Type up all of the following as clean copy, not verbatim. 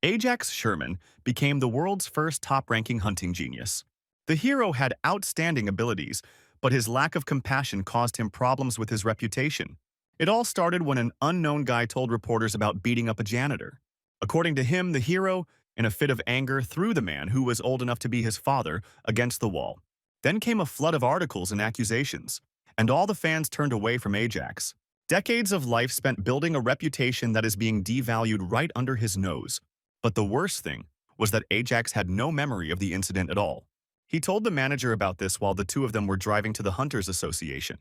Ajax Sherman became the world's first top-ranking hunting genius. The hero had outstanding abilities, but his lack of compassion caused him problems with his reputation. It all started when an unknown guy told reporters about beating up a janitor. According to him, the hero, in a fit of anger, threw the man, who was old enough to be his father, against the wall. Then came a flood of articles and accusations, and all the fans turned away from Ajax. Decades of life spent building a reputation that is being devalued right under his nose. But the worst thing was that Ajax had no memory of the incident at all. He told the manager about this while the two of them were driving to the Hunters Association.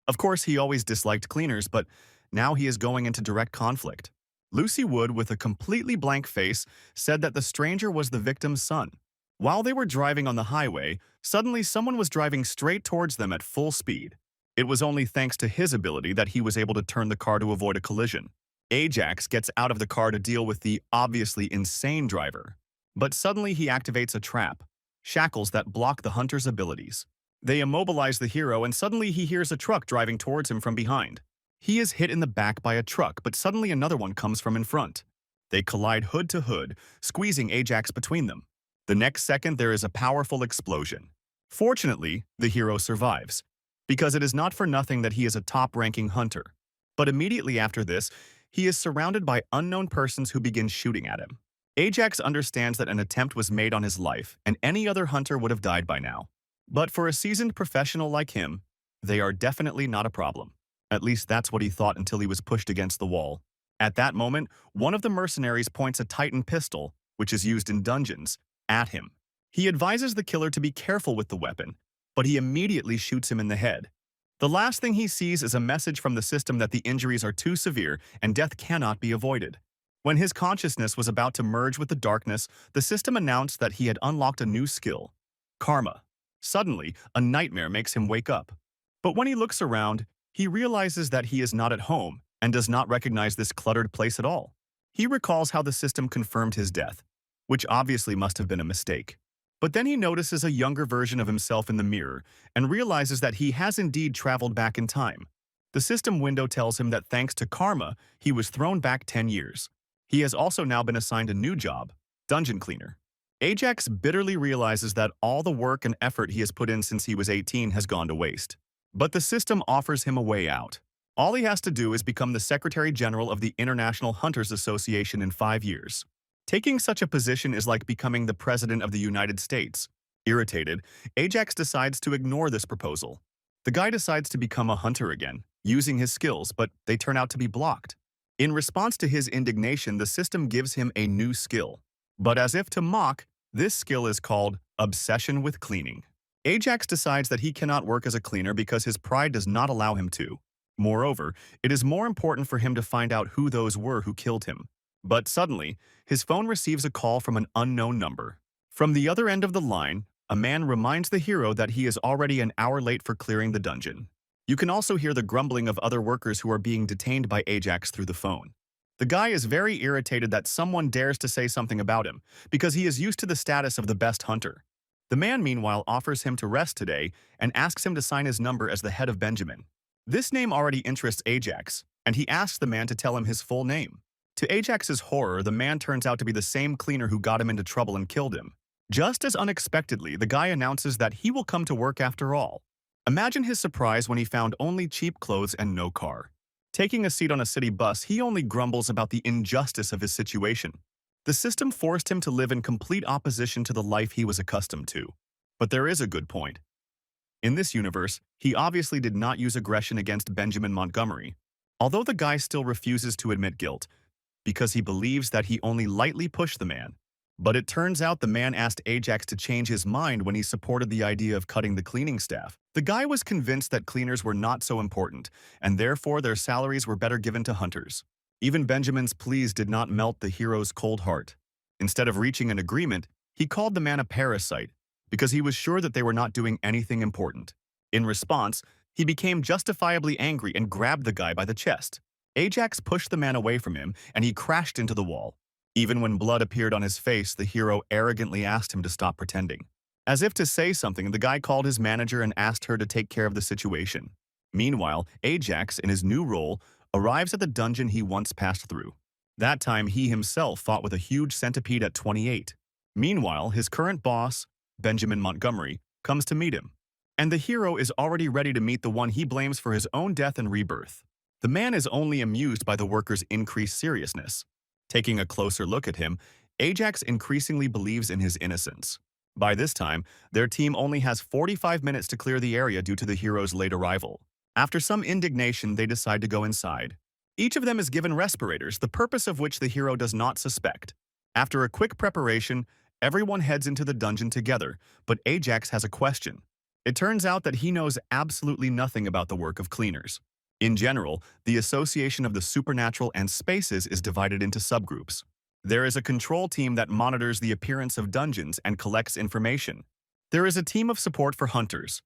Of course, he always disliked cleaners, but now he is going into direct conflict. Lucy Wood, with a completely blank face, said that the stranger was the victim's son. While they were driving on the highway, suddenly someone was driving straight towards them at full speed. It was only thanks to his ability that he was able to turn the car to avoid a collision. Ajax gets out of the car to deal with the obviously insane driver. But suddenly he activates a trap, shackles that block the hunter's abilities. They immobilize the hero, and suddenly he hears a truck driving towards him from behind. He is hit in the back by a truck, but suddenly another one comes from in front. They collide hood to hood, squeezing Ajax between them. The next second, there is a powerful explosion. Fortunately, the hero survives, because it is not for nothing that he is a top-ranking hunter. But immediately after this, he is surrounded by unknown persons who begin shooting at him. Ajax understands that an attempt was made on his life, and any other hunter would have died by now. But for a seasoned professional like him, they are definitely not a problem. At least that's what he thought until he was pushed against the wall. At that moment, one of the mercenaries points a Titan pistol, which is used in dungeons, at him. He advises the killer to be careful with the weapon, but he immediately shoots him in the head. The last thing he sees is a message from the system that the injuries are too severe and death cannot be avoided. When his consciousness was about to merge with the darkness, the system announced that he had unlocked a new skill, Karma. Suddenly, a nightmare makes him wake up. But when he looks around, he realizes that he is not at home and does not recognize this cluttered place at all. He recalls how the system confirmed his death, which obviously must have been a mistake. But then he notices a younger version of himself in the mirror and realizes that he has indeed traveled back in time. The system window tells him that thanks to karma, he was thrown back 10 years. He has also now been assigned a new job, dungeon cleaner. Ajax bitterly realizes that all the work and effort he has put in since he was 18 has gone to waste. But the system offers him a way out. All he has to do is become the Secretary General of the International Hunters Association in 5 years. Taking such a position is like becoming the President of the United States. Irritated, Ajax decides to ignore this proposal. The guy decides to become a hunter again, using his skills, but they turn out to be blocked. In response to his indignation, the system gives him a new skill. But as if to mock, this skill is called Obsession with Cleaning. Ajax decides that he cannot work as a cleaner because his pride does not allow him to. Moreover, it is more important for him to find out who those were who killed him. But suddenly, his phone receives a call from an unknown number. From the other end of the line, a man reminds the hero that he is already an hour late for clearing the dungeon. You can also hear the grumbling of other workers who are being detained by Ajax through the phone. The guy is very irritated that someone dares to say something about him, because he is used to the status of the best hunter. The man, meanwhile, offers him to rest today and asks him to sign his number as the head of Benjamin. This name already interests Ajax, and he asks the man to tell him his full name. To Ajax's horror, the man turns out to be the same cleaner who got him into trouble and killed him. Just as unexpectedly, the guy announces that he will come to work after all. Imagine his surprise when he found only cheap clothes and no car. Taking a seat on a city bus, he only grumbles about the injustice of his situation. The system forced him to live in complete opposition to the life he was accustomed to. But there is a good point. In this universe, he obviously did not use aggression against Benjamin Montgomery, although the guy still refuses to admit guilt, because he believes that he only lightly pushed the man. But it turns out the man asked Ajax to change his mind when he supported the idea of cutting the cleaning staff. The guy was convinced that cleaners were not so important, and therefore their salaries were better given to hunters. Even Benjamin's pleas did not melt the hero's cold heart. Instead of reaching an agreement, he called the man a parasite, because he was sure that they were not doing anything important. In response, he became justifiably angry and grabbed the guy by the chest. Ajax pushed the man away from him, and he crashed into the wall. Even when blood appeared on his face, the hero arrogantly asked him to stop pretending. As if to say something, the guy called his manager and asked her to take care of the situation. Meanwhile, Ajax, in his new role, arrives at the dungeon he once passed through. That time he himself fought with a huge centipede at 28. Meanwhile, his current boss, Benjamin Montgomery, comes to meet him. And the hero is already ready to meet the one he blames for his own death and rebirth. The man is only amused by the worker's increased seriousness. Taking a closer look at him, Ajax increasingly believes in his innocence. By this time, their team only has 45 minutes to clear the area due to the hero's late arrival. After some indignation, they decide to go inside. Each of them is given respirators, the purpose of which the hero does not suspect. After a quick preparation, everyone heads into the dungeon together, but Ajax has a question. It turns out that he knows absolutely nothing about the work of cleaners. In general, the Association of the Supernatural and Spaces is divided into subgroups. There is a control team that monitors the appearance of dungeons and collects information. There is a team of support for hunters.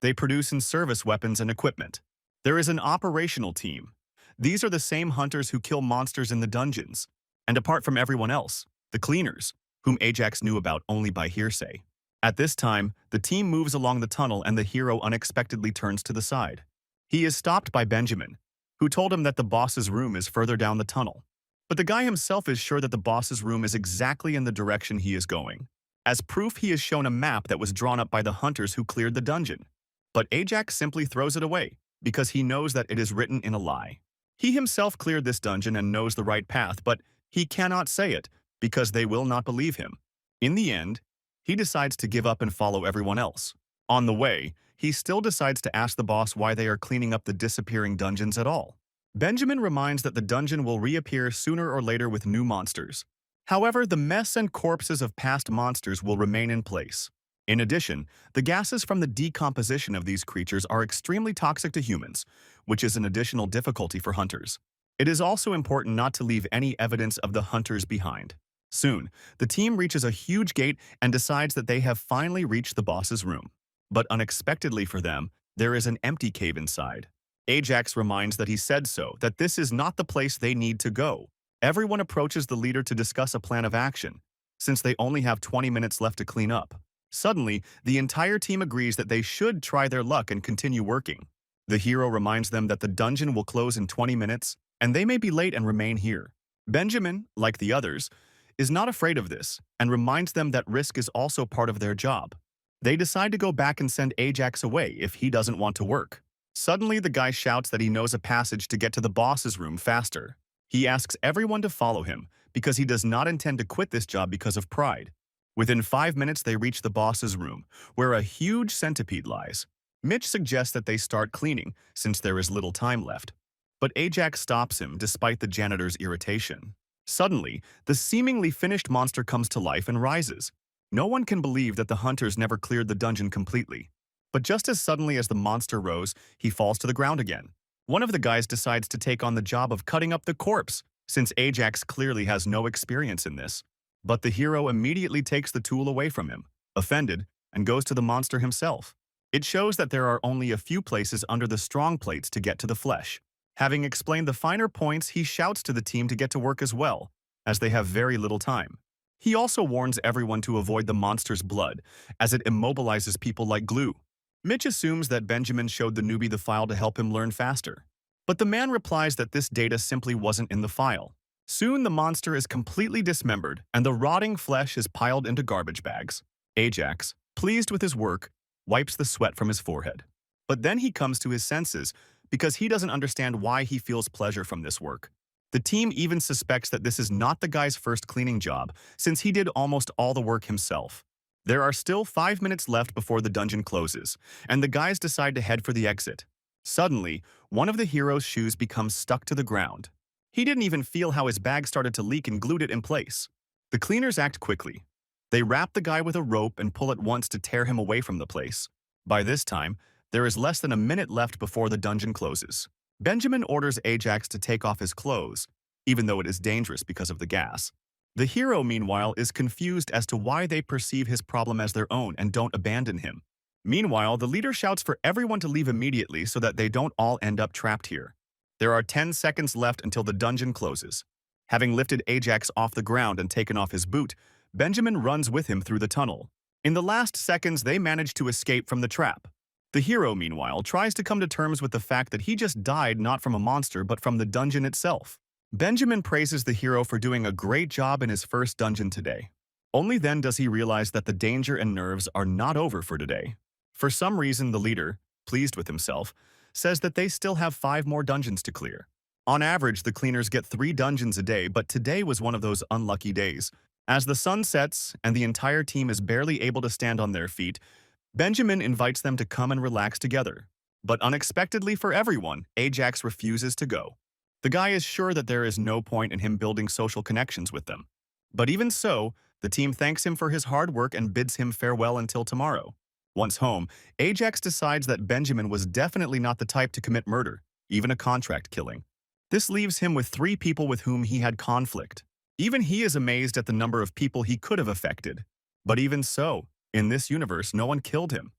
They produce and service weapons and equipment. There is an operational team. These are the same hunters who kill monsters in the dungeons. And apart from everyone else, the cleaners, whom Ajax knew about only by hearsay. At this time, the team moves along the tunnel and the hero unexpectedly turns to the side. He is stopped by Benjamin, who told him that the boss's room is further down the tunnel. But the guy himself is sure that the boss's room is exactly in the direction he is going. As proof, he is shown a map that was drawn up by the hunters who cleared the dungeon. But Ajax simply throws it away, because he knows that it is written in a lie. He himself cleared this dungeon and knows the right path, but he cannot say it, because they will not believe him. In the end, he decides to give up and follow everyone else. On the way, he still decides to ask the boss why they are cleaning up the disappearing dungeons at all. Benjamin reminds that the dungeon will reappear sooner or later with new monsters. However, the mess and corpses of past monsters will remain in place. In addition, the gases from the decomposition of these creatures are extremely toxic to humans, which is an additional difficulty for hunters. It is also important not to leave any evidence of the hunters behind. Soon, the team reaches a huge gate and decides that they have finally reached the boss's room. But unexpectedly for them, there is an empty cave inside. Ajax reminds that he said so, that this is not the place they need to go. Everyone approaches the leader to discuss a plan of action, since they only have 20 minutes left to clean up. Suddenly, the entire team agrees that they should try their luck and continue working. The hero reminds them that the dungeon will close in 20 minutes, and they may be late and remain here. Benjamin, like the others, is not afraid of this, and reminds them that risk is also part of their job. They decide to go back and send Ajax away if he doesn't want to work. Suddenly, the guy shouts that he knows a passage to get to the boss's room faster. He asks everyone to follow him, because he does not intend to quit this job because of pride. Within 5 minutes, they reach the boss's room, where a huge centipede lies. Mitch suggests that they start cleaning, since there is little time left. But Ajax stops him, despite the janitor's irritation. Suddenly, the seemingly finished monster comes to life and rises. No one can believe that the hunters never cleared the dungeon completely. But just as suddenly as the monster rose, he falls to the ground again. One of the guys decides to take on the job of cutting up the corpse, since Ajax clearly has no experience in this. But the hero immediately takes the tool away from him, offended, and goes to the monster himself. It shows that there are only a few places under the strong plates to get to the flesh. Having explained the finer points, he shouts to the team to get to work as well, as they have very little time. He also warns everyone to avoid the monster's blood, as it immobilizes people like glue. Mitch assumes that Benjamin showed the newbie the file to help him learn faster. But the man replies that this data simply wasn't in the file. Soon the monster is completely dismembered, and the rotting flesh is piled into garbage bags. Ajax, pleased with his work, wipes the sweat from his forehead. But then he comes to his senses, because he doesn't understand why he feels pleasure from this work. The team even suspects that this is not the guy's first cleaning job, since he did almost all the work himself. There are still 5 minutes left before the dungeon closes, and the guys decide to head for the exit. Suddenly, one of the hero's shoes becomes stuck to the ground. He didn't even feel how his bag started to leak and glued it in place. The cleaners act quickly. They wrap the guy with a rope and pull at once to tear him away from the place. By this time, there is less than a minute left before the dungeon closes. Benjamin orders Ajax to take off his clothes, even though it is dangerous because of the gas. The hero, meanwhile, is confused as to why they perceive his problem as their own and don't abandon him. Meanwhile, the leader shouts for everyone to leave immediately so that they don't all end up trapped here. There are 10 seconds left until the dungeon closes. Having lifted Ajax off the ground and taken off his boot, Benjamin runs with him through the tunnel. In the last seconds, they manage to escape from the trap. The hero, meanwhile, tries to come to terms with the fact that he just died not from a monster but from the dungeon itself. Benjamin praises the hero for doing a great job in his first dungeon today. Only then does he realize that the danger and nerves are not over for today. For some reason, the leader, pleased with himself, says that they still have 5 more dungeons to clear. On average, the cleaners get 3 dungeons a day, but today was one of those unlucky days. As the sun sets and the entire team is barely able to stand on their feet, Benjamin invites them to come and relax together. But unexpectedly for everyone, Ajax refuses to go. The guy is sure that there is no point in him building social connections with them. But even so, the team thanks him for his hard work and bids him farewell until tomorrow. Once home, Ajax decides that Benjamin was definitely not the type to commit murder, even a contract killing. This leaves him with 3 people with whom he had conflict. Even he is amazed at the number of people he could have affected. But even so, in this universe, no one killed him,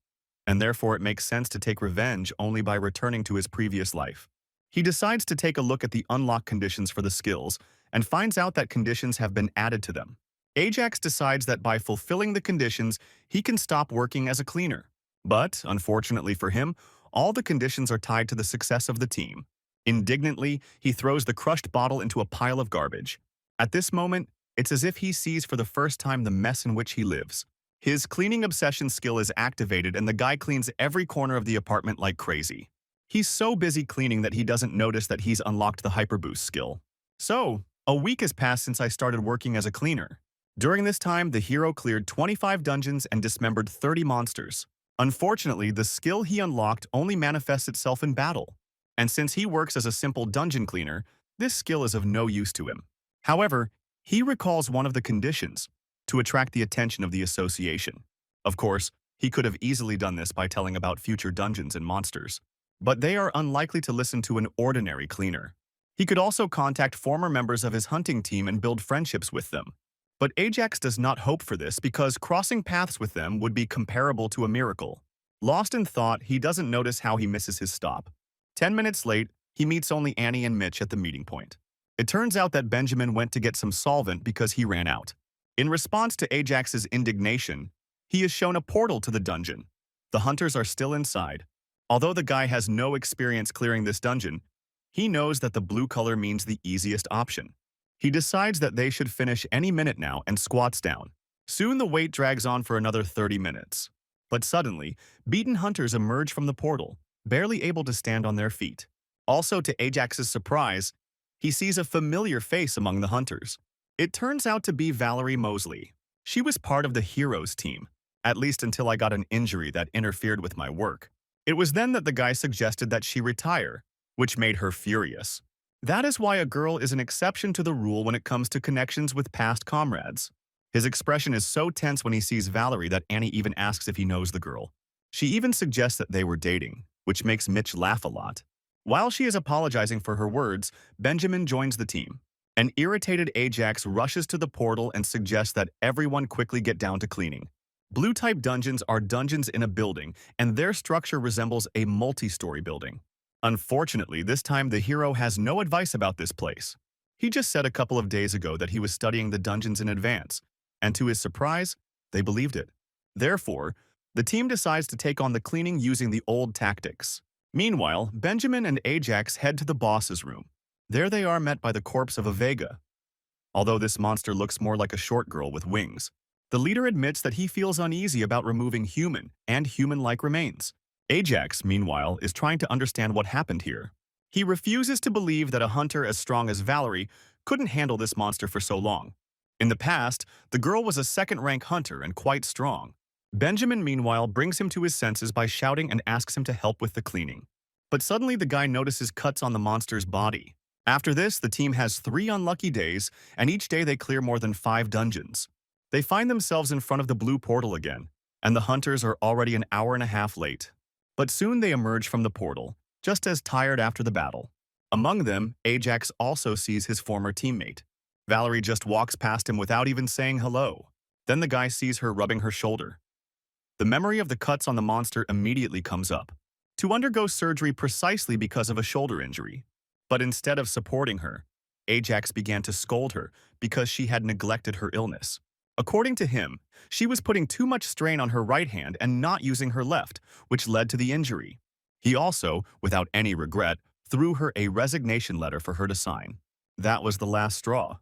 and therefore it makes sense to take revenge only by returning to his previous life. He decides to take a look at the unlock conditions for the skills and finds out that conditions have been added to them. Ajax decides that by fulfilling the conditions, he can stop working as a cleaner. But, unfortunately for him, all the conditions are tied to the success of the team. Indignantly, he throws the crushed bottle into a pile of garbage. At this moment, it's as if he sees for the first time the mess in which he lives. His cleaning obsession skill is activated and the guy cleans every corner of the apartment like crazy. He's so busy cleaning that he doesn't notice that he's unlocked the hyperboost skill. So, a week has passed since I started working as a cleaner. During this time, the hero cleared 25 dungeons and dismembered 30 monsters. Unfortunately, the skill he unlocked only manifests itself in battle. And since he works as a simple dungeon cleaner, this skill is of no use to him. However, he recalls one of the conditions, to attract the attention of the association. Of course, he could have easily done this by telling about future dungeons and monsters. But they are unlikely to listen to an ordinary cleaner. He could also contact former members of his hunting team and build friendships with them. But Ajax does not hope for this because crossing paths with them would be comparable to a miracle. Lost in thought, he doesn't notice how he misses his stop. 10 minutes late, he meets only Annie and Mitch at the meeting point. It turns out that Benjamin went to get some solvent because he ran out. In response to Ajax's indignation, he is shown a portal to the dungeon. The hunters are still inside. Although the guy has no experience clearing this dungeon, he knows that the blue color means the easiest option. He decides that they should finish any minute now and squats down. Soon the wait drags on for another 30 minutes. But suddenly, beaten hunters emerge from the portal, barely able to stand on their feet. Also, to Ajax's surprise, he sees a familiar face among the hunters. It turns out to be Valerie Mosley. She was part of the heroes team, at least until I got an injury that interfered with my work. It was then that the guy suggested that she retire, which made her furious. That is why a girl is an exception to the rule when it comes to connections with past comrades. His expression is so tense when he sees Valerie that Annie even asks if he knows the girl. She even suggests that they were dating, which makes Mitch laugh a lot. While she is apologizing for her words, Benjamin joins the team. An irritated Ajax rushes to the portal and suggests that everyone quickly get down to cleaning. Blue-type dungeons are dungeons in a building, and their structure resembles a multi-story building. Unfortunately, this time the hero has no advice about this place. He just said a couple of days ago that he was studying the dungeons in advance, and to his surprise, they believed it. Therefore, the team decides to take on the cleaning using the old tactics. Meanwhile, Benjamin and Ajax head to the boss's room. There they are met by the corpse of a Vega. Although this monster looks more like a short girl with wings, the leader admits that he feels uneasy about removing human and human-like remains. Ajax, meanwhile, is trying to understand what happened here. He refuses to believe that a hunter as strong as Valerie couldn't handle this monster for so long. In the past, the girl was a second-rank hunter and quite strong. Benjamin, meanwhile, brings him to his senses by shouting and asks him to help with the cleaning. But suddenly the guy notices cuts on the monster's body. After this, the team has 3 unlucky days, and each day they clear more than 5 dungeons. They find themselves in front of the blue portal again, and the hunters are already an hour and a half late. But soon they emerge from the portal, just as tired after the battle. Among them, Ajax also sees his former teammate. Valerie just walks past him without even saying hello. Then the guy sees her rubbing her shoulder. The memory of the cuts on the monster immediately comes up. To undergo surgery precisely because of a shoulder injury. But instead of supporting her, Ajax began to scold her because she had neglected her illness. According to him, she was putting too much strain on her right hand and not using her left, which led to the injury. He also, without any regret, threw her a resignation letter for her to sign. That was the last straw.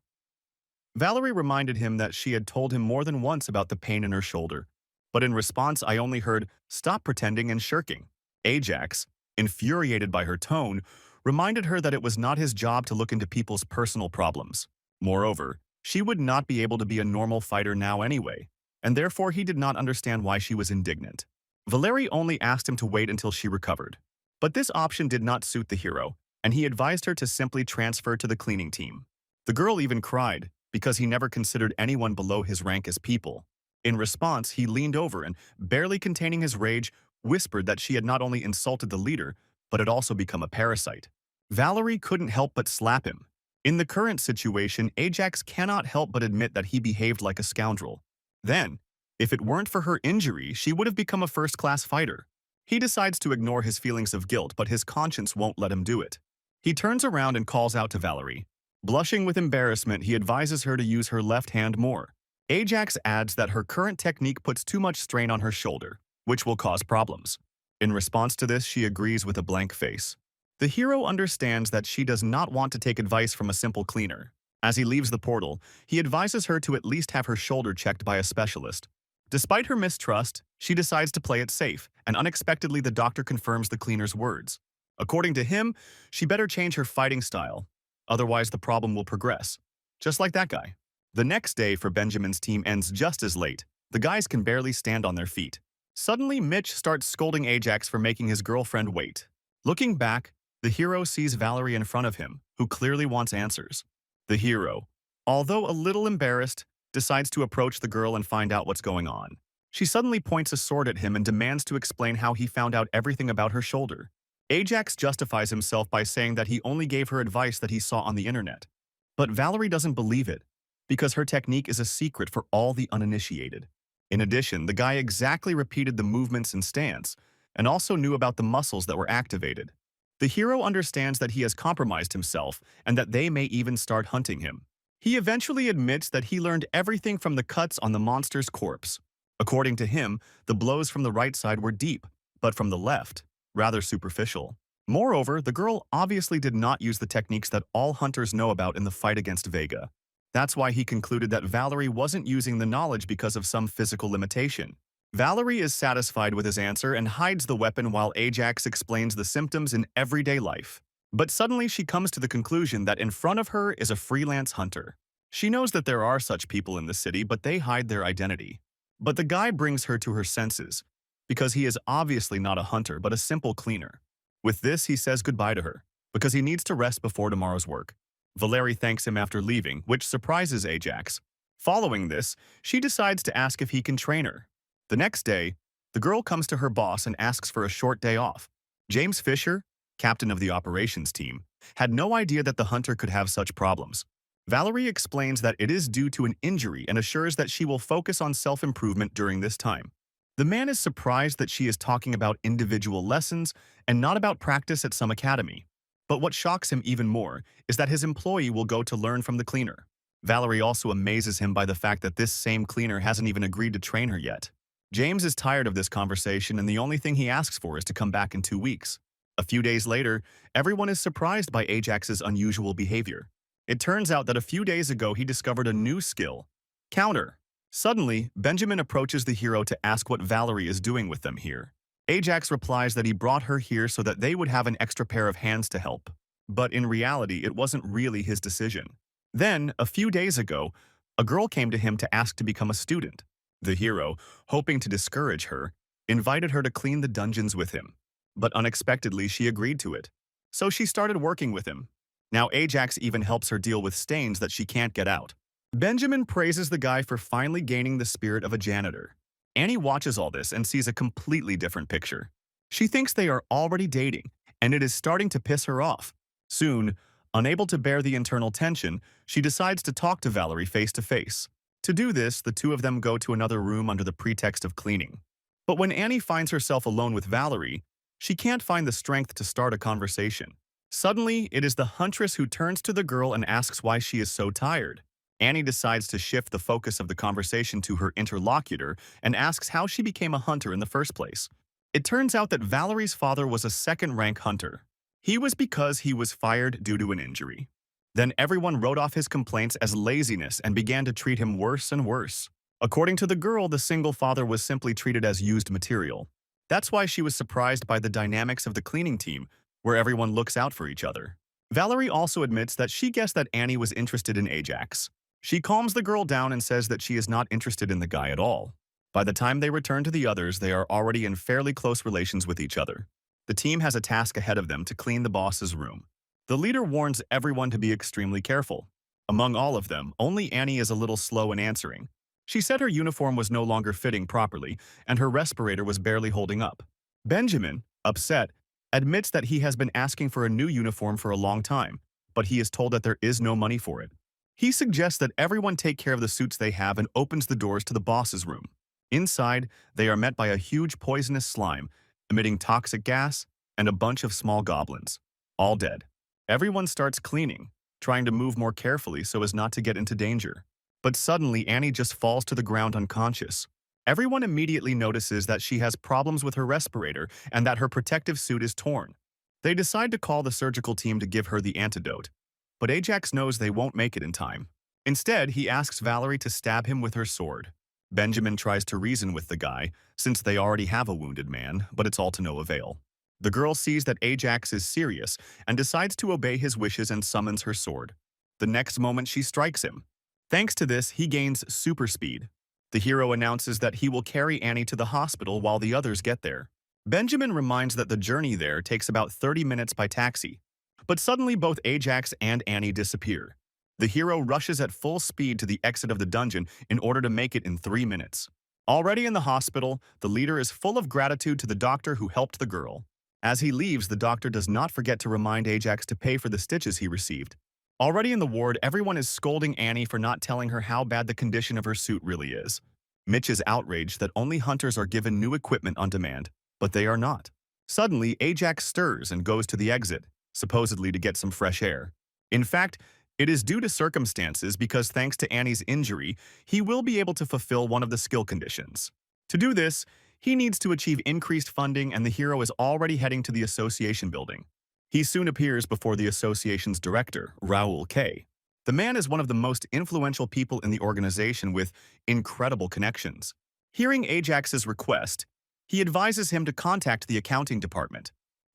Valerie reminded him that she had told him more than once about the pain in her shoulder, but in response I only heard, "Stop pretending and shirking." Ajax, infuriated by her tone, reminded her that it was not his job to look into people's personal problems. Moreover, she would not be able to be a normal fighter now anyway, and therefore he did not understand why she was indignant. Valerie only asked him to wait until she recovered. But this option did not suit the hero, and he advised her to simply transfer to the cleaning team. The girl even cried, because he never considered anyone below his rank as people. In response, he leaned over and, barely containing his rage, whispered that she had not only insulted the leader, but had also become a parasite. Valerie couldn't help but slap him. In the current situation, Ajax cannot help but admit that he behaved like a scoundrel. Then, if it weren't for her injury, she would have become a first-class fighter. He decides to ignore his feelings of guilt, but his conscience won't let him do it. He turns around and calls out to Valerie. Blushing with embarrassment, he advises her to use her left hand more. Ajax adds that her current technique puts too much strain on her shoulder, which will cause problems. In response to this, she agrees with a blank face. The hero understands that she does not want to take advice from a simple cleaner. As he leaves the portal, he advises her to at least have her shoulder checked by a specialist. Despite her mistrust, she decides to play it safe, and unexpectedly the doctor confirms the cleaner's words. According to him, she better change her fighting style, otherwise the problem will progress. Just like that guy. The next day for Benjamin's team ends just as late. The guys can barely stand on their feet. Suddenly, Mitch starts scolding Ajax for making his girlfriend wait. Looking back, the hero sees Valerie in front of him, who clearly wants answers. The hero, although a little embarrassed, decides to approach the girl and find out what's going on. She suddenly points a sword at him and demands to explain how he found out everything about her shoulder. Ajax justifies himself by saying that he only gave her advice that he saw on the internet. But Valerie doesn't believe it, because her technique is a secret for all the uninitiated. In addition, the guy exactly repeated the movements and stance, and also knew about the muscles that were activated. The hero understands that he has compromised himself and that they may even start hunting him. He eventually admits that he learned everything from the cuts on the monster's corpse. According to him, the blows from the right side were deep, but from the left, rather superficial. Moreover, the girl obviously did not use the techniques that all hunters know about in the fight against Vega. That's why he concluded that Valerie wasn't using the knowledge because of some physical limitation. Valerie is satisfied with his answer and hides the weapon while Ajax explains the symptoms in everyday life. But suddenly she comes to the conclusion that in front of her is a freelance hunter. She knows that there are such people in the city, but they hide their identity. But the guy brings her to her senses, because he is obviously not a hunter but a simple cleaner. With this, he says goodbye to her, because he needs to rest before tomorrow's work. Valerie thanks him after leaving, which surprises Ajax. Following this, she decides to ask if he can train her. The next day, the girl comes to her boss and asks for a short day off. James Fisher, captain of the operations team, had no idea that the hunter could have such problems. Valerie explains that it is due to an injury and assures that she will focus on self-improvement during this time. The man is surprised that she is talking about individual lessons and not about practice at some academy. But what shocks him even more is that his employee will go to learn from the cleaner. Valerie also amazes him by the fact that this same cleaner hasn't even agreed to train her yet. James is tired of this conversation, and the only thing he asks for is to come back in 2 weeks. A few days later, everyone is surprised by Ajax's unusual behavior. It turns out that a few days ago he discovered a new skill, counter. Suddenly, Benjamin approaches the hero to ask what Valerie is doing with them here. Ajax replies that he brought her here so that they would have an extra pair of hands to help. But in reality, it wasn't really his decision. Then, a few days ago, a girl came to him to ask to become a student. The hero, hoping to discourage her, invited her to clean the dungeons with him. But unexpectedly, she agreed to it. So she started working with him. Now Ajax even helps her deal with stains that she can't get out. Benjamin praises the guy for finally gaining the spirit of a janitor. Annie watches all this and sees a completely different picture. She thinks they are already dating, and it is starting to piss her off. Soon, unable to bear the internal tension, she decides to talk to Valerie face to face. To do this, the two of them go to another room under the pretext of cleaning. But when Annie finds herself alone with Valerie, she can't find the strength to start a conversation. Suddenly, it is the huntress who turns to the girl and asks why she is so tired. Annie decides to shift the focus of the conversation to her interlocutor and asks how she became a hunter in the first place. It turns out that Valerie's father was a second-rank hunter. He was because he was fired due to an injury. Then everyone wrote off his complaints as laziness and began to treat him worse and worse. According to the girl, the single father was simply treated as used material. That's why she was surprised by the dynamics of the cleaning team, where everyone looks out for each other. Valerie also admits that she guessed that Annie was interested in Ajax. She calms the girl down and says that she is not interested in the guy at all. By the time they return to the others, they are already in fairly close relations with each other. The team has a task ahead of them to clean the boss's room. The leader warns everyone to be extremely careful. Among all of them, only Annie is a little slow in answering. She said her uniform was no longer fitting properly, and her respirator was barely holding up. Benjamin, upset, admits that he has been asking for a new uniform for a long time, but he is told that there is no money for it. He suggests that everyone take care of the suits they have and opens the doors to the boss's room. Inside, they are met by a huge poisonous slime, emitting toxic gas, and a bunch of small goblins, all dead. Everyone starts cleaning, trying to move more carefully so as not to get into danger. But suddenly, Annie just falls to the ground unconscious. Everyone immediately notices that she has problems with her respirator and that her protective suit is torn. They decide to call the surgical team to give her the antidote, but Ajax knows they won't make it in time. Instead, he asks Valerie to stab him with her sword. Benjamin tries to reason with the guy, since they already have a wounded man, but it's all to no avail. The girl sees that Ajax is serious and decides to obey his wishes and summons her sword. The next moment, she strikes him. Thanks to this, he gains super speed. The hero announces that he will carry Annie to the hospital while the others get there. Benjamin reminds that the journey there takes about 30 minutes by taxi. But suddenly, both Ajax and Annie disappear. The hero rushes at full speed to the exit of the dungeon in order to make it in 3 minutes. Already in the hospital, the leader is full of gratitude to the doctor who helped the girl. As he leaves, the doctor does not forget to remind Ajax to pay for the stitches he received. Already in the ward, everyone is scolding Annie for not telling her how bad the condition of her suit really is. Mitch is outraged that only hunters are given new equipment on demand, but they are not. Suddenly, Ajax stirs and goes to the exit, supposedly to get some fresh air. In fact, it is due to circumstances because thanks to Annie's injury, he will be able to fulfill one of the skill conditions. To do this, he needs to achieve increased funding, and the hero is already heading to the association building. He soon appears before the association's director, Raoul K. The man is one of the most influential people in the organization with incredible connections. Hearing Ajax's request, he advises him to contact the accounting department.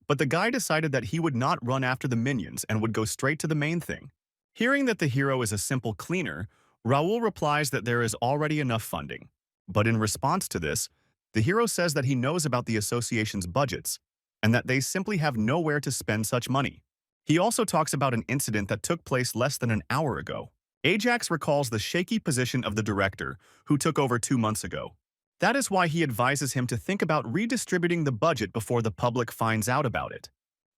But the guy decided that he would not run after the minions and would go straight to the main thing. Hearing that the hero is a simple cleaner, Raoul replies that there is already enough funding. But in response to this, the hero says that he knows about the association's budgets and that they simply have nowhere to spend such money. He also talks about an incident that took place less than an hour ago. Ajax recalls the shaky position of the director, who took over 2 months ago. That is why he advises him to think about redistributing the budget before the public finds out about it.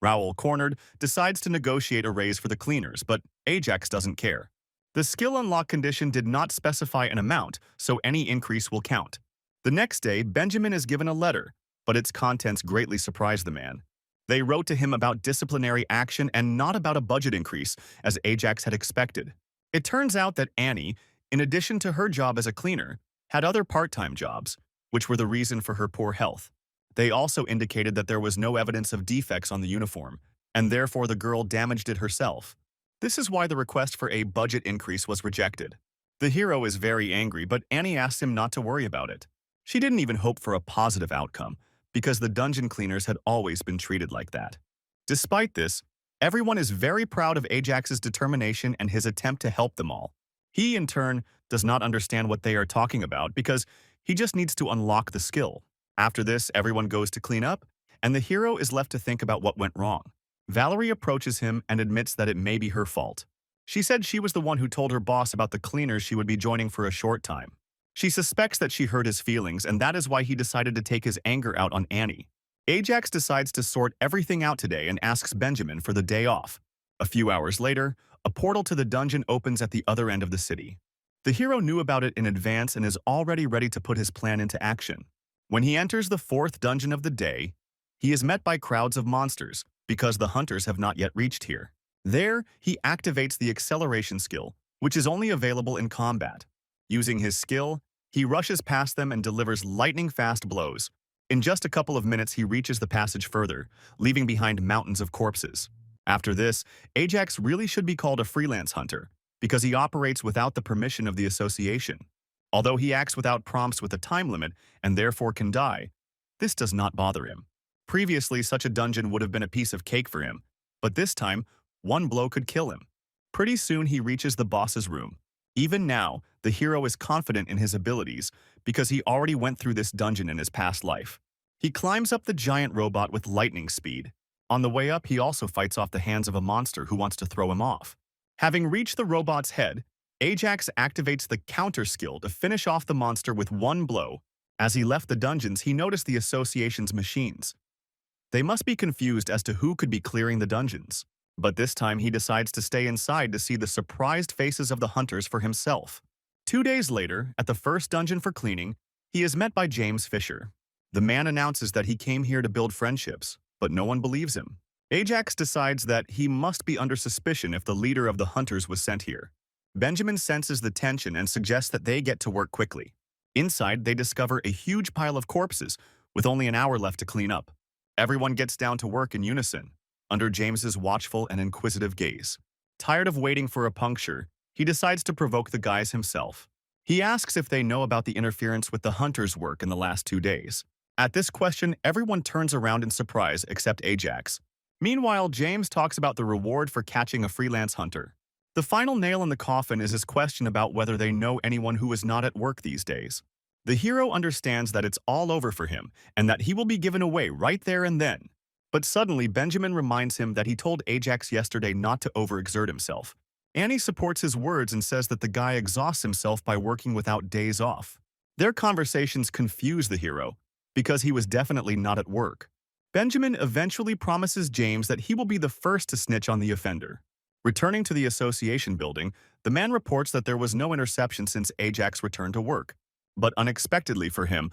Raoul, cornered, decides to negotiate a raise for the cleaners, but Ajax doesn't care. The skill unlock condition did not specify an amount, so any increase will count. The next day, Benjamin is given a letter, but its contents greatly surprise the man. They wrote to him about disciplinary action and not about a budget increase, as Ajax had expected. It turns out that Annie, in addition to her job as a cleaner, had other part-time jobs, which were the reason for her poor health. They also indicated that there was no evidence of defects on the uniform, and therefore the girl damaged it herself. This is why the request for a budget increase was rejected. The hero is very angry, but Annie asks him not to worry about it. She didn't even hope for a positive outcome, because the dungeon cleaners had always been treated like that. Despite this, everyone is very proud of Ajax's determination and his attempt to help them all. He, in turn, does not understand what they are talking about because he just needs to unlock the skill. After this, everyone goes to clean up, and the hero is left to think about what went wrong. Valerie approaches him and admits that it may be her fault. She said she was the one who told her boss about the cleaners she would be joining for a short time. She suspects that she hurt his feelings, and that is why he decided to take his anger out on Annie. Ajax decides to sort everything out today and asks Benjamin for the day off. A few hours later, a portal to the dungeon opens at the other end of the city. The hero knew about it in advance and is already ready to put his plan into action. When he enters the 4th dungeon of the day, he is met by crowds of monsters because the hunters have not yet reached here. There, he activates the acceleration skill, which is only available in combat. Using his skill, he rushes past them and delivers lightning-fast blows. In just a couple of minutes, he reaches the passage further, leaving behind mountains of corpses. After this, Ajax really should be called a freelance hunter, because he operates without the permission of the association. Although he acts without prompts with a time limit and therefore can die, this does not bother him. Previously, such a dungeon would have been a piece of cake for him, but this time, one blow could kill him. Pretty soon he reaches the boss's room. Even now, the hero is confident in his abilities because he already went through this dungeon in his past life. He climbs up the giant robot with lightning speed. On the way up, he also fights off the hands of a monster who wants to throw him off. Having reached the robot's head, Ajax activates the counter skill to finish off the monster with one blow. As he left the dungeons, he noticed the association's machines. They must be confused as to who could be clearing the dungeons. But this time he decides to stay inside to see the surprised faces of the hunters for himself. 2 days later, at the first dungeon for cleaning, he is met by James Fisher. The man announces that he came here to build friendships, but no one believes him. Ajax decides that he must be under suspicion if the leader of the hunters was sent here. Benjamin senses the tension and suggests that they get to work quickly. Inside, they discover a huge pile of corpses, with only an hour left to clean up. Everyone gets down to work in unison, under James's watchful and inquisitive gaze. Tired of waiting for a puncture, he decides to provoke the guys himself. He asks if they know about the interference with the hunters' work in the last 2 days. At this question, everyone turns around in surprise except Ajax. Meanwhile, James talks about the reward for catching a freelance hunter. The final nail in the coffin is his question about whether they know anyone who is not at work these days. The hero understands that it's all over for him and that he will be given away right there and then. But suddenly, Benjamin reminds him that he told Ajax yesterday not to overexert himself. Annie supports his words and says that the guy exhausts himself by working without days off. Their conversations confuse the hero, because he was definitely not at work. Benjamin eventually promises James that he will be the first to snitch on the offender. Returning to the association building, the man reports that there was no interception since Ajax returned to work. But unexpectedly for him,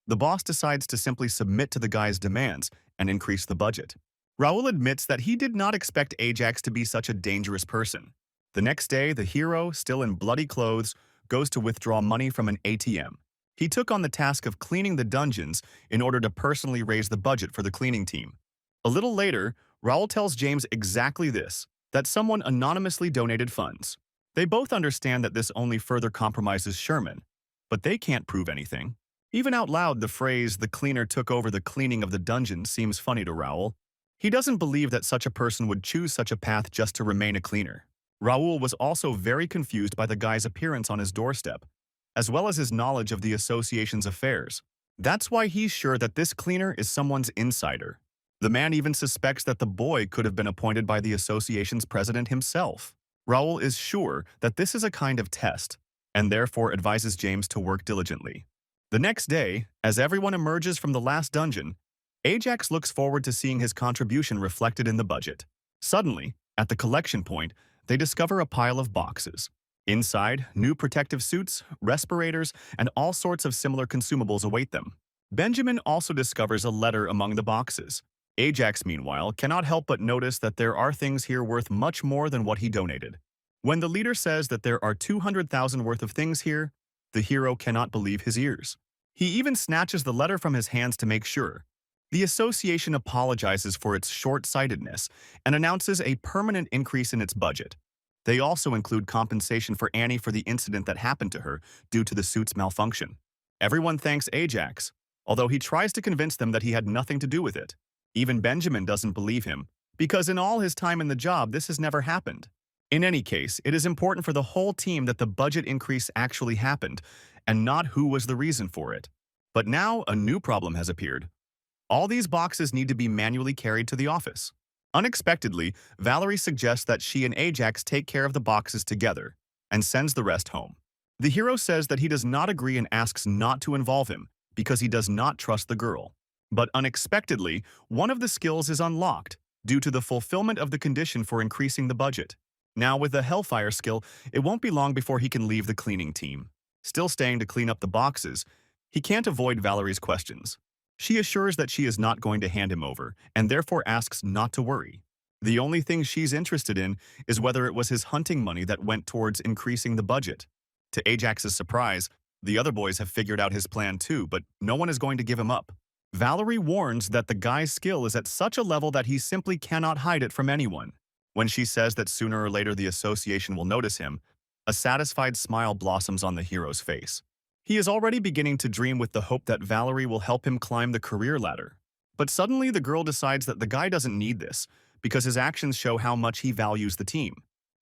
the boss decides to simply submit to the guy's demands and increase the budget. Raoul admits that he did not expect Ajax to be such a dangerous person. The next day, the hero, still in bloody clothes, goes to withdraw money from an ATM. He took on the task of cleaning the dungeons in order to personally raise the budget for the cleaning team. A little later, Raoul tells James exactly this, that someone anonymously donated funds. They both understand that this only further compromises Sherman, but they can't prove anything. Even out loud, the phrase, "the cleaner took over the cleaning of the dungeon," seems funny to Raoul. He doesn't believe that such a person would choose such a path just to remain a cleaner. Raoul was also very confused by the guy's appearance on his doorstep, as well as his knowledge of the association's affairs. That's why he's sure that this cleaner is someone's insider. The man even suspects that the boy could have been appointed by the association's president himself. Raoul is sure that this is a kind of test, and therefore advises James to work diligently. The next day, as everyone emerges from the last dungeon, Ajax looks forward to seeing his contribution reflected in the budget. Suddenly, at the collection point, they discover a pile of boxes. Inside, new protective suits, respirators, and all sorts of similar consumables await them. Benjamin also discovers a letter among the boxes. Ajax, meanwhile, cannot help but notice that there are things here worth much more than what he donated. When the leader says that there are 200,000 worth of things here, the hero cannot believe his ears. He even snatches the letter from his hands to make sure. The association apologizes for its short-sightedness and announces a permanent increase in its budget. They also include compensation for Annie for the incident that happened to her due to the suit's malfunction. Everyone thanks Ajax, although he tries to convince them that he had nothing to do with it. Even Benjamin doesn't believe him, because in all his time in the job, this has never happened. In any case, it is important for the whole team that the budget increase actually happened, and not who was the reason for it. But now, a new problem has appeared. All these boxes need to be manually carried to the office. Unexpectedly, Valerie suggests that she and Ajax take care of the boxes together, and sends the rest home. The hero says that he does not agree and asks not to involve him, because he does not trust the girl. But unexpectedly, one of the skills is unlocked, due to the fulfillment of the condition for increasing the budget. Now, with the Hellfire skill, it won't be long before he can leave the cleaning team. Still staying to clean up the boxes, he can't avoid Valerie's questions. She assures that she is not going to hand him over, and therefore asks not to worry. The only thing she's interested in is whether it was his hunting money that went towards increasing the budget. To Ajax's surprise, the other boys have figured out his plan too, but no one is going to give him up. Valerie warns that the guy's skill is at such a level that he simply cannot hide it from anyone. When she says that sooner or later the association will notice him, a satisfied smile blossoms on the hero's face. He is already beginning to dream with the hope that Valerie will help him climb the career ladder. But suddenly the girl decides that the guy doesn't need this, because his actions show how much he values the team.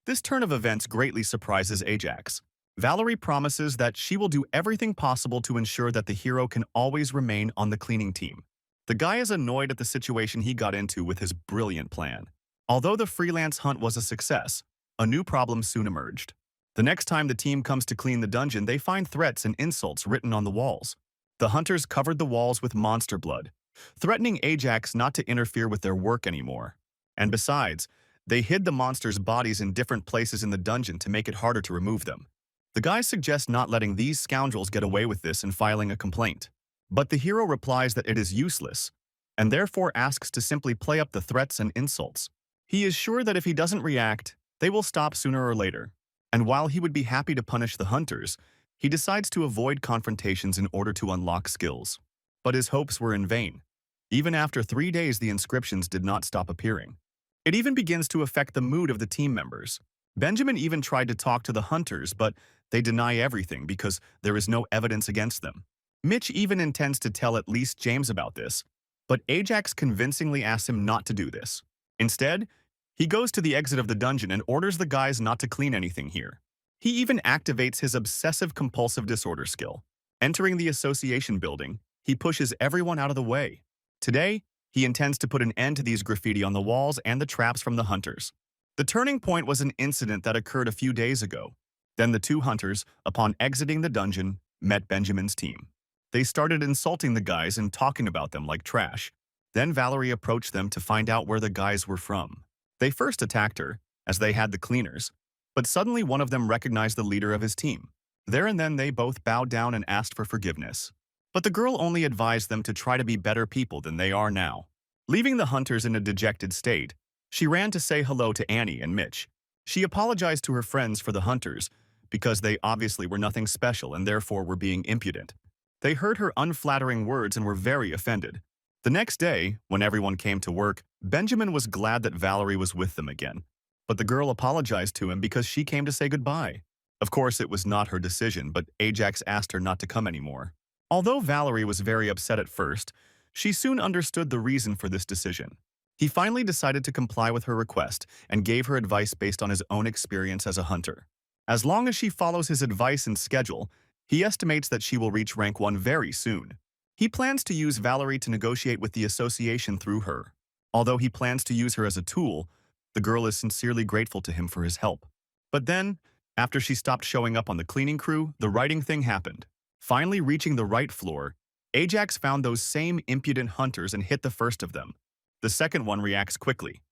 This turn of events greatly surprises Ajax. Valerie promises that she will do everything possible to ensure that the hero can always remain on the cleaning team. The guy is annoyed at the situation he got into with his brilliant plan. Although the freelance hunt was a success, a new problem soon emerged. The next time the team comes to clean the dungeon, they find threats and insults written on the walls. The hunters covered the walls with monster blood, threatening Ajax not to interfere with their work anymore. And besides, they hid the monsters' bodies in different places in the dungeon to make it harder to remove them. The guys suggest not letting these scoundrels get away with this and filing a complaint. But the hero replies that it is useless, and therefore asks to simply play up the threats and insults. He is sure that if he doesn't react, they will stop sooner or later. And while he would be happy to punish the hunters, he decides to avoid confrontations in order to unlock skills. But his hopes were in vain. Even after 3 days, the inscriptions did not stop appearing. It even begins to affect the mood of the team members. Benjamin even tried to talk to the hunters, but they deny everything because there is no evidence against them. Mitch even intends to tell at least James about this, but Ajax convincingly asks him not to do this. Instead, he goes to the exit of the dungeon and orders the guys not to clean anything here. He even activates his obsessive-compulsive disorder skill. Entering the association building, he pushes everyone out of the way. Today, he intends to put an end to these graffiti on the walls and the traps from the hunters. The turning point was an incident that occurred a few days ago. Then the two hunters, upon exiting the dungeon, met Benjamin's team. They started insulting the guys and talking about them like trash. Then Valerie approached them to find out where the guys were from. They first attacked her, as they had the cleaners, but suddenly one of them recognized the leader of his team. There and then they both bowed down and asked for forgiveness. But the girl only advised them to try to be better people than they are now. Leaving the hunters in a dejected state, she ran to say hello to Annie and Mitch. She apologized to her friends for the hunters, because they obviously were nothing special and therefore were being impudent. They heard her unflattering words and were very offended. The next day, when everyone came to work, Benjamin was glad that Valerie was with them again. But the girl apologized to him because she came to say goodbye. Of course, it was not her decision, but Ajax asked her not to come anymore. Although Valerie was very upset at first, she soon understood the reason for this decision. He finally decided to comply with her request and gave her advice based on his own experience as a hunter. As long as she follows his advice and schedule, he estimates that she will reach rank 1 very soon. He plans to use Valerie to negotiate with the association through her. Although he plans to use her as a tool, the girl is sincerely grateful to him for his help. But then, after she stopped showing up on the cleaning crew, the writing thing happened. Finally reaching the right floor, Ajax found those same impudent hunters and hit the first of them. The second one reacts quickly.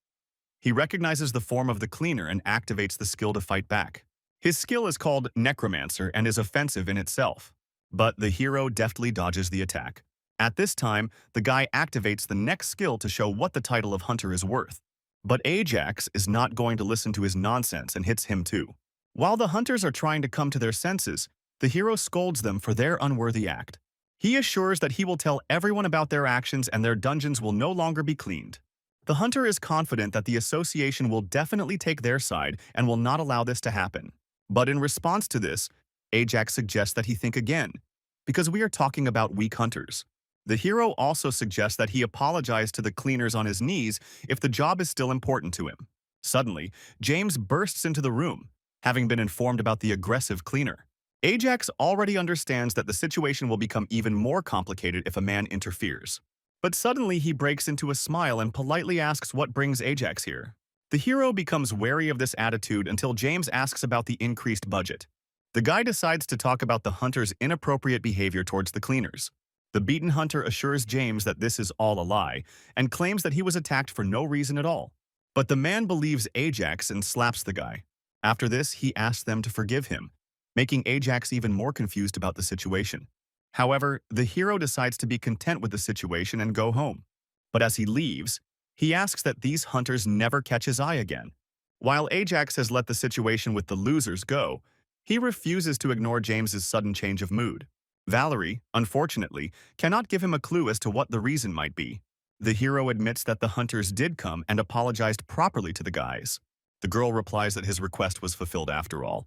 He recognizes the form of the cleaner and activates the skill to fight back. His skill is called Necromancer and is offensive in itself. But the hero deftly dodges the attack. At this time, the guy activates the next skill to show what the title of hunter is worth. But Ajax is not going to listen to his nonsense and hits him too. While the hunters are trying to come to their senses, the hero scolds them for their unworthy act. He assures that he will tell everyone about their actions and their dungeons will no longer be cleaned. The hunter is confident that the association will definitely take their side and will not allow this to happen. But in response to this, Ajax suggests that he think again, because we are talking about weak hunters. The hero also suggests that he apologize to the cleaners on his knees if the job is still important to him. Suddenly, James bursts into the room, having been informed about the aggressive cleaner. Ajax already understands that the situation will become even more complicated if a man interferes. But suddenly he breaks into a smile and politely asks what brings Ajax here. The hero becomes wary of this attitude until James asks about the increased budget. The guy decides to talk about the hunter's inappropriate behavior towards the cleaners. The beaten hunter assures James that this is all a lie and claims that he was attacked for no reason at all. But the man believes Ajax and slaps the guy. After this, he asks them to forgive him, making Ajax even more confused about the situation. However, the hero decides to be content with the situation and go home. But as he leaves, he asks that these hunters never catch his eye again. While Ajax has let the situation with the losers go, he refuses to ignore James's sudden change of mood. Valerie, unfortunately, cannot give him a clue as to what the reason might be. The hero admits that the hunters did come and apologized properly to the guys. The girl replies that his request was fulfilled after all.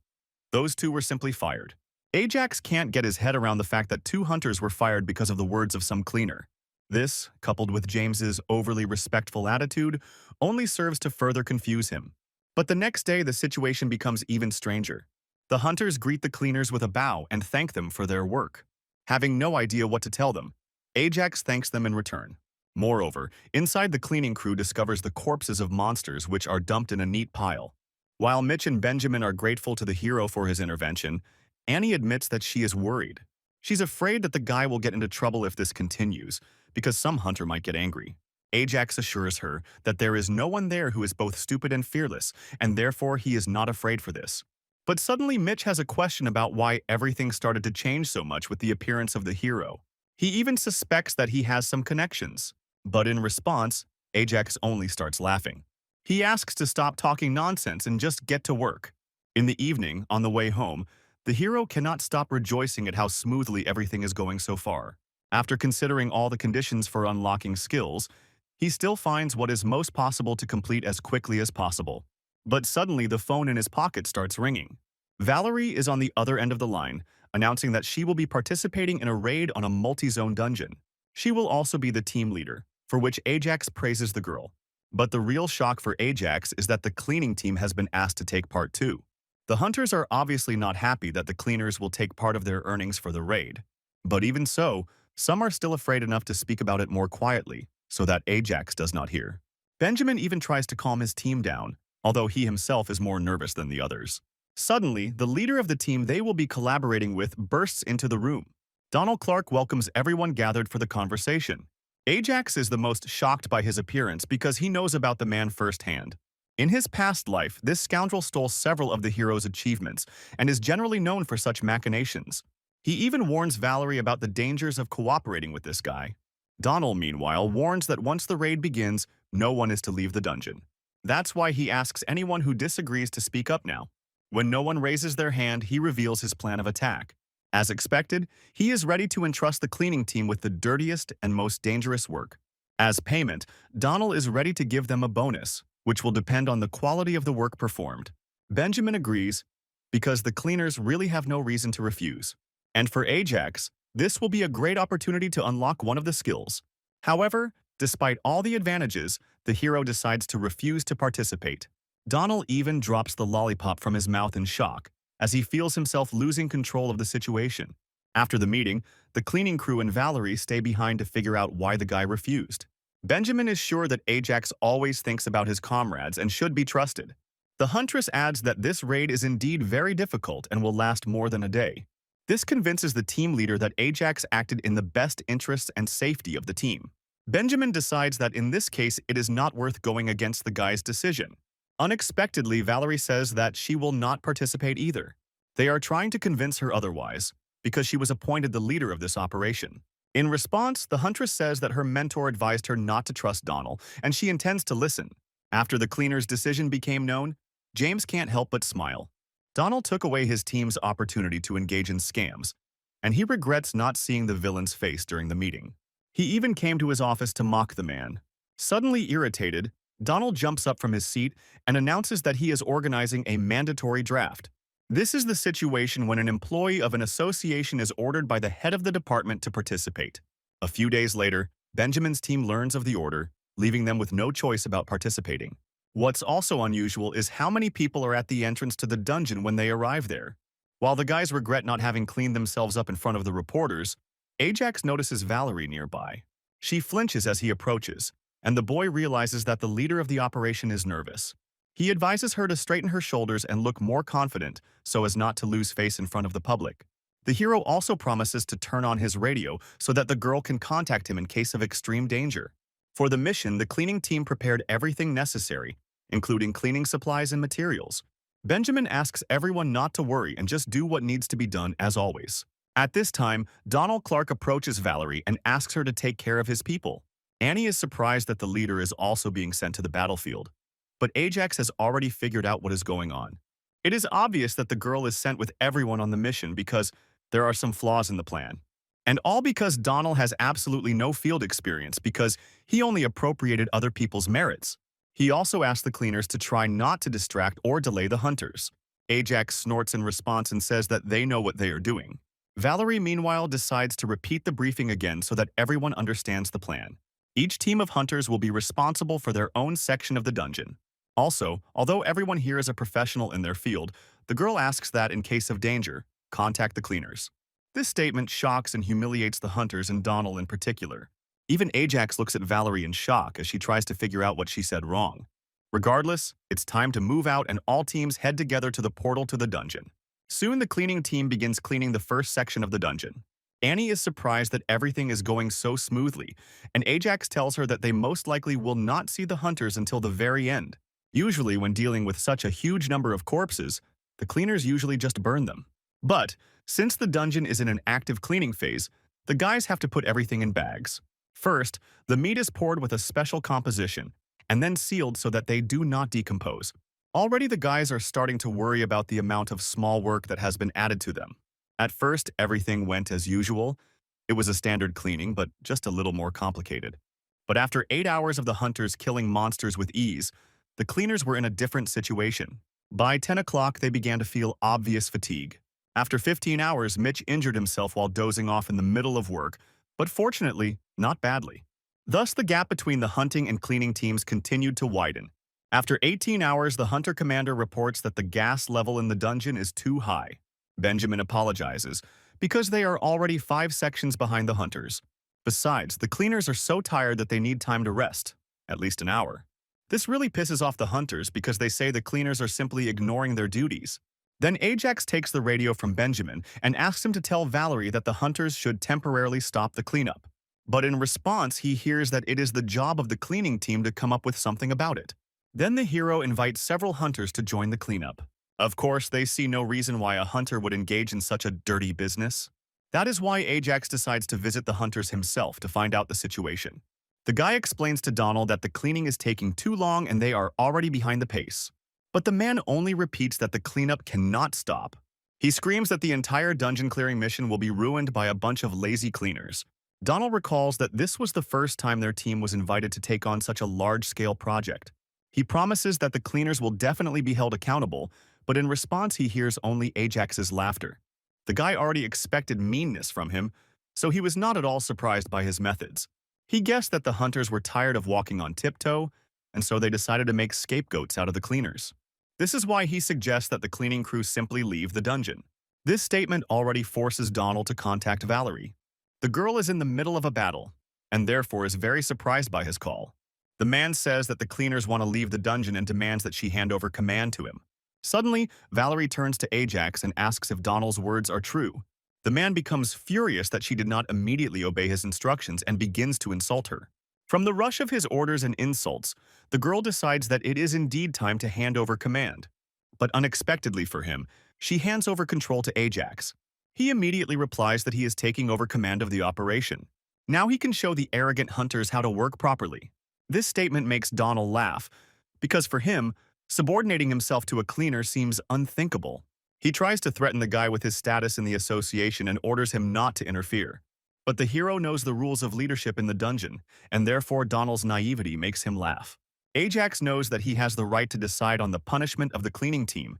Those two were simply fired. Ajax can't get his head around the fact that two hunters were fired because of the words of some cleaner. This, coupled with James's overly respectful attitude, only serves to further confuse him. But the next day, the situation becomes even stranger. The hunters greet the cleaners with a bow and thank them for their work. Having no idea what to tell them, Ajax thanks them in return. Moreover, inside the cleaning crew discovers the corpses of monsters which are dumped in a neat pile. While Mitch and Benjamin are grateful to the hero for his intervention, Annie admits that she is worried. She's afraid that the guy will get into trouble if this continues, because some hunter might get angry. Ajax assures her that there is no one there who is both stupid and fearless, and therefore he is not afraid for this. But suddenly Mitch has a question about why everything started to change so much with the appearance of the hero. He even suspects that he has some connections. But in response, Ajax only starts laughing. He asks to stop talking nonsense and just get to work. In the evening, on the way home, the hero cannot stop rejoicing at how smoothly everything is going so far. After considering all the conditions for unlocking skills, he still finds what is most possible to complete as quickly as possible. But suddenly the phone in his pocket starts ringing. Valerie is on the other end of the line, announcing that she will be participating in a raid on a multi-zone dungeon. She will also be the team leader, for which Ajax praises the girl. But the real shock for Ajax is that the cleaning team has been asked to take part too. The hunters are obviously not happy that the cleaners will take part of their earnings for the raid. But even so, some are still afraid enough to speak about it more quietly, so that Ajax does not hear. Benjamin even tries to calm his team down, although he himself is more nervous than the others. Suddenly, the leader of the team they will be collaborating with bursts into the room. Donald Clark welcomes everyone gathered for the conversation. Ajax is the most shocked by his appearance because he knows about the man firsthand. In his past life, this scoundrel stole several of the hero's achievements and is generally known for such machinations. He even warns Valerie about the dangers of cooperating with this guy. Donald, meanwhile, warns that once the raid begins, no one is to leave the dungeon. That's why he asks anyone who disagrees to speak up now. When no one raises their hand, he reveals his plan of attack. As expected, he is ready to entrust the cleaning team with the dirtiest and most dangerous work. As payment, Donald is ready to give them a bonus, which will depend on the quality of the work performed. Benjamin agrees, because the cleaners really have no reason to refuse. And for Ajax, this will be a great opportunity to unlock one of the skills. However, despite all the advantages, the hero decides to refuse to participate. Donald even drops the lollipop from his mouth in shock, as he feels himself losing control of the situation. After the meeting, the cleaning crew and Valerie stay behind to figure out why the guy refused. Benjamin is sure that Ajax always thinks about his comrades and should be trusted. The huntress adds that this raid is indeed very difficult and will last more than a day. This convinces the team leader that Ajax acted in the best interests and safety of the team. Benjamin decides that in this case it is not worth going against the guy's decision. Unexpectedly, Valerie says that she will not participate either. They are trying to convince her otherwise, because she was appointed the leader of this operation. In response, the huntress says that her mentor advised her not to trust Donald, and she intends to listen. After the cleaner's decision became known, James can't help but smile. Donald took away his team's opportunity to engage in scams, and he regrets not seeing the villain's face during the meeting. He even came to his office to mock the man. Suddenly irritated, Donald jumps up from his seat and announces that he is organizing a mandatory draft. This is the situation when an employee of an association is ordered by the head of the department to participate. A few days later, Benjamin's team learns of the order, leaving them with no choice about participating. What's also unusual is how many people are at the entrance to the dungeon when they arrive there. While the guys regret not having cleaned themselves up in front of the reporters, Ajax notices Valerie nearby. She flinches as he approaches, and the boy realizes that the leader of the operation is nervous. He advises her to straighten her shoulders and look more confident so as not to lose face in front of the public. The hero also promises to turn on his radio so that the girl can contact him in case of extreme danger. For the mission, the cleaning team prepared everything necessary, including cleaning supplies and materials. Benjamin asks everyone not to worry and just do what needs to be done as always. At this time, Donald Clark approaches Valerie and asks her to take care of his people. Annie is surprised that the leader is also being sent to the battlefield. But Ajax has already figured out what is going on. It is obvious that the girl is sent with everyone on the mission because there are some flaws in the plan. And all because Donald has absolutely no field experience because he only appropriated other people's merits. He also asked the cleaners to try not to distract or delay the hunters. Ajax snorts in response and says that they know what they are doing. Valerie, meanwhile, decides to repeat the briefing again so that everyone understands the plan. Each team of hunters will be responsible for their own section of the dungeon. Also, although everyone here is a professional in their field, the girl asks that, in case of danger, contact the cleaners. This statement shocks and humiliates the hunters and Donald in particular. Even Ajax looks at Valerie in shock as she tries to figure out what she said wrong. Regardless, it's time to move out and all teams head together to the portal to the dungeon. Soon the cleaning team begins cleaning the first section of the dungeon. Annie is surprised that everything is going so smoothly, and Ajax tells her that they most likely will not see the hunters until the very end. Usually when dealing with such a huge number of corpses, the cleaners usually just burn them. But, since the dungeon is in an active cleaning phase, the guys have to put everything in bags. First, the meat is poured with a special composition, and then sealed so that they do not decompose. Already the guys are starting to worry about the amount of small work that has been added to them. At first, everything went as usual. It was a standard cleaning, but just a little more complicated. But after 8 hours of the hunters killing monsters with ease, the cleaners were in a different situation. By 10 o'clock, they began to feel obvious fatigue. After 15 hours, Mitch injured himself while dozing off in the middle of work, but fortunately, not badly. Thus, the gap between the hunting and cleaning teams continued to widen. After 18 hours, the hunter commander reports that the gas level in the dungeon is too high. Benjamin apologizes, because they are already 5 sections behind the hunters. Besides, the cleaners are so tired that they need time to rest, at least an hour. This really pisses off the hunters because they say the cleaners are simply ignoring their duties. Then Ajax takes the radio from Benjamin and asks him to tell Valerie that the hunters should temporarily stop the cleanup. But in response, he hears that it is the job of the cleaning team to come up with something about it. Then the hero invites several hunters to join the cleanup. Of course, they see no reason why a hunter would engage in such a dirty business. That is why Ajax decides to visit the hunters himself to find out the situation. The guy explains to Donald that the cleaning is taking too long and they are already behind the pace. But the man only repeats that the cleanup cannot stop. He screams that the entire dungeon clearing mission will be ruined by a bunch of lazy cleaners. Donald recalls that this was the first time their team was invited to take on such a large-scale project. He promises that the cleaners will definitely be held accountable, but in response he hears only Ajax's laughter. The guy already expected meanness from him, so he was not at all surprised by his methods. He guessed that the hunters were tired of walking on tiptoe, and so they decided to make scapegoats out of the cleaners. This is why he suggests that the cleaning crew simply leave the dungeon. This statement already forces Donald to contact Valerie. The girl is in the middle of a battle, and therefore is very surprised by his call. The man says that the cleaners want to leave the dungeon and demands that she hand over command to him. Suddenly, Valerie turns to Ajax and asks if Donald's words are true. The man becomes furious that she did not immediately obey his instructions and begins to insult her. From the rush of his orders and insults, the girl decides that it is indeed time to hand over command. But unexpectedly for him, she hands over control to Ajax. He immediately replies that he is taking over command of the operation. Now he can show the arrogant hunters how to work properly. This statement makes Donald laugh, because for him, subordinating himself to a cleaner seems unthinkable. He tries to threaten the guy with his status in the association and orders him not to interfere. But the hero knows the rules of leadership in the dungeon, and therefore Donald's naivety makes him laugh. Ajax knows that he has the right to decide on the punishment of the cleaning team,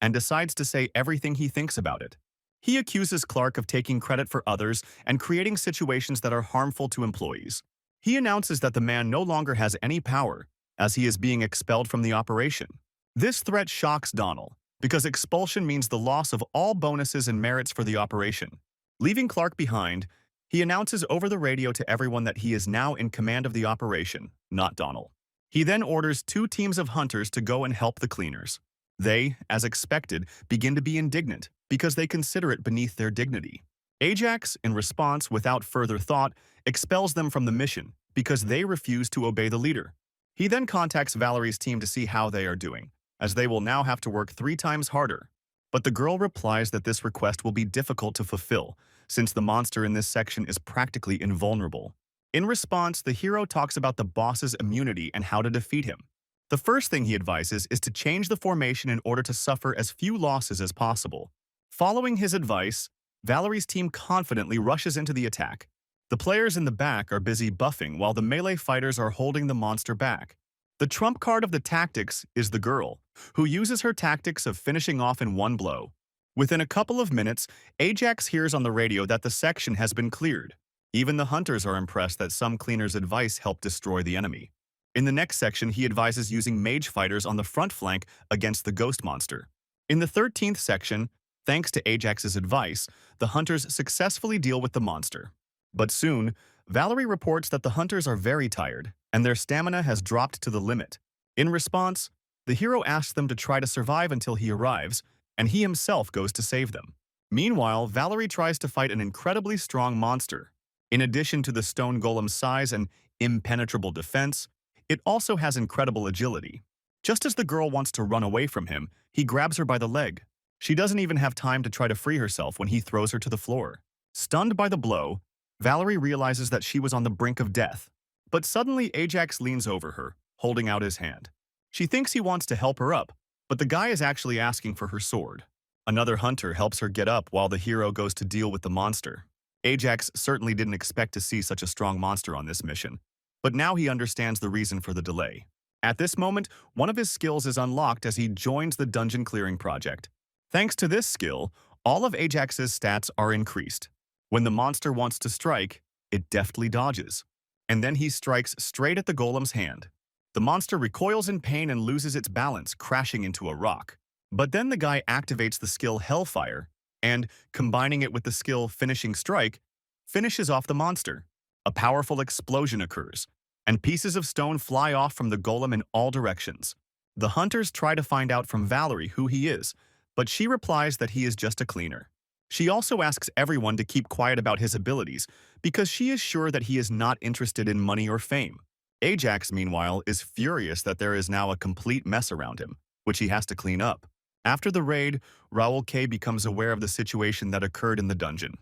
and decides to say everything he thinks about it. He accuses Clark of taking credit for others and creating situations that are harmful to employees. He announces that the man no longer has any power, as he is being expelled from the operation. This threat shocks Donald, because expulsion means the loss of all bonuses and merits for the operation. Leaving Clark behind, he announces over the radio to everyone that he is now in command of the operation, not Donald. He then orders 2 teams of hunters to go and help the cleaners. They, as expected, begin to be indignant because they consider it beneath their dignity. Ajax, in response, without further thought, expels them from the mission because they refuse to obey the leader. He then contacts Valerie's team to see how they are doing, as they will now have to work 3 times harder. But the girl replies that this request will be difficult to fulfill, since the monster in this section is practically invulnerable. In response, the hero talks about the boss's immunity and how to defeat him. The first thing he advises is to change the formation in order to suffer as few losses as possible. Following his advice, Valerie's team confidently rushes into the attack. The players in the back are busy buffing while the melee fighters are holding the monster back. The trump card of the tactics is the girl, who uses her tactics of finishing off in one blow. Within a couple of minutes, Ajax hears on the radio that the section has been cleared. Even the hunters are impressed that some cleaner's advice helped destroy the enemy. In the next section, he advises using mage fighters on the front flank against the ghost monster. In the 13th section, thanks to Ajax's advice, the hunters successfully deal with the monster. But soon, Valerie reports that the hunters are very tired, and their stamina has dropped to the limit. In response, the hero asks them to try to survive until he arrives, and he himself goes to save them. Meanwhile, Valerie tries to fight an incredibly strong monster. In addition to the stone golem's size and impenetrable defense, it also has incredible agility. Just as the girl wants to run away from him, he grabs her by the leg. She doesn't even have time to try to free herself when he throws her to the floor. Stunned by the blow, Valerie realizes that she was on the brink of death. But suddenly Ajax leans over her, holding out his hand. She thinks he wants to help her up, but the guy is actually asking for her sword. Another hunter helps her get up while the hero goes to deal with the monster. Ajax certainly didn't expect to see such a strong monster on this mission, but now he understands the reason for the delay. At this moment, one of his skills is unlocked as he joins the dungeon clearing project. Thanks to this skill, all of Ajax's stats are increased. When the monster wants to strike, it deftly dodges. And then he strikes straight at the golem's hand. The monster recoils in pain and loses its balance, crashing into a rock. But then the guy activates the skill Hellfire, and, combining it with the skill Finishing Strike, finishes off the monster. A powerful explosion occurs, and pieces of stone fly off from the golem in all directions. The hunters try to find out from Valerie who he is, but she replies that he is just a cleaner. She also asks everyone to keep quiet about his abilities because she is sure that he is not interested in money or fame. Ajax, meanwhile, is furious that there is now a complete mess around him, which he has to clean up. After the raid, Raoul K becomes aware of the situation that occurred in the dungeon.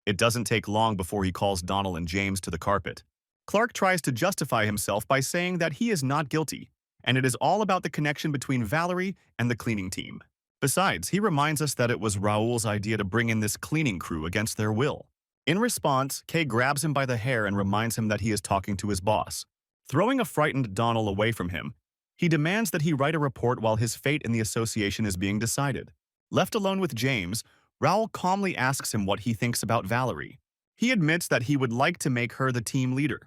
It doesn't take long before he calls Donald and James to the carpet. Clark tries to justify himself by saying that he is not guilty, and it is all about the connection between Valerie and the cleaning team. Besides, he reminds us that it was Raoul's idea to bring in this cleaning crew against their will. In response, Kay grabs him by the hair and reminds him that he is talking to his boss. Throwing a frightened Donald away from him, he demands that he write a report while his fate in the association is being decided. Left alone with James, Raoul calmly asks him what he thinks about Valerie. He admits that he would like to make her the team leader.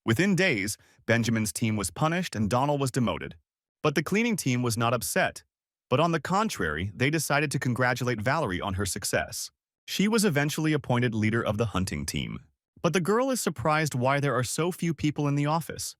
Within days, Benjamin's team was punished and Donald was demoted. But the cleaning team was not upset. But on the contrary, they decided to congratulate Valerie on her success. She was eventually appointed leader of the hunting team. But the girl is surprised why there are so few people in the office.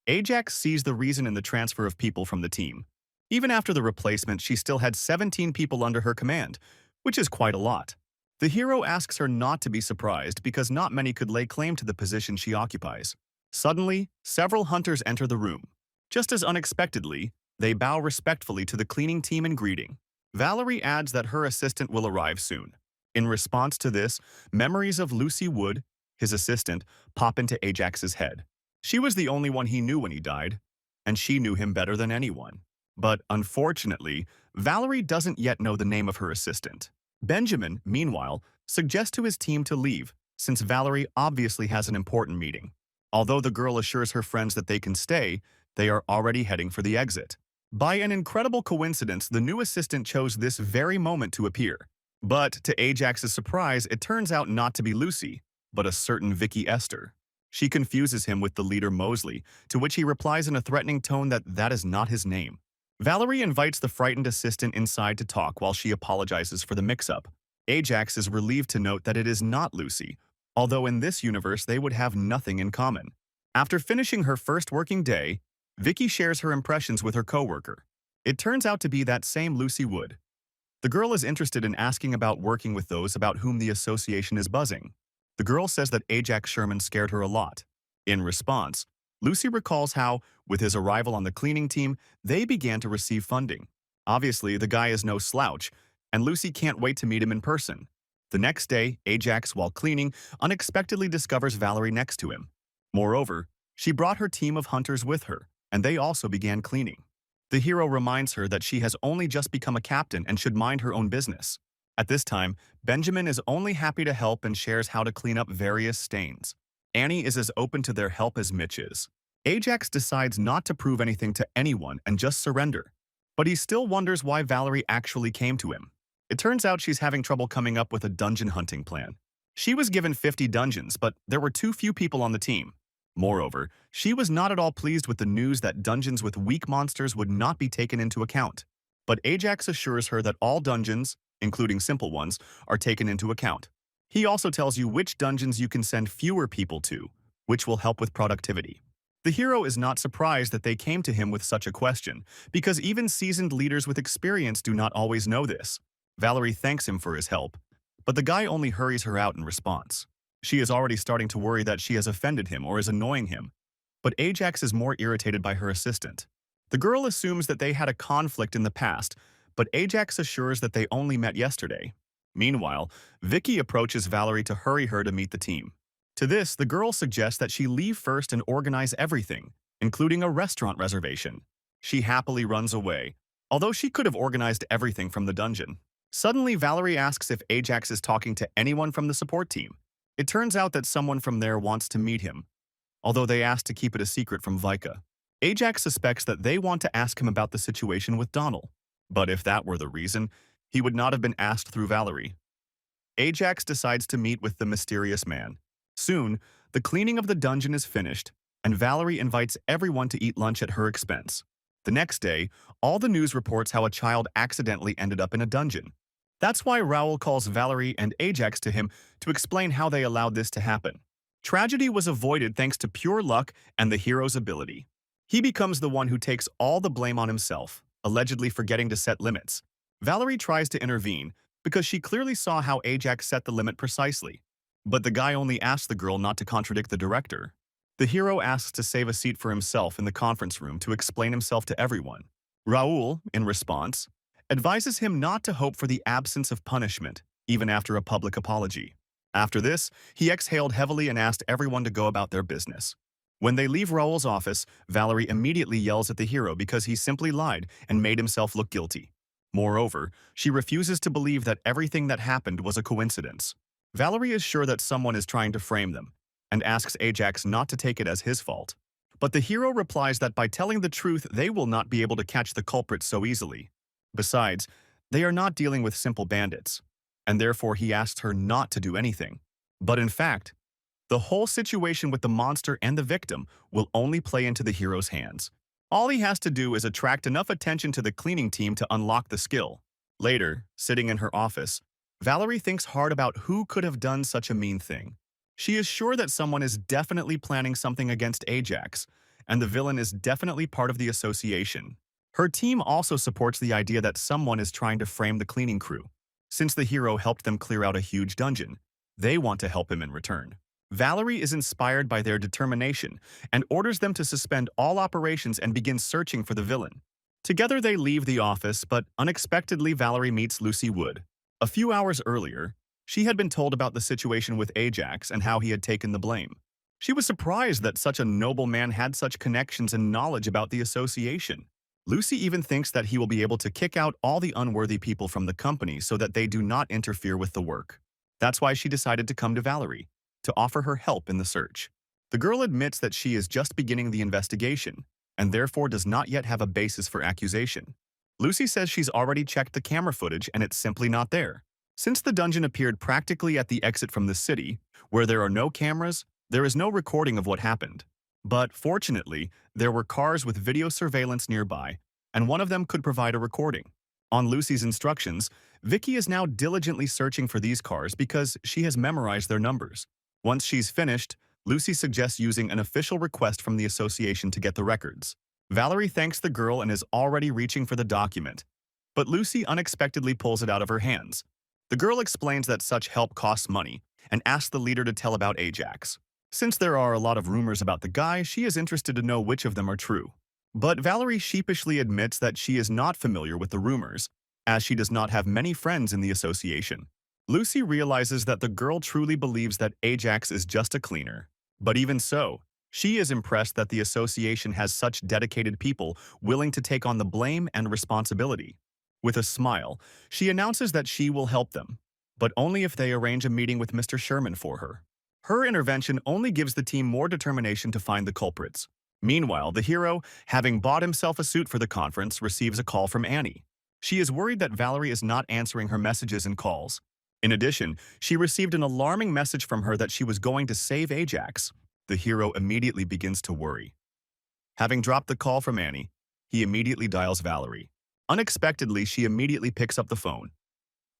Ajax sees the reason in the transfer of people from the team. Even after the replacement, she still had 17 people under her command, which is quite a lot. The hero asks her not to be surprised because not many could lay claim to the position she occupies. Suddenly, several hunters enter the room. Just as unexpectedly, they bow respectfully to the cleaning team in greeting. Valerie adds that her assistant will arrive soon. In response to this, memories of Lucy Wood, his assistant, pop into Ajax's head. She was the only one he knew when he died, and she knew him better than anyone. But unfortunately, Valerie doesn't yet know the name of her assistant. Benjamin, meanwhile, suggests to his team to leave, since Valerie obviously has an important meeting. Although the girl assures her friends that they can stay, they are already heading for the exit. By an incredible coincidence, the new assistant chose this very moment to appear. But to Ajax's surprise, it turns out not to be Lucy, but a certain Vicky Esther. She confuses him with the leader Mosley, to which he replies in a threatening tone that that is not his name. Valerie invites the frightened assistant inside to talk while she apologizes for the mix-up. Ajax is relieved to note that it is not Lucy, although in this universe they would have nothing in common. After finishing her first working day, Vicky shares her impressions with her coworker. It turns out to be that same Lucy Wood. The girl is interested in asking about working with those about whom the association is buzzing. The girl says that Ajax Sherman scared her a lot. In response, Lucy recalls how, with his arrival on the cleaning team, they began to receive funding. Obviously, the guy is no slouch, and Lucy can't wait to meet him in person. The next day, Ajax, while cleaning, unexpectedly discovers Valerie next to him. Moreover, she brought her team of hunters with her, and they also began cleaning. The hero reminds her that she has only just become a captain and should mind her own business. At this time, Benjamin is only happy to help and shares how to clean up various stains. Annie is as open to their help as Mitch is. Ajax decides not to prove anything to anyone and just surrender. But he still wonders why Valerie actually came to him. It turns out she's having trouble coming up with a dungeon hunting plan. She was given 50 dungeons, but there were too few people on the team. Moreover, she was not at all pleased with the news that dungeons with weak monsters would not be taken into account. But Ajax assures her that all dungeons, including simple ones, are taken into account. He also tells you which dungeons you can send fewer people to, which will help with productivity. The hero is not surprised that they came to him with such a question, because even seasoned leaders with experience do not always know this. Valerie thanks him for his help, but the guy only hurries her out in response. She is already starting to worry that she has offended him or is annoying him, but Ajax is more irritated by her assistant. The girl assumes that they had a conflict in the past, but Ajax assures that they only met yesterday. Meanwhile, Vicky approaches Valerie to hurry her to meet the team. To this, the girl suggests that she leave first and organize everything, including a restaurant reservation. She happily runs away, although she could have organized everything from the dungeon. Suddenly, Valerie asks if Ajax is talking to anyone from the support team. It turns out that someone from there wants to meet him, although they ask to keep it a secret from Vika. Ajax suspects that they want to ask him about the situation with Donald. But if that were the reason, he would not have been asked through Valerie. Ajax decides to meet with the mysterious man. Soon, the cleaning of the dungeon is finished, and Valerie invites everyone to eat lunch at her expense. The next day, all the news reports how a child accidentally ended up in a dungeon. That's why Raoul calls Valerie and Ajax to him to explain how they allowed this to happen. Tragedy was avoided thanks to pure luck and the hero's ability. He becomes the one who takes all the blame on himself, allegedly forgetting to set limits. Valerie tries to intervene because she clearly saw how Ajax set the limit precisely. But the guy only asks the girl not to contradict the director. The hero asks to save a seat for himself in the conference room to explain himself to everyone. Raoul, in response, advises him not to hope for the absence of punishment, even after a public apology. After this, he exhaled heavily and asked everyone to go about their business. When they leave Raoul's office, Valerie immediately yells at the hero because he simply lied and made himself look guilty. Moreover, she refuses to believe that everything that happened was a coincidence. Valerie is sure that someone is trying to frame them, and asks Ajax not to take it as his fault. But the hero replies that by telling the truth, they will not be able to catch the culprit so easily. Besides, they are not dealing with simple bandits, and therefore he asks her not to do anything. But in fact, the whole situation with the monster and the victim will only play into the hero's hands. All he has to do is attract enough attention to the cleaning team to unlock the skill. Later, sitting in her office, Valerie thinks hard about who could have done such a mean thing. She is sure that someone is definitely planning something against Ajax, and the villain is definitely part of the association. Her team also supports the idea that someone is trying to frame the cleaning crew. Since the hero helped them clear out a huge dungeon, they want to help him in return. Valerie is inspired by their determination and orders them to suspend all operations and begin searching for the villain. Together they leave the office, but unexpectedly Valerie meets Lucy Wood. A few hours earlier, she had been told about the situation with Ajax and how he had taken the blame. She was surprised that such a noble man had such connections and knowledge about the association. Lucy even thinks that he will be able to kick out all the unworthy people from the company so that they do not interfere with the work. That's why she decided to come to Valerie, to offer her help in the search. The girl admits that she is just beginning the investigation, and therefore does not yet have a basis for accusation. Lucy says she's already checked the camera footage and it's simply not there. Since the dungeon appeared practically at the exit from the city, where there are no cameras, there is no recording of what happened. But fortunately, there were cars with video surveillance nearby, and one of them could provide a recording. On Lucy's instructions, Vicky is now diligently searching for these cars because she has memorized their numbers. Once she's finished, Lucy suggests using an official request from the association to get the records. Valerie thanks the girl and is already reaching for the document, but Lucy unexpectedly pulls it out of her hands. The girl explains that such help costs money and asks the leader to tell about Ajax. Since there are a lot of rumors about the guy, she is interested to know which of them are true. But Valerie sheepishly admits that she is not familiar with the rumors, as she does not have many friends in the association. Lucy realizes that the girl truly believes that Ajax is just a cleaner. But even so, she is impressed that the association has such dedicated people willing to take on the blame and responsibility. With a smile, she announces that she will help them, but only if they arrange a meeting with Mr. Sherman for her. Her intervention only gives the team more determination to find the culprits. Meanwhile, the hero, having bought himself a suit for the conference, receives a call from Annie. She is worried that Valerie is not answering her messages and calls. In addition, she received an alarming message from her that she was going to save Ajax. The hero immediately begins to worry. Having dropped the call from Annie, he immediately dials Valerie. Unexpectedly, she immediately picks up the phone.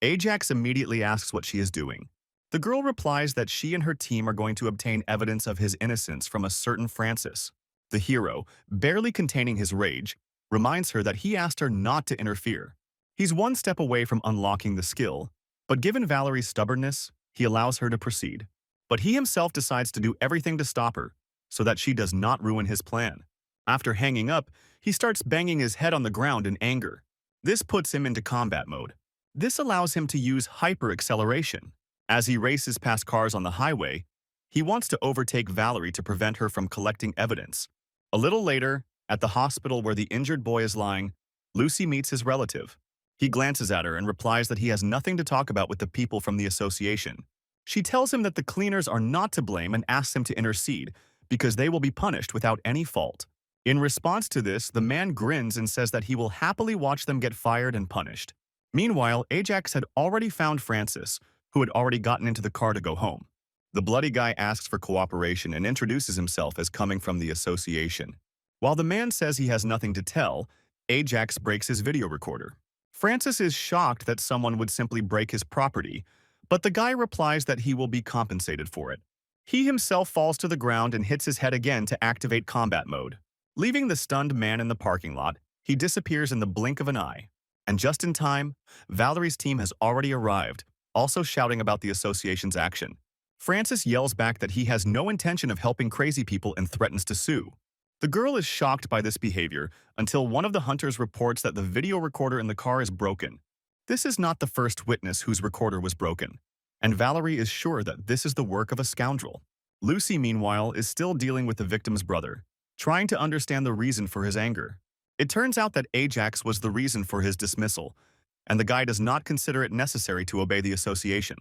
Ajax immediately asks what she is doing. The girl replies that she and her team are going to obtain evidence of his innocence from a certain Francis. The hero, barely containing his rage, reminds her that he asked her not to interfere. He's one step away from unlocking the skill, but given Valerie's stubbornness, he allows her to proceed. But he himself decides to do everything to stop her, so that she does not ruin his plan. After hanging up, he starts banging his head on the ground in anger. This puts him into combat mode. This allows him to use hyper-acceleration. As he races past cars on the highway, he wants to overtake Valerie to prevent her from collecting evidence. A little later, at the hospital where the injured boy is lying, Lucy meets his relative. He glances at her and replies that he has nothing to talk about with the people from the association. She tells him that the cleaners are not to blame and asks him to intercede because they will be punished without any fault. In response to this, the man grins and says that he will happily watch them get fired and punished. Meanwhile, Ajax had already found Francis, who had already gotten into the car to go home. The bloody guy asks for cooperation and introduces himself as coming from the association. While the man says he has nothing to tell, Ajax breaks his video recorder. Francis is shocked that someone would simply break his property, but the guy replies that he will be compensated for it. He himself falls to the ground and hits his head again to activate combat mode. Leaving the stunned man in the parking lot, he disappears in the blink of an eye. And just in time, Valerie's team has already arrived, also shouting about the association's action. Francis yells back that he has no intention of helping crazy people and threatens to sue. The girl is shocked by this behavior until one of the hunters reports that the video recorder in the car is broken. This is not the first witness whose recorder was broken, and Valerie is sure that this is the work of a scoundrel. Lucy, meanwhile, is still dealing with the victim's brother, trying to understand the reason for his anger. It turns out that Ajax was the reason for his dismissal, and the guy does not consider it necessary to obey the association.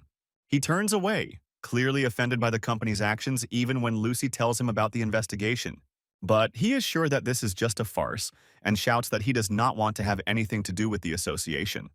He turns away, clearly offended by the company's actions even when Lucy tells him about the investigation. But he is sure that this is just a farce and shouts that he does not want to have anything to do with the association.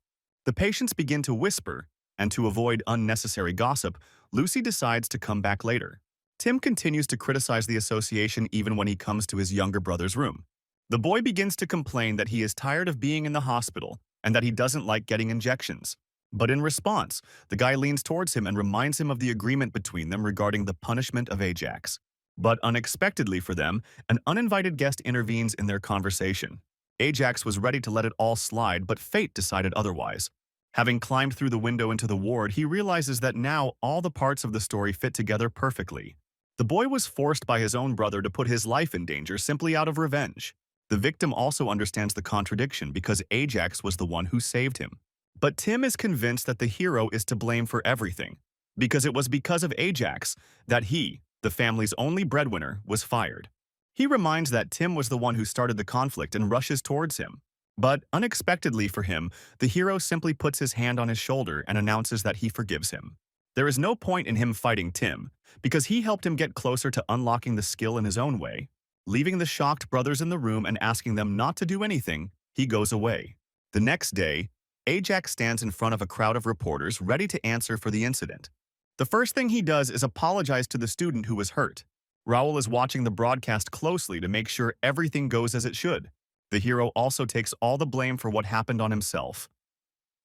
The patients begin to whisper, and to avoid unnecessary gossip, Lucy decides to come back later. Tim continues to criticize the association even when he comes to his younger brother's room. The boy begins to complain that he is tired of being in the hospital and that he doesn't like getting injections. But in response, the guy leans towards him and reminds him of the agreement between them regarding the punishment of Ajax. But unexpectedly for them, an uninvited guest intervenes in their conversation. Ajax was ready to let it all slide, but fate decided otherwise. Having climbed through the window into the ward, he realizes that now all the parts of the story fit together perfectly. The boy was forced by his own brother to put his life in danger simply out of revenge. The victim also understands the contradiction because Ajax was the one who saved him. But Tim is convinced that the hero is to blame for everything, because it was because of Ajax that he, the family's only breadwinner, was fired. He reminds that Tim was the one who started the conflict and rushes towards him. But unexpectedly for him, the hero simply puts his hand on his shoulder and announces that he forgives him. There is no point in him fighting Tim, because he helped him get closer to unlocking the skill in his own way. Leaving the shocked brothers in the room and asking them not to do anything, he goes away. The next day, Ajax stands in front of a crowd of reporters ready to answer for the incident. The first thing he does is apologize to the student who was hurt. Raoul is watching the broadcast closely to make sure everything goes as it should. The hero also takes all the blame for what happened on himself.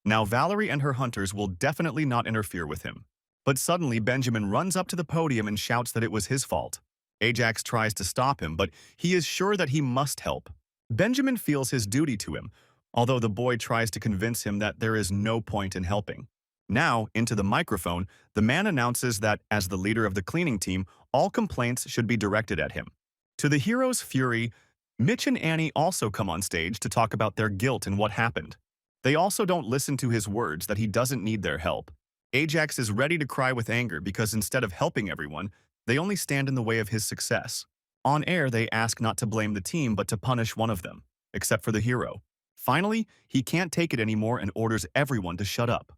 Now Valerie and her hunters will definitely not interfere with him. But suddenly Benjamin runs up to the podium and shouts that it was his fault. Ajax tries to stop him, but he is sure that he must help. Benjamin feels his duty to him, although the boy tries to convince him that there is no point in helping. Now, into the microphone, the man announces that, as the leader of the cleaning team, all complaints should be directed at him. To the hero's fury, Mitch and Annie also come on stage to talk about their guilt and what happened. They also don't listen to his words that he doesn't need their help. Ajax is ready to cry with anger because instead of helping everyone, they only stand in the way of his success. On air, they ask not to blame the team but to punish one of them, except for the hero. Finally, he can't take it anymore and orders everyone to shut up.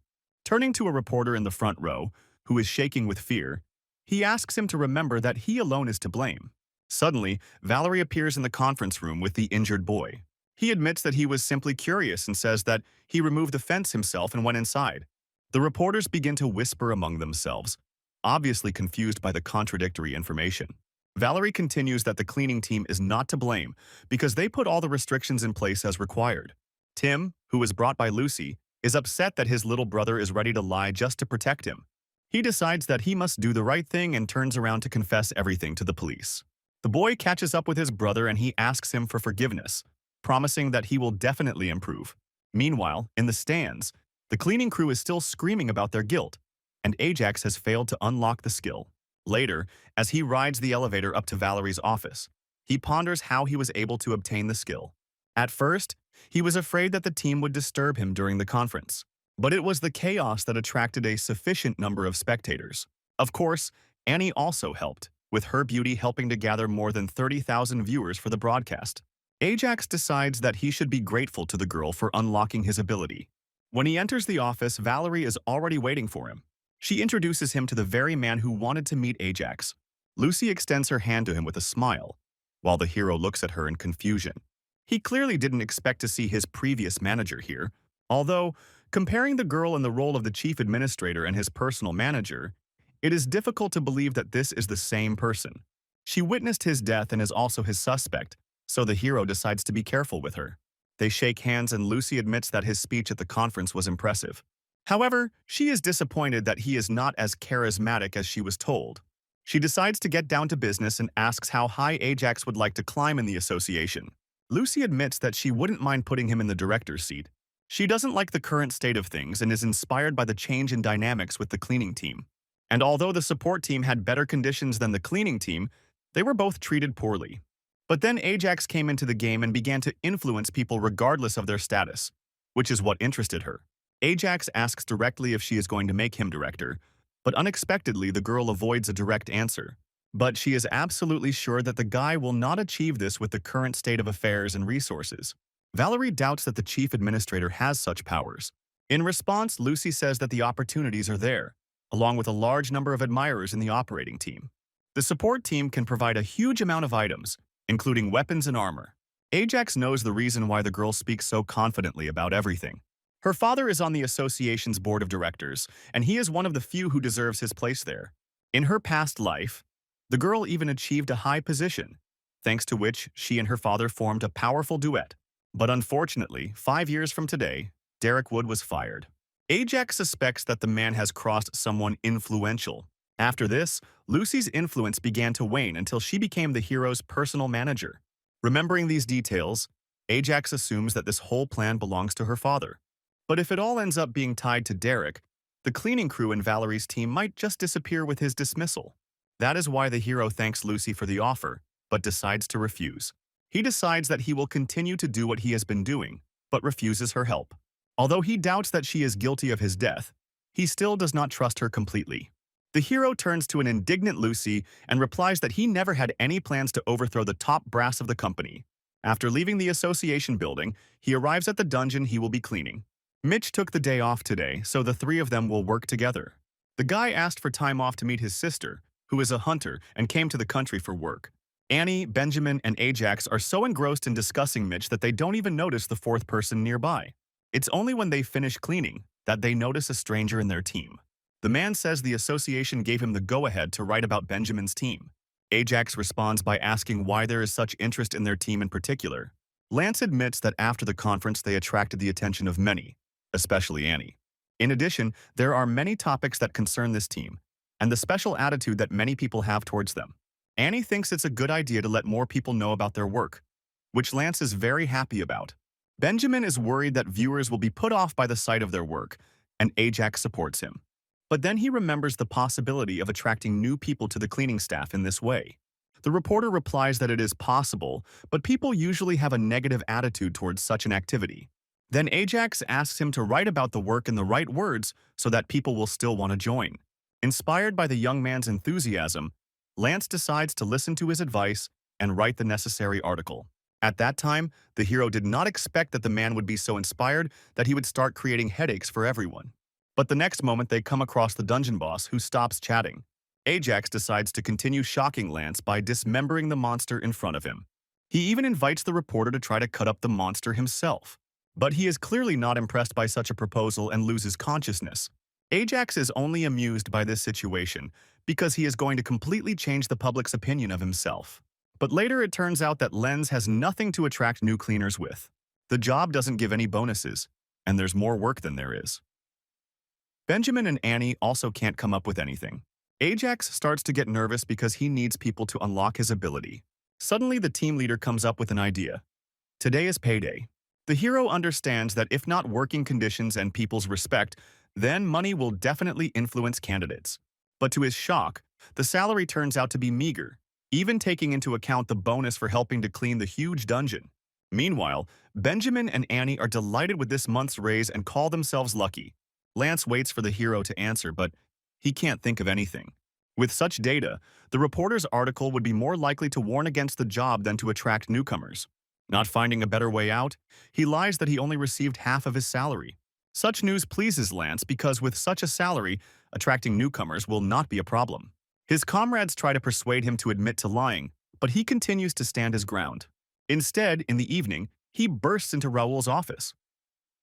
Turning to a reporter in the front row, who is shaking with fear, he asks him to remember that he alone is to blame. Suddenly, Valerie appears in the conference room with the injured boy. He admits that he was simply curious and says that he removed the fence himself and went inside. The reporters begin to whisper among themselves, obviously confused by the contradictory information. Valerie continues that the cleaning team is not to blame because they put all the restrictions in place as required. Tim, who was brought by Lucy, is upset that his little brother is ready to lie just to protect him. He decides that he must do the right thing and turns around to confess everything to the police. The boy catches up with his brother and he asks him for forgiveness, promising that he will definitely improve. Meanwhile, in the stands, the cleaning crew is still screaming about their guilt, and Ajax has failed to unlock the skill. Later, as he rides the elevator up to Valerie's office, he ponders how he was able to obtain the skill. At first, he was afraid that the team would disturb him during the conference, but it was the chaos that attracted a sufficient number of spectators. Of course, Annie also helped, with her beauty helping to gather more than 30,000 viewers for the broadcast. Ajax decides that he should be grateful to the girl for unlocking his ability. When he enters the office, Valerie is already waiting for him. She introduces him to the very man who wanted to meet Ajax. Lucy extends her hand to him with a smile, while the hero looks at her in confusion. He clearly didn't expect to see his previous manager here, although, comparing the girl in the role of the chief administrator and his personal manager, it is difficult to believe that this is the same person. She witnessed his death and is also his suspect, so the hero decides to be careful with her. They shake hands and Lucy admits that his speech at the conference was impressive. However, she is disappointed that he is not as charismatic as she was told. She decides to get down to business and asks how high Ajax would like to climb in the association. Lucy admits that she wouldn't mind putting him in the director's seat. She doesn't like the current state of things and is inspired by the change in dynamics with the cleaning team. And although the support team had better conditions than the cleaning team, they were both treated poorly. But then Ajax came into the game and began to influence people regardless of their status, which is what interested her. Ajax asks directly if she is going to make him director, but unexpectedly the girl avoids a direct answer. But she is absolutely sure that the guy will not achieve this with the current state of affairs and resources. Valerie doubts that the chief administrator has such powers. In response, Lucy says that the opportunities are there, along with a large number of admirers in the operating team. The support team can provide a huge amount of items, including weapons and armor. Ajax knows the reason why the girl speaks so confidently about everything. Her father is on the association's board of directors, and he is one of the few who deserves his place there. In her past life, the girl even achieved a high position, thanks to which she and her father formed a powerful duet. But unfortunately, 5 years from today, Derek Wood was fired. Ajax suspects that the man has crossed someone influential. After this, Lucy's influence began to wane until she became the hero's personal manager. Remembering these details, Ajax assumes that this whole plan belongs to her father. But if it all ends up being tied to Derek, the cleaning crew in Valerie's team might just disappear with his dismissal. That is why the hero thanks Lucy for the offer, but decides to refuse. He decides that he will continue to do what he has been doing, but refuses her help. Although he doubts that she is guilty of his death, he still does not trust her completely. The hero turns to an indignant Lucy and replies that he never had any plans to overthrow the top brass of the company. After leaving the association building, he arrives at the dungeon he will be cleaning. Mitch took the day off today, so the three of them will work together. The guy asked for time off to meet his sister, who is a hunter and came to the country for work. Annie, Benjamin, and Ajax are so engrossed in discussing Mitch that they don't even notice the fourth person nearby. It's only when they finish cleaning that they notice a stranger in their team. The man says the association gave him the go-ahead to write about Benjamin's team. Ajax responds by asking why there is such interest in their team in particular. Lance admits that after the conference they attracted the attention of many, especially Annie. In addition, there are many topics that concern this team, and the special attitude that many people have towards them. Annie thinks it's a good idea to let more people know about their work, which Lance is very happy about. Benjamin is worried that viewers will be put off by the sight of their work, and Ajax supports him. But then he remembers the possibility of attracting new people to the cleaning staff in this way. The reporter replies that it is possible, but people usually have a negative attitude towards such an activity. Then Ajax asks him to write about the work in the right words so that people will still want to join. Inspired by the young man's enthusiasm, Lance decides to listen to his advice and write the necessary article. At that time, the hero did not expect that the man would be so inspired that he would start creating headaches for everyone. But the next moment they come across the dungeon boss who stops chatting. Ajax decides to continue shocking Lance by dismembering the monster in front of him. He even invites the reporter to try to cut up the monster himself. But he is clearly not impressed by such a proposal and loses consciousness. Ajax is only amused by this situation because he is going to completely change the public's opinion of himself. But later it turns out that Lens has nothing to attract new cleaners with. The job doesn't give any bonuses, and there's more work than there is. Benjamin and Annie also can't come up with anything. Ajax starts to get nervous because he needs people to unlock his ability. Suddenly the team leader comes up with an idea. Today is payday. The hero understands that if not working conditions and people's respect, then money will definitely influence candidates. But to his shock, the salary turns out to be meager, even taking into account the bonus for helping to clean the huge dungeon. Meanwhile, Benjamin and Annie are delighted with this month's raise and call themselves lucky. Lance waits for the hero to answer, but he can't think of anything. With such data, the reporter's article would be more likely to warn against the job than to attract newcomers. Not finding a better way out, he lies that he only received half of his salary. Such news pleases Lance because with such a salary, attracting newcomers will not be a problem. His comrades try to persuade him to admit to lying, but he continues to stand his ground. Instead, in the evening, he bursts into Raoul's office.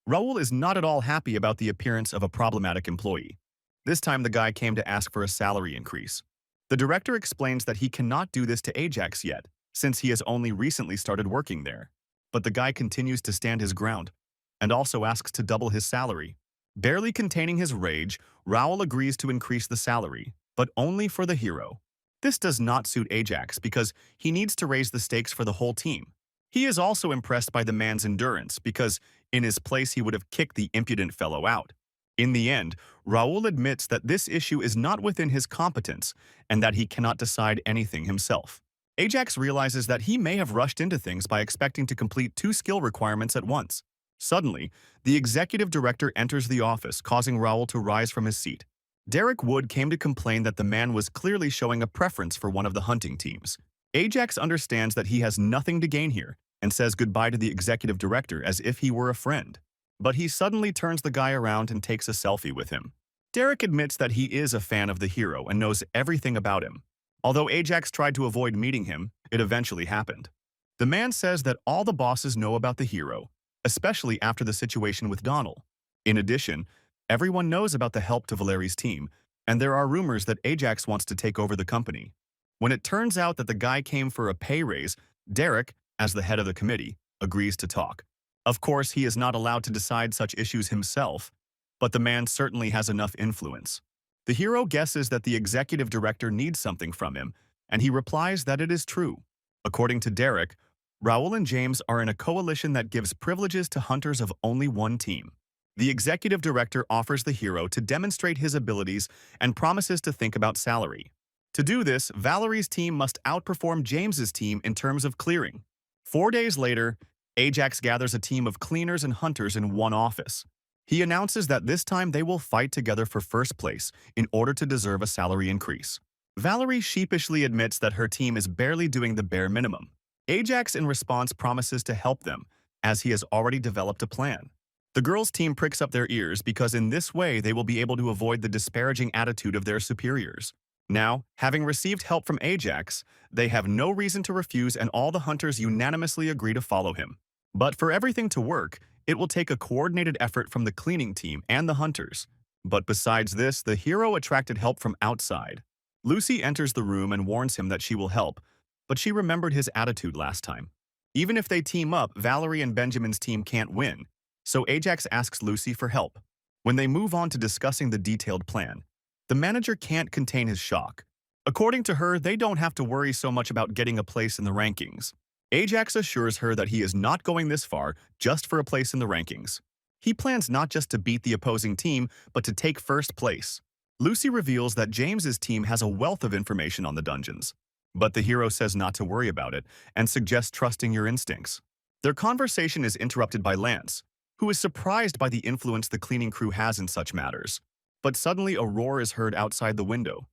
Raoul is not at all happy about the appearance of a problematic employee. This time the guy came to ask for a salary increase. The director explains that he cannot do this to Ajax yet, since he has only recently started working there. But the guy continues to stand his ground, and also asks to double his salary. Barely containing his rage, Raoul agrees to increase the salary, but only for the hero. This does not suit Ajax because he needs to raise the stakes for the whole team. He is also impressed by the man's endurance because in his place he would have kicked the impudent fellow out. In the end, Raoul admits that this issue is not within his competence and that he cannot decide anything himself. Ajax realizes that he may have rushed into things by expecting to complete 2 skill requirements at once. Suddenly, the executive director enters the office, causing Raoul to rise from his seat. Derek Wood came to complain that the man was clearly showing a preference for one of the hunting teams. Ajax understands that he has nothing to gain here and says goodbye to the executive director as if he were a friend. But he suddenly turns the guy around and takes a selfie with him. Derek admits that he is a fan of the hero and knows everything about him. Although Ajax tried to avoid meeting him, it eventually happened. The man says that all the bosses know about the hero, especially after the situation with Donald. In addition, everyone knows about the help to Valeri's team, and there are rumors that Ajax wants to take over the company. When it turns out that the guy came for a pay raise, Derek, as the head of the committee, agrees to talk. Of course, he is not allowed to decide such issues himself, but the man certainly has enough influence. The hero guesses that the executive director needs something from him, and he replies that it is true. According to Derek, Raoul and James are in a coalition that gives privileges to hunters of only one team. The executive director offers the hero to demonstrate his abilities and promises to think about salary. To do this, Valerie's team must outperform James's team in terms of clearing. 4 days later, Ajax gathers a team of cleaners and hunters in one office. He announces that this time they will fight together for first place in order to deserve a salary increase. Valerie sheepishly admits that her team is barely doing the bare minimum. Ajax in response promises to help them, as he has already developed a plan. The girls' team pricks up their ears because in this way they will be able to avoid the disparaging attitude of their superiors. Now, having received help from Ajax, they have no reason to refuse and all the hunters unanimously agree to follow him. But for everything to work, it will take a coordinated effort from the cleaning team and the hunters. But besides this, the hero attracted help from outside. Lucy enters the room and warns him that she will help, but she remembered his attitude last time. Even if they team up, Valerie and Benjamin's team can't win, so Ajax asks Lucy for help. When they move on to discussing the detailed plan, the manager can't contain his shock. According to her, they don't have to worry so much about getting a place in the rankings. Ajax assures her that he is not going this far just for a place in the rankings. He plans not just to beat the opposing team, but to take first place. Lucy reveals that James's team has a wealth of information on the dungeons. But the hero says not to worry about it and suggests trusting your instincts. Their conversation is interrupted by Lance, who is surprised by the influence the cleaning crew has in such matters. But suddenly a roar is heard outside the window.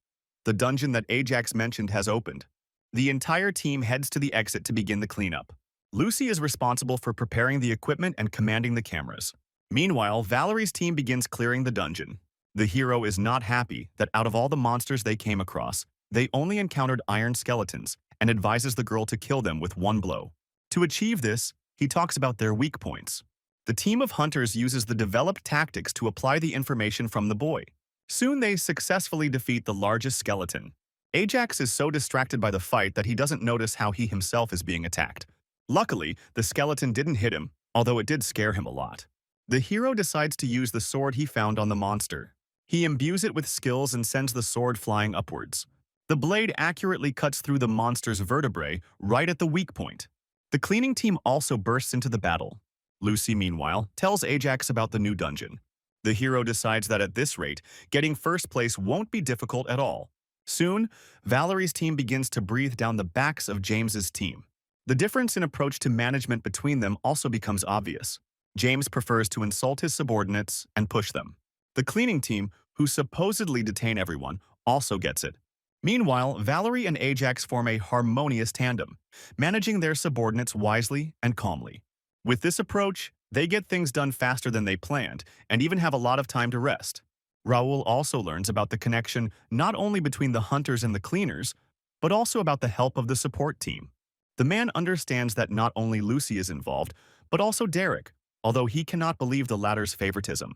The dungeon that Ajax mentioned has opened. The entire team heads to the exit to begin the cleanup. Lucy is responsible for preparing the equipment and commanding the cameras. Meanwhile, Valerie's team begins clearing the dungeon. The hero is not happy that out of all the monsters they came across, they only encountered iron skeletons and advises the girl to kill them with one blow. To achieve this, he talks about their weak points. The team of hunters uses the developed tactics to apply the information from the boy. Soon they successfully defeat the largest skeleton. Ajax is so distracted by the fight that he doesn't notice how he himself is being attacked. Luckily, the skeleton didn't hit him, although it did scare him a lot. The hero decides to use the sword he found on the monster. He imbues it with skills and sends the sword flying upwards. The blade accurately cuts through the monster's vertebrae right at the weak point. The cleaning team also bursts into the battle. Lucy, meanwhile, tells Ajax about the new dungeon. The hero decides that at this rate, getting first place won't be difficult at all. Soon, Valerie's team begins to breathe down the backs of James's team. The difference in approach to management between them also becomes obvious. James prefers to insult his subordinates and push them. The cleaning team, who supposedly detain everyone, also gets it. Meanwhile, Valerie and Ajax form a harmonious tandem, managing their subordinates wisely and calmly. With this approach, they get things done faster than they planned and even have a lot of time to rest. Raoul also learns about the connection not only between the hunters and the cleaners, but also about the help of the support team. The man understands that not only Lucy is involved, but also Derek, although he cannot believe the latter's favoritism.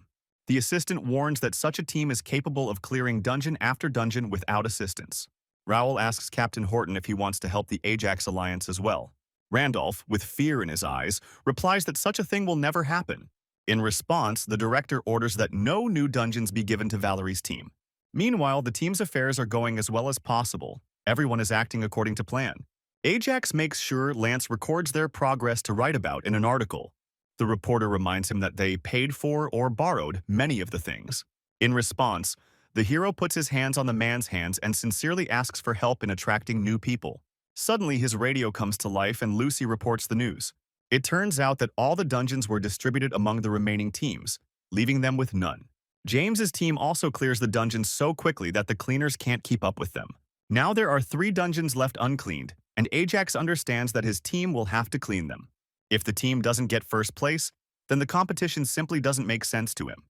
The assistant warns that such a team is capable of clearing dungeon after dungeon without assistance. Raoul asks Captain Horton if he wants to help the Ajax Alliance as well. Randolph, with fear in his eyes, replies that such a thing will never happen. In response, the director orders that no new dungeons be given to Valerie's team. Meanwhile, the team's affairs are going as well as possible. Everyone is acting according to plan. Ajax makes sure Lance records their progress to write about in an article. The reporter reminds him that they paid for or borrowed many of the things. In response, the hero puts his hands on the man's hands and sincerely asks for help in attracting new people. Suddenly, his radio comes to life and Lucy reports the news. It turns out that all the dungeons were distributed among the remaining teams, leaving them with none. James's team also clears the dungeons so quickly that the cleaners can't keep up with them. Now there are 3 dungeons left uncleaned, and Ajax understands that his team will have to clean them. If the team doesn't get first place, then the competition simply doesn't make sense to him.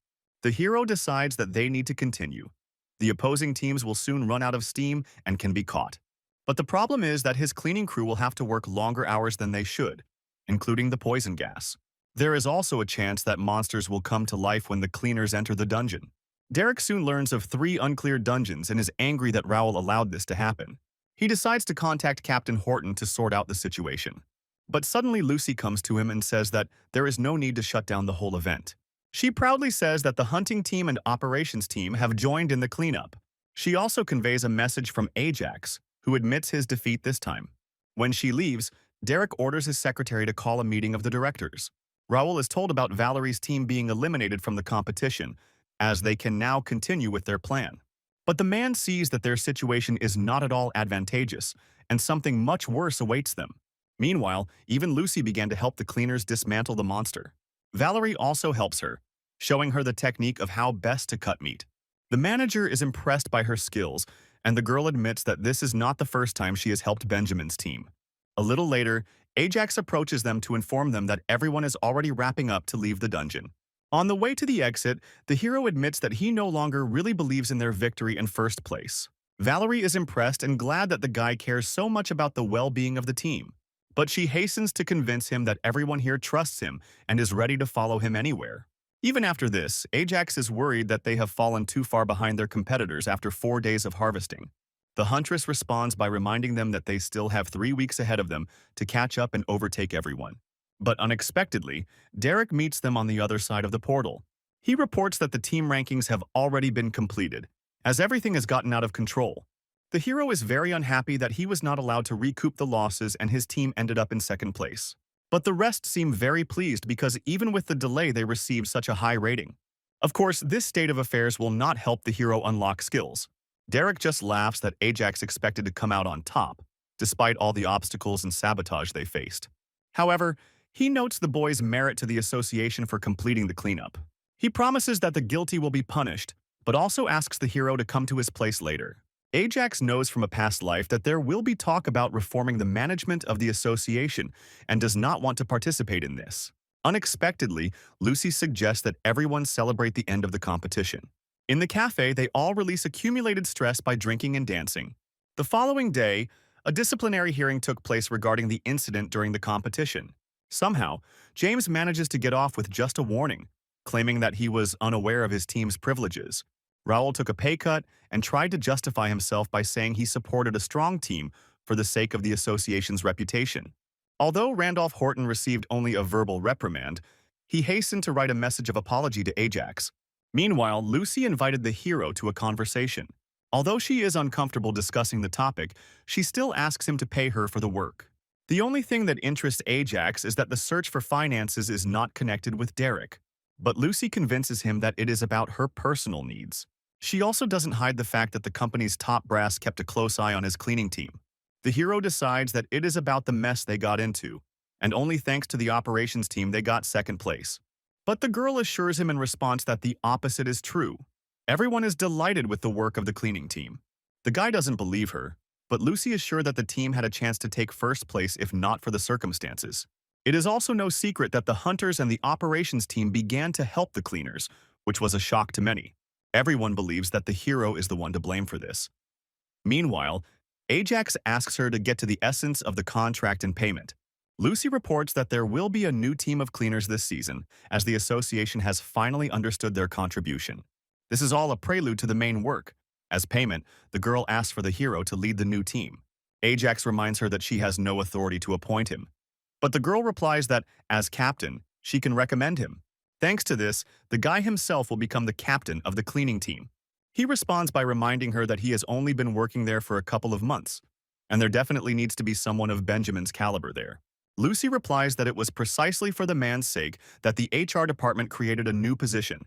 The hero decides that they need to continue. The opposing teams will soon run out of steam and can be caught. But the problem is that his cleaning crew will have to work longer hours than they should, including the poison gas. There is also a chance that monsters will come to life when the cleaners enter the dungeon. Derek soon learns of 3 uncleared dungeons and is angry that Raoul allowed this to happen. He decides to contact Captain Horton to sort out the situation. But suddenly Lucy comes to him and says that there is no need to shut down the whole event. She proudly says that the hunting team and operations team have joined in the cleanup. She also conveys a message from Ajax, who admits his defeat this time. When she leaves, Derek orders his secretary to call a meeting of the directors. Raoul is told about Valerie's team being eliminated from the competition, as they can now continue with their plan. But the man sees that their situation is not at all advantageous, and something much worse awaits them. Meanwhile, even Lucy began to help the cleaners dismantle the monster. Valerie also helps her, showing her the technique of how best to cut meat. The manager is impressed by her skills, and the girl admits that this is not the first time she has helped Benjamin's team. A little later, Ajax approaches them to inform them that everyone is already wrapping up to leave the dungeon. On the way to the exit, the hero admits that he no longer really believes in their victory in first place. Valerie is impressed and glad that the guy cares so much about the well-being of the team. But she hastens to convince him that everyone here trusts him and is ready to follow him anywhere. Even after this, Ajax is worried that they have fallen too far behind their competitors after 4 days of harvesting. The huntress responds by reminding them that they still have 3 weeks ahead of them to catch up and overtake everyone. But unexpectedly, Derek meets them on the other side of the portal. He reports that the team rankings have already been completed, as everything has gotten out of control. The hero is very unhappy that he was not allowed to recoup the losses and his team ended up in second place. But the rest seem very pleased because even with the delay they received such a high rating. Of course, this state of affairs will not help the hero unlock skills. Derek just laughs that Ajax expected to come out on top, despite all the obstacles and sabotage they faced. However, he notes the boy's merit to the association for completing the cleanup. He promises that the guilty will be punished, but also asks the hero to come to his place later. Ajax knows from a past life that there will be talk about reforming the management of the association and does not want to participate in this. Unexpectedly, Lucy suggests that everyone celebrate the end of the competition. In the cafe, they all release accumulated stress by drinking and dancing. The following day, a disciplinary hearing took place regarding the incident during the competition. Somehow, James manages to get off with just a warning, claiming that he was unaware of his team's privileges. Raoul took a pay cut and tried to justify himself by saying he supported a strong team for the sake of the association's reputation. Although Randolph Horton received only a verbal reprimand, he hastened to write a message of apology to Ajax. Meanwhile, Lucy invited the hero to a conversation. Although she is uncomfortable discussing the topic, she still asks him to pay her for the work. The only thing that interests Ajax is that the search for finances is not connected with Derek, but Lucy convinces him that it is about her personal needs. She also doesn't hide the fact that the company's top brass kept a close eye on his cleaning team. The hero decides that it is about the mess they got into, and only thanks to the operations team they got second place. But the girl assures him in response that the opposite is true. Everyone is delighted with the work of the cleaning team. The guy doesn't believe her, but Lucy is sure that the team had a chance to take first place if not for the circumstances. It is also no secret that the hunters and the operations team began to help the cleaners, which was a shock to many. Everyone believes that the hero is the one to blame for this. Meanwhile, Ajax asks her to get to the essence of the contract and payment. Lucy reports that there will be a new team of cleaners this season, as the association has finally understood their contribution. This is all a prelude to the main work. As payment, the girl asks for the hero to lead the new team. Ajax reminds her that she has no authority to appoint him. But the girl replies that, as captain, she can recommend him. Thanks to this, the guy himself will become the captain of the cleaning team. He responds by reminding her that he has only been working there for a couple of months, and there definitely needs to be someone of Benjamin's caliber there. Lucy replies that it was precisely for the man's sake that the HR department created a new position,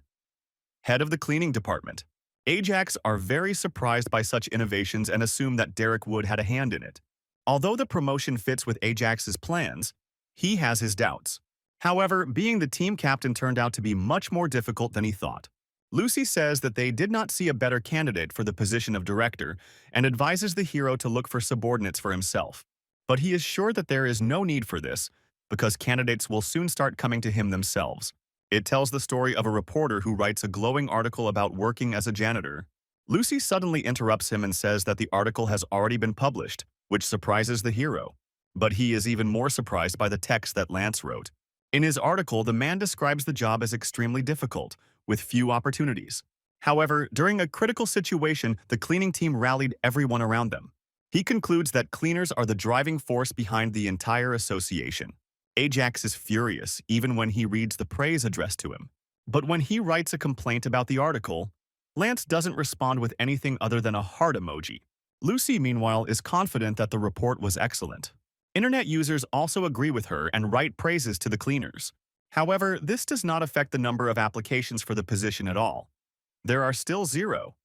head of the cleaning department. Ajax are very surprised by such innovations and assume that Derek Wood had a hand in it. Although the promotion fits with Ajax's plans, he has his doubts. However, being the team captain turned out to be much more difficult than he thought. Lucy says that they did not see a better candidate for the position of director and advises the hero to look for subordinates for himself. But he is sure that there is no need for this, because candidates will soon start coming to him themselves. It tells the story of a reporter who writes a glowing article about working as a janitor. Lucy suddenly interrupts him and says that the article has already been published, which surprises the hero. But he is even more surprised by the text that Lance wrote. In his article, the man describes the job as extremely difficult, with few opportunities. However, during a critical situation, the cleaning team rallied everyone around them. He concludes that cleaners are the driving force behind the entire association. Ajax is furious, even when he reads the praise addressed to him. But when he writes a complaint about the article, Lance doesn't respond with anything other than a heart emoji. Lucy, meanwhile, is confident that the report was excellent. Internet users also agree with her and write praises to the cleaners. However, this does not affect the number of applications for the position at all. There are still 0.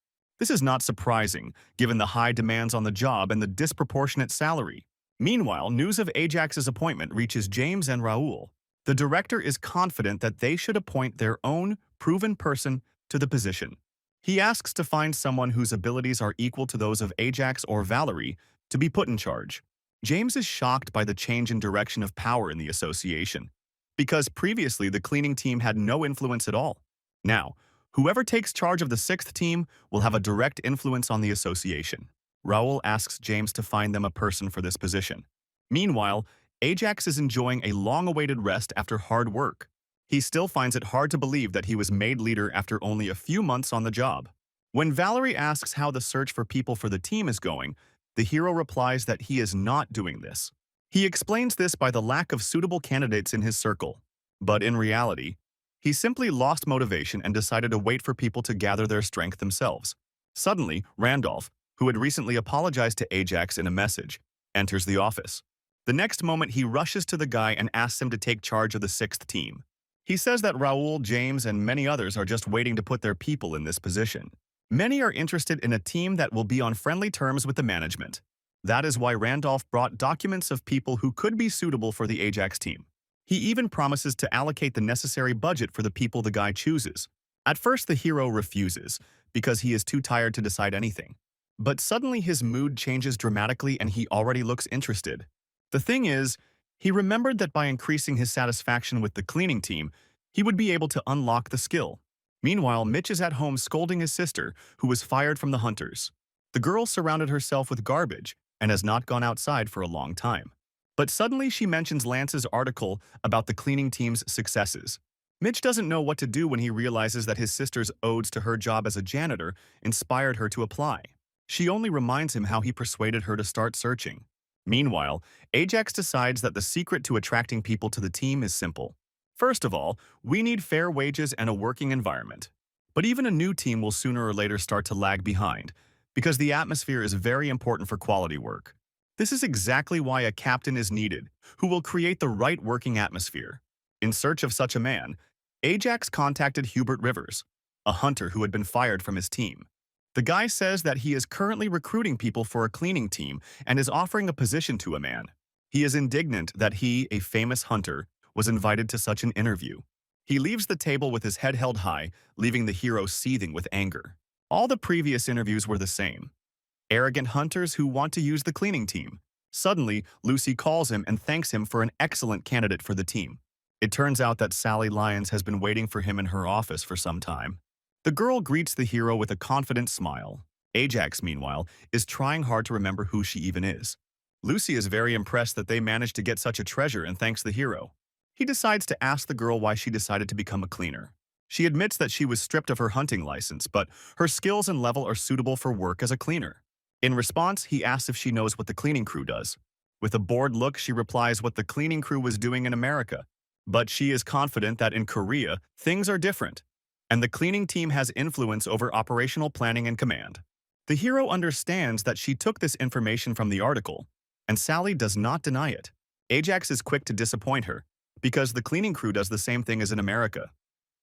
This is not surprising, given the high demands on the job and the disproportionate salary. Meanwhile, news of Ajax's appointment reaches James and Raoul. The director is confident that they should appoint their own proven person to the position. He asks to find someone whose abilities are equal to those of Ajax or Valerie to be put in charge. James is shocked by the change in direction of power in the association, because previously the cleaning team had no influence at all. Now, whoever takes charge of the 6th team will have a direct influence on the association. Raoul asks James to find them a person for this position. Meanwhile, Ajax is enjoying a long-awaited rest after hard work. He still finds it hard to believe that he was made leader after only a few months on the job. When Valerie asks how the search for people for the team is going, the hero replies that he is not doing this. He explains this by the lack of suitable candidates in his circle. But in reality, he simply lost motivation and decided to wait for people to gather their strength themselves. Suddenly, Randolph, who had recently apologized to Ajax in a message, enters the office. The next moment, he rushes to the guy and asks him to take charge of the 6th team. He says that Raoul, James, and many others are just waiting to put their people in this position. Many are interested in a team that will be on friendly terms with the management. That is why Randolph brought documents of people who could be suitable for the Ajax team. He even promises to allocate the necessary budget for the people the guy chooses. At first, the hero refuses, because he is too tired to decide anything. But suddenly his mood changes dramatically and he already looks interested. The thing is, he remembered that by increasing his satisfaction with the cleaning team, he would be able to unlock the skill. Meanwhile, Mitch is at home scolding his sister, who was fired from the hunters. The girl surrounded herself with garbage and has not gone outside for a long time. But suddenly she mentions Lance's article about the cleaning team's successes. Mitch doesn't know what to do when he realizes that his sister's odes to her job as a janitor inspired her to apply. She only reminds him how he persuaded her to start searching. Meanwhile, Ajax decides that the secret to attracting people to the team is simple. First of all, we need fair wages and a working environment. But even a new team will sooner or later start to lag behind, because the atmosphere is very important for quality work. This is exactly why a captain is needed, who will create the right working atmosphere. In search of such a man, Ajax contacted Hubert Rivers, a hunter who had been fired from his team. The guy says that he is currently recruiting people for a cleaning team and is offering a position to a man. He is indignant that he, a famous hunter, was invited to such an interview. He leaves the table with his head held high, leaving the hero seething with anger. All the previous interviews were the same. Arrogant hunters who want to use the cleaning team. Suddenly, Lucy calls him and thanks him for an excellent candidate for the team. It turns out that Sally Lyons has been waiting for him in her office for some time. The girl greets the hero with a confident smile. Ajax, meanwhile, is trying hard to remember who she even is. Lucy is very impressed that they managed to get such a treasure and thanks the hero. He decides to ask the girl why she decided to become a cleaner. She admits that she was stripped of her hunting license, but her skills and level are suitable for work as a cleaner. In response, he asks if she knows what the cleaning crew does. With a bored look, she replies what the cleaning crew was doing in America. But she is confident that in Korea, things are different, and the cleaning team has influence over operational planning and command. The hero understands that she took this information from the article, and Sally does not deny it. Ajax is quick to disappoint her, because the cleaning crew does the same thing as in America.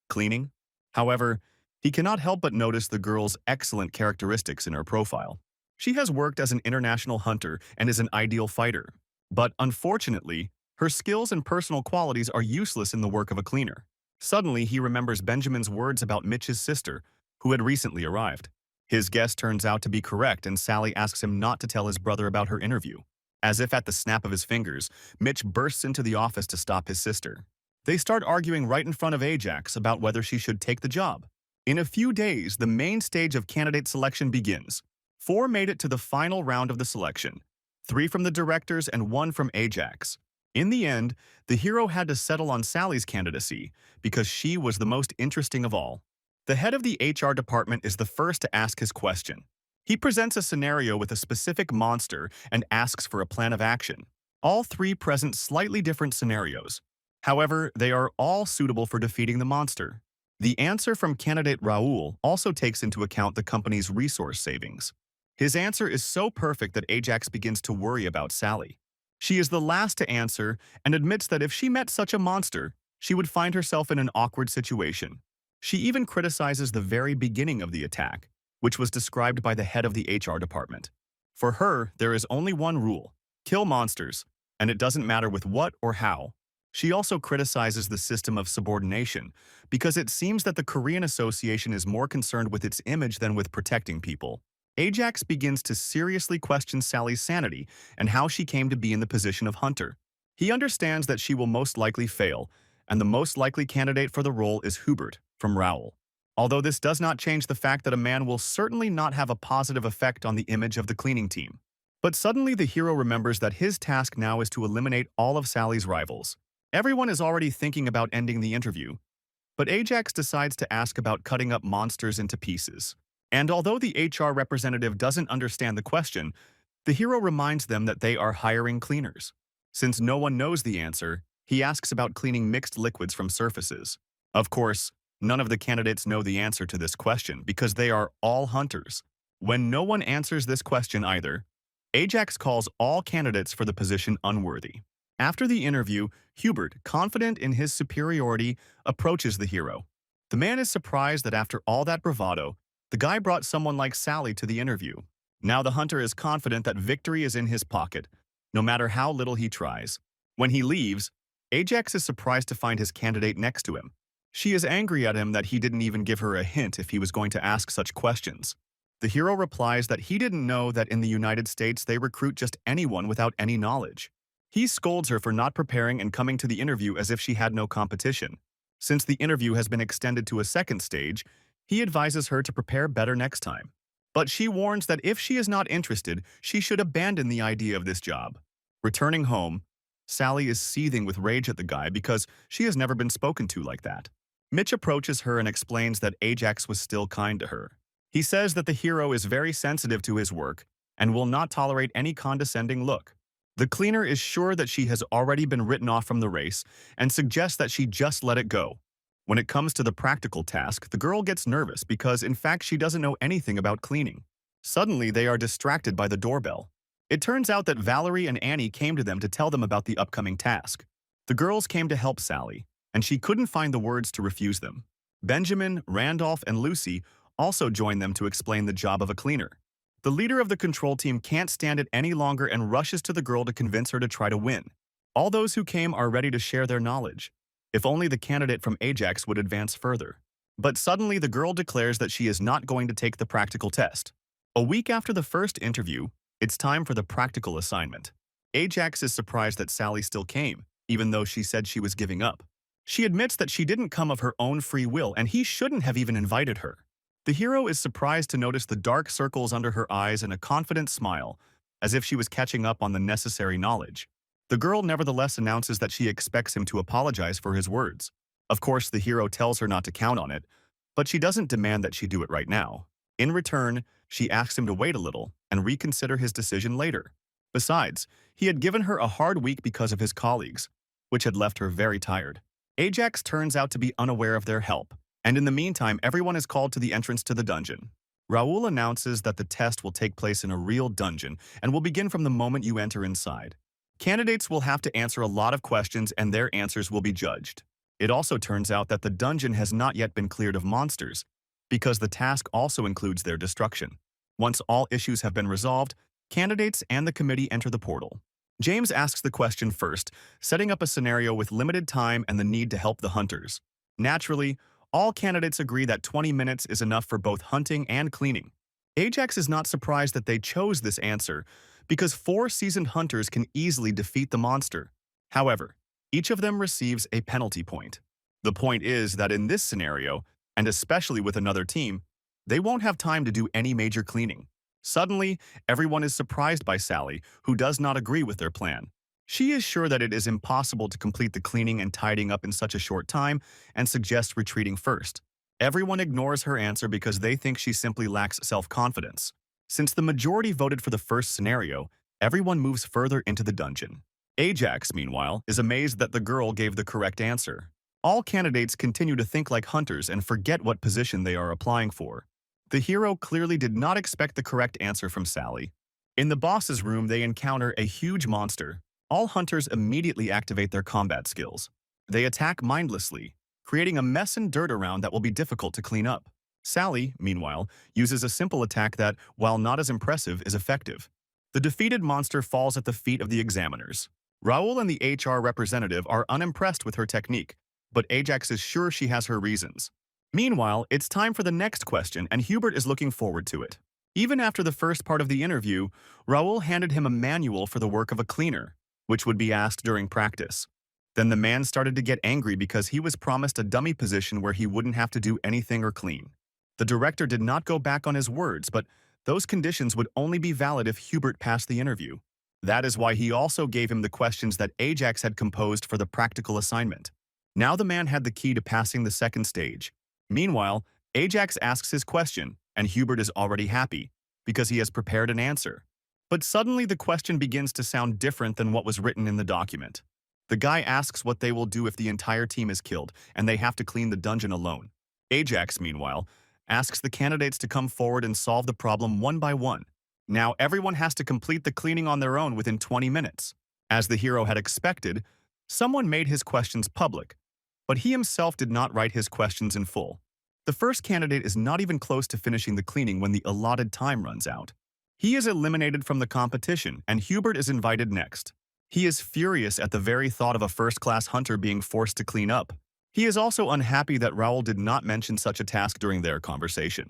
Cleaning? However, he cannot help but notice the girl's excellent characteristics in her profile. She has worked as an international hunter and is an ideal fighter. But unfortunately, her skills and personal qualities are useless in the work of a cleaner. Suddenly, he remembers Benjamin's words about Mitch's sister, who had recently arrived. His guess turns out to be correct, and Sally asks him not to tell his brother about her interview. As if at the snap of his fingers, Mitch bursts into the office to stop his sister. They start arguing right in front of Ajax about whether she should take the job. In a few days, the main stage of candidate selection begins. 4 made it to the final round of the selection, 3 from the directors and 1 from Ajax. In the end, the hero had to settle on Sally's candidacy because she was the most interesting of all. The head of the HR department is the first to ask his question. He presents a scenario with a specific monster and asks for a plan of action. All 3 present slightly different scenarios. However, they are all suitable for defeating the monster. The answer from candidate Raoul also takes into account the company's resource savings. His answer is so perfect that Ajax begins to worry about Sally. She is the last to answer and admits that if she met such a monster, she would find herself in an awkward situation. She even criticizes the very beginning of the attack, which was described by the head of the HR department. For her, there is only one rule: kill monsters, and it doesn't matter with what or how. She also criticizes the system of subordination because it seems that the Korean Association is more concerned with its image than with protecting people. Ajax begins to seriously question Sally's sanity and how she came to be in the position of hunter. He understands that she will most likely fail, and the most likely candidate for the role is Hubert from Raoul. Although this does not change the fact that a man will certainly not have a positive effect on the image of the cleaning team. But suddenly the hero remembers that his task now is to eliminate all of Sally's rivals. Everyone is already thinking about ending the interview, but Ajax decides to ask about cutting up monsters into pieces. And although the HR representative doesn't understand the question, the hero reminds them that they are hiring cleaners. Since no one knows the answer, he asks about cleaning mixed liquids from surfaces. Of course, none of the candidates know the answer to this question because they are all hunters. When no one answers this question either, Ajax calls all candidates for the position unworthy. After the interview, Hubert, confident in his superiority, approaches the hero. The man is surprised that after all that bravado, the guy brought someone like Sally to the interview. Now the hunter is confident that victory is in his pocket, no matter how little he tries. When he leaves, Ajax is surprised to find his candidate next to him. She is angry at him that he didn't even give her a hint if he was going to ask such questions. The hero replies that he didn't know that in the United States they recruit just anyone without any knowledge. He scolds her for not preparing and coming to the interview as if she had no competition. Since the interview has been extended to a second stage, he advises her to prepare better next time. But she warns that if she is not interested, she should abandon the idea of this job. Returning home, Sally is seething with rage at the guy because she has never been spoken to like that. Mitch approaches her and explains that Ajax was still kind to her. He says that the hero is very sensitive to his work and will not tolerate any condescending look. The cleaner is sure that she has already been written off from the race and suggests that she just let it go. When it comes to the practical task, the girl gets nervous because in fact she doesn't know anything about cleaning. Suddenly, they are distracted by the doorbell. It turns out that Valerie and Annie came to them to tell them about the upcoming task. The girls came to help Sally, and she couldn't find the words to refuse them. Benjamin, Randolph, and Lucy also joined them to explain the job of a cleaner. The leader of the control team can't stand it any longer and rushes to the girl to convince her to try to win. All those who came are ready to share their knowledge. If only the candidate from Ajax would advance further. But suddenly the girl declares that she is not going to take the practical test. A week after the first interview, it's time for the practical assignment. Ajax is surprised that Sally still came, even though she said she was giving up. She admits that she didn't come of her own free will and he shouldn't have even invited her. The hero is surprised to notice the dark circles under her eyes and a confident smile, as if she was catching up on the necessary knowledge. The girl nevertheless announces that she expects him to apologize for his words. Of course, the hero tells her not to count on it, but she doesn't demand that she do it right now. In return, she asks him to wait a little and reconsider his decision later. Besides, he had given her a hard week because of his colleagues, which had left her very tired. Ajax turns out to be unaware of their help, and in the meantime, everyone is called to the entrance to the dungeon. Raoul announces that the test will take place in a real dungeon and will begin from the moment you enter inside. Candidates will have to answer a lot of questions and their answers will be judged. It also turns out that the dungeon has not yet been cleared of monsters, because the task also includes their destruction. Once all issues have been resolved, candidates and the committee enter the portal. James asks the question first, setting up a scenario with limited time and the need to help the hunters. Naturally, all candidates agree that 20 minutes is enough for both hunting and cleaning. Ajax is not surprised that they chose this answer, because 4 seasoned hunters can easily defeat the monster. However, each of them receives a penalty point. The point is that in this scenario, and especially with another team, they won't have time to do any major cleaning. Suddenly, everyone is surprised by Sally, who does not agree with their plan. She is sure that it is impossible to complete the cleaning and tidying up in such a short time and suggests retreating first. Everyone ignores her answer because they think she simply lacks self-confidence. Since the majority voted for the first scenario, everyone moves further into the dungeon. Ajax, meanwhile, is amazed that the girl gave the correct answer. All candidates continue to think like hunters and forget what position they are applying for. The hero clearly did not expect the correct answer from Sally. In the boss's room, they encounter a huge monster. All hunters immediately activate their combat skills. They attack mindlessly, creating a mess and dirt around that will be difficult to clean up. Sally, meanwhile, uses a simple attack that, while not as impressive, is effective. The defeated monster falls at the feet of the examiners. Raoul and the HR representative are unimpressed with her technique, but Ajax is sure she has her reasons. Meanwhile, it's time for the next question, and Hubert is looking forward to it. Even after the first part of the interview, Raoul handed him a manual for the work of a cleaner, which would be asked during practice. Then the man started to get angry because he was promised a dummy position where he wouldn't have to do anything or clean. The director did not go back on his words, but those conditions would only be valid if Hubert passed the interview. That is why he also gave him the questions that Ajax had composed for the practical assignment. Now the man had the key to passing the second stage. Meanwhile, Ajax asks his question, and Hubert is already happy, because he has prepared an answer. But suddenly the question begins to sound different than what was written in the document. The guy asks what they will do if the entire team is killed, and they have to clean the dungeon alone. Ajax, meanwhile, asks the candidates to come forward and solve the problem one by one. Now everyone has to complete the cleaning on their own within 20 minutes. As the hero had expected, someone made his questions public, but he himself did not write his questions in full. The first candidate is not even close to finishing the cleaning when the allotted time runs out. He is eliminated from the competition, and Hubert is invited next. He is furious at the very thought of a first-class hunter being forced to clean up. He is also unhappy that Raoul did not mention such a task during their conversation.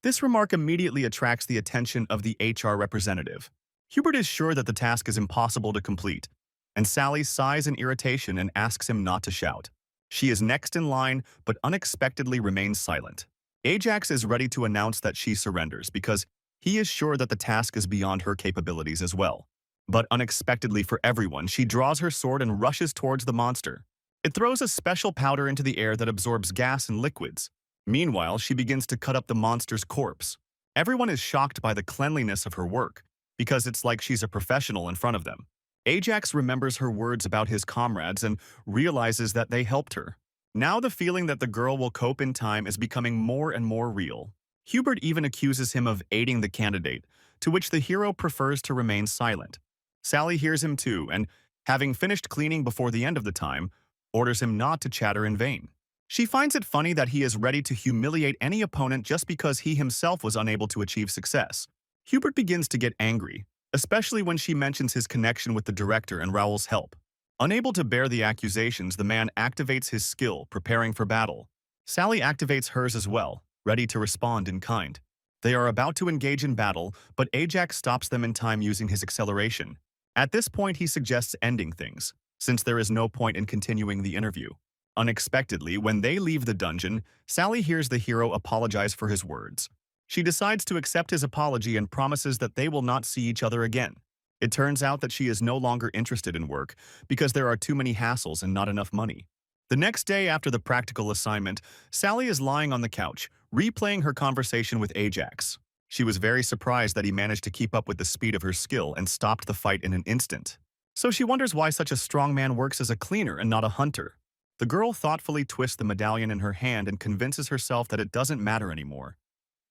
This remark immediately attracts the attention of the HR representative. Hubert is sure that the task is impossible to complete, and Sally sighs in irritation and asks him not to shout. She is next in line, but unexpectedly remains silent. Ajax is ready to announce that she surrenders because he is sure that the task is beyond her capabilities as well. But unexpectedly for everyone, she draws her sword and rushes towards the monster. It throws a special powder into the air that absorbs gas and liquids. Meanwhile, she begins to cut up the monster's corpse. Everyone is shocked by the cleanliness of her work, because it's like she's a professional in front of them. Ajax remembers her words about his comrades and realizes that they helped her. Now the feeling that the girl will cope in time is becoming more and more real. Hubert even accuses him of aiding the candidate, to which the hero prefers to remain silent. Sally hears him too, and, having finished cleaning before the end of the time, orders him not to chatter in vain. She finds it funny that he is ready to humiliate any opponent just because he himself was unable to achieve success. Hubert begins to get angry, especially when she mentions his connection with the director and Raoul's help. Unable to bear the accusations, the man activates his skill, preparing for battle. Sally activates hers as well, ready to respond in kind. They are about to engage in battle, but Ajax stops them in time using his acceleration. At this point, he suggests ending things, since there is no point in continuing the interview. Unexpectedly, when they leave the dungeon, Sally hears the hero apologize for his words. She decides to accept his apology and promises that they will not see each other again. It turns out that she is no longer interested in work because there are too many hassles and not enough money. The next day after the practical assignment, Sally is lying on the couch, replaying her conversation with Ajax. She was very surprised that he managed to keep up with the speed of her skill and stopped the fight in an instant. So she wonders why such a strong man works as a cleaner and not a hunter. The girl thoughtfully twists the medallion in her hand and convinces herself that it doesn't matter anymore,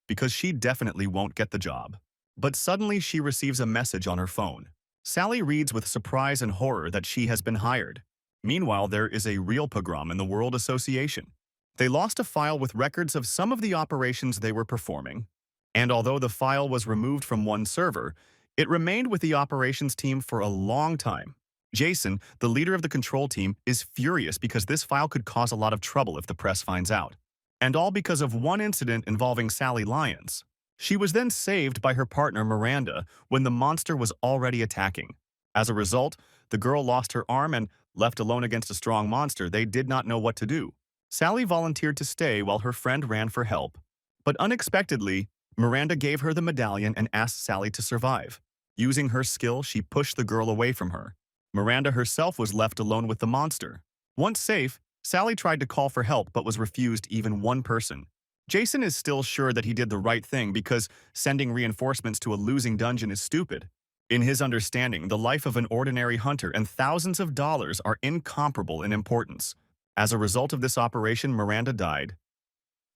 because she definitely won't get the job. But suddenly she receives a message on her phone. Sally reads with surprise and horror that she has been hired. Meanwhile, there is a real pogrom in the World Association. They lost a file with records of some of the operations they were performing, and although the file was removed from one server, it remained with the operations team for a long time. Jason, the leader of the control team, is furious because this file could cause a lot of trouble if the press finds out. And all because of one incident involving Sally Lyons. She was then saved by her partner Miranda when the monster was already attacking. As a result, the girl lost her arm and, left alone against a strong monster, they did not know what to do. Sally volunteered to stay while her friend ran for help. But unexpectedly, Miranda gave her the medallion and asked Sally to survive. Using her skill, she pushed the girl away from her. Miranda herself was left alone with the monster. Once safe, Sally tried to call for help but was refused even one person. Jason is still sure that he did the right thing because sending reinforcements to a losing dungeon is stupid. In his understanding, the life of an ordinary hunter and thousands of dollars are incomparable in importance. As a result of this operation, Miranda died.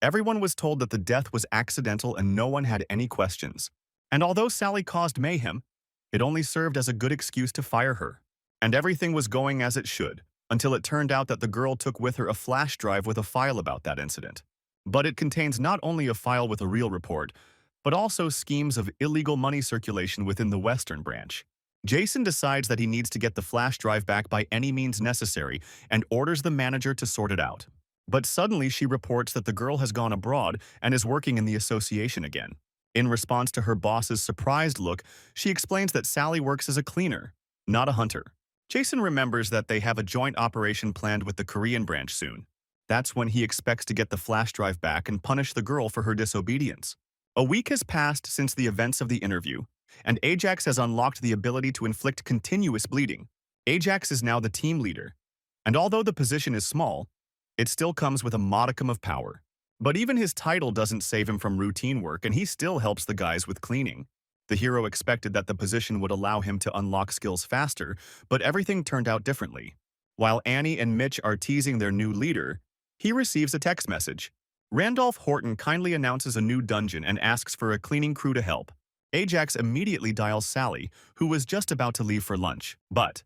Everyone was told that the death was accidental and no one had any questions. And although Sally caused mayhem, it only served as a good excuse to fire her. And everything was going as it should, until it turned out that the girl took with her a flash drive with a file about that incident. But it contains not only a file with a real report, but also schemes of illegal money circulation within the Western branch. Jason decides that he needs to get the flash drive back by any means necessary and orders the manager to sort it out. But suddenly she reports that the girl has gone abroad and is working in the association again. In response to her boss's surprised look, she explains that Sally works as a cleaner, not a hunter. Jason remembers that they have a joint operation planned with the Korean branch soon. That's when he expects to get the flash drive back and punish the girl for her disobedience. A week has passed since the events of the interview, and Ajax has unlocked the ability to inflict continuous bleeding. Ajax is now the team leader, and although the position is small, it still comes with a modicum of power. But even his title doesn't save him from routine work, and he still helps the guys with cleaning. The hero expected that the position would allow him to unlock skills faster, but everything turned out differently. While Annie and Mitch are teasing their new leader, he receives a text message. Randolph Horton kindly announces a new dungeon and asks for a cleaning crew to help. Ajax immediately dials Sally, who was just about to leave for lunch. But,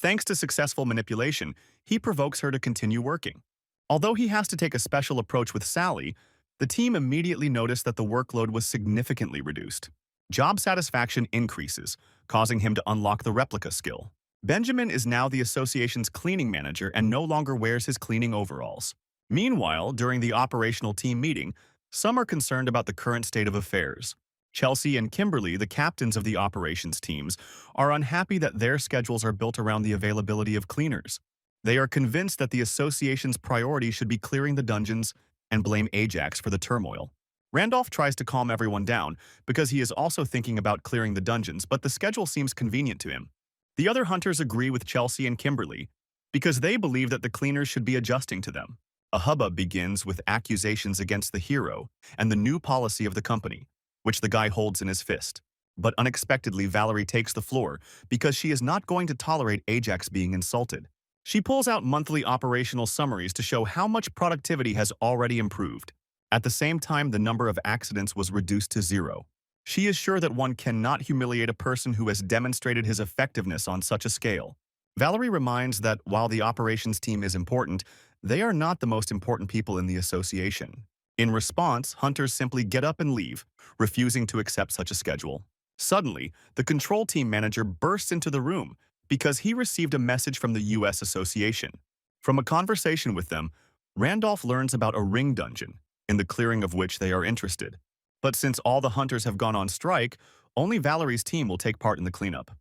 thanks to successful manipulation, he provokes her to continue working. Although he has to take a special approach with Sally, the team immediately noticed that the workload was significantly reduced. Job satisfaction increases, causing him to unlock the replica skill. Benjamin is now the association's cleaning manager and no longer wears his cleaning overalls. Meanwhile, during the operational team meeting, Some are concerned about the current state of affairs. Chelsea and Kimberly, the captains of the operations teams, are unhappy that their schedules are built around the availability of cleaners. They are convinced that the association's priority should be clearing the dungeons and blame Ajax for the turmoil. Randolph tries to calm everyone down because he is also thinking about clearing the dungeons, but the schedule seems convenient to him. The other hunters agree with Chelsea and Kimberly because they believe that the cleaners should be adjusting to them. A hubbub begins with accusations against the hero and the new policy of the company, which the guy holds in his fist. But unexpectedly, Valerie takes the floor because she is not going to tolerate Ajax being insulted. She pulls out monthly operational summaries to show how much productivity has already improved. At the same time, the number of accidents was reduced to 0. She is sure that one cannot humiliate a person who has demonstrated his effectiveness on such a scale. Valerie reminds that while the operations team is important, they are not the most important people in the association. In response, hunters simply get up and leave, refusing to accept such a schedule. Suddenly, the control team manager bursts into the room because he received a message from the U.S. Association. From a conversation with them, Randolph learns about a ring dungeon, in the clearing of which they are interested. But since all the hunters have gone on strike, only Valerie's team will take part in the cleanup.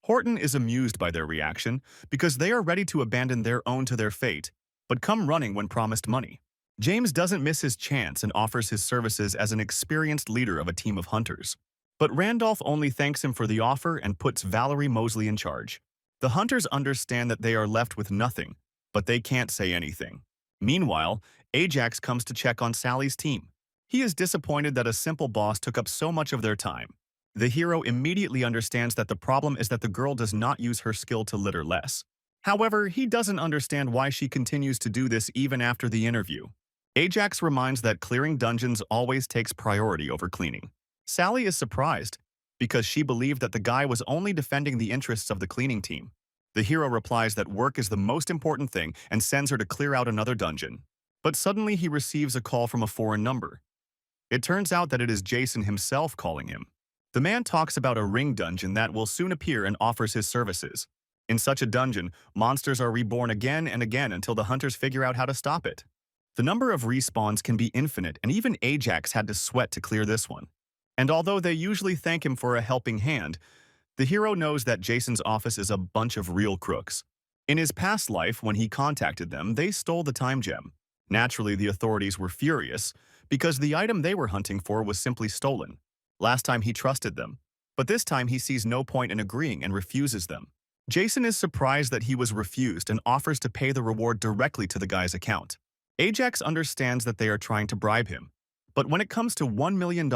Horton is amused by their reaction because they are ready to abandon their own to their fate, but come running when promised money. James doesn't miss his chance and offers his services as an experienced leader of a team of hunters. But Randolph only thanks him for the offer and puts Valerie Mosley in charge. The hunters understand that they are left with nothing, but they can't say anything. Meanwhile, Ajax comes to check on Sally's team. He is disappointed that a simple boss took up so much of their time. The hero immediately understands that the problem is that the girl does not use her skill to litter less. However, he doesn't understand why she continues to do this even after the interview. Ajax reminds that clearing dungeons always takes priority over cleaning. Sally is surprised because she believed that the guy was only defending the interests of the cleaning team. The hero replies that work is the most important thing and sends her to clear out another dungeon. But suddenly he receives a call from a foreign number. It turns out that it is Jason himself calling him. The man talks about a ring dungeon that will soon appear and offers his services. In such a dungeon, monsters are reborn again and again until the hunters figure out how to stop it. The number of respawns can be infinite, and even Ajax had to sweat to clear this one. And although they usually thank him for a helping hand, the hero knows that Jason's office is a bunch of real crooks. In his past life, when he contacted them, they stole the time gem. Naturally, the authorities were furious because the item they were hunting for was simply stolen. Last time he trusted them, but this time he sees no point in agreeing and refuses them. Jason is surprised that he was refused and offers to pay the reward directly to the guy's account. Ajax understands that they are trying to bribe him, but when it comes to $1 million,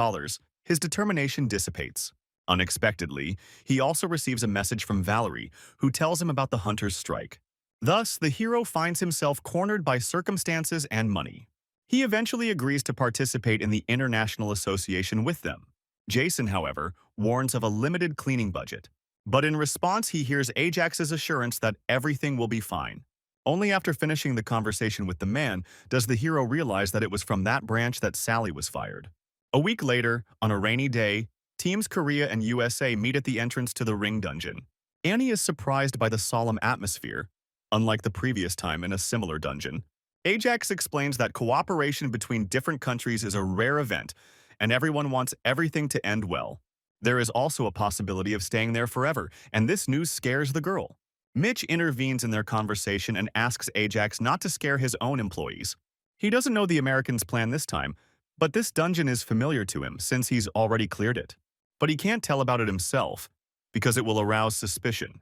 his determination dissipates. Unexpectedly, he also receives a message from Valerie, who tells him about the hunter's strike. Thus, the hero finds himself cornered by circumstances and money. He eventually agrees to participate in the International Association with them. Jason, however, warns of a limited cleaning budget. But in response, he hears Ajax's assurance that everything will be fine. Only after finishing the conversation with the man does the hero realize that it was from that branch that Sally was fired. A week later, on a rainy day, Teams Korea and USA meet at the entrance to the ring dungeon. Annie is surprised by the solemn atmosphere, unlike the previous time in a similar dungeon. Ajax explains that cooperation between different countries is a rare event, and everyone wants everything to end well. There is also a possibility of staying there forever, and this news scares the girl. Mitch intervenes in their conversation and asks Ajax not to scare his own employees. He doesn't know the Americans' plan this time, but this dungeon is familiar to him since he's already cleared it. But he can't tell about it himself because it will arouse suspicion.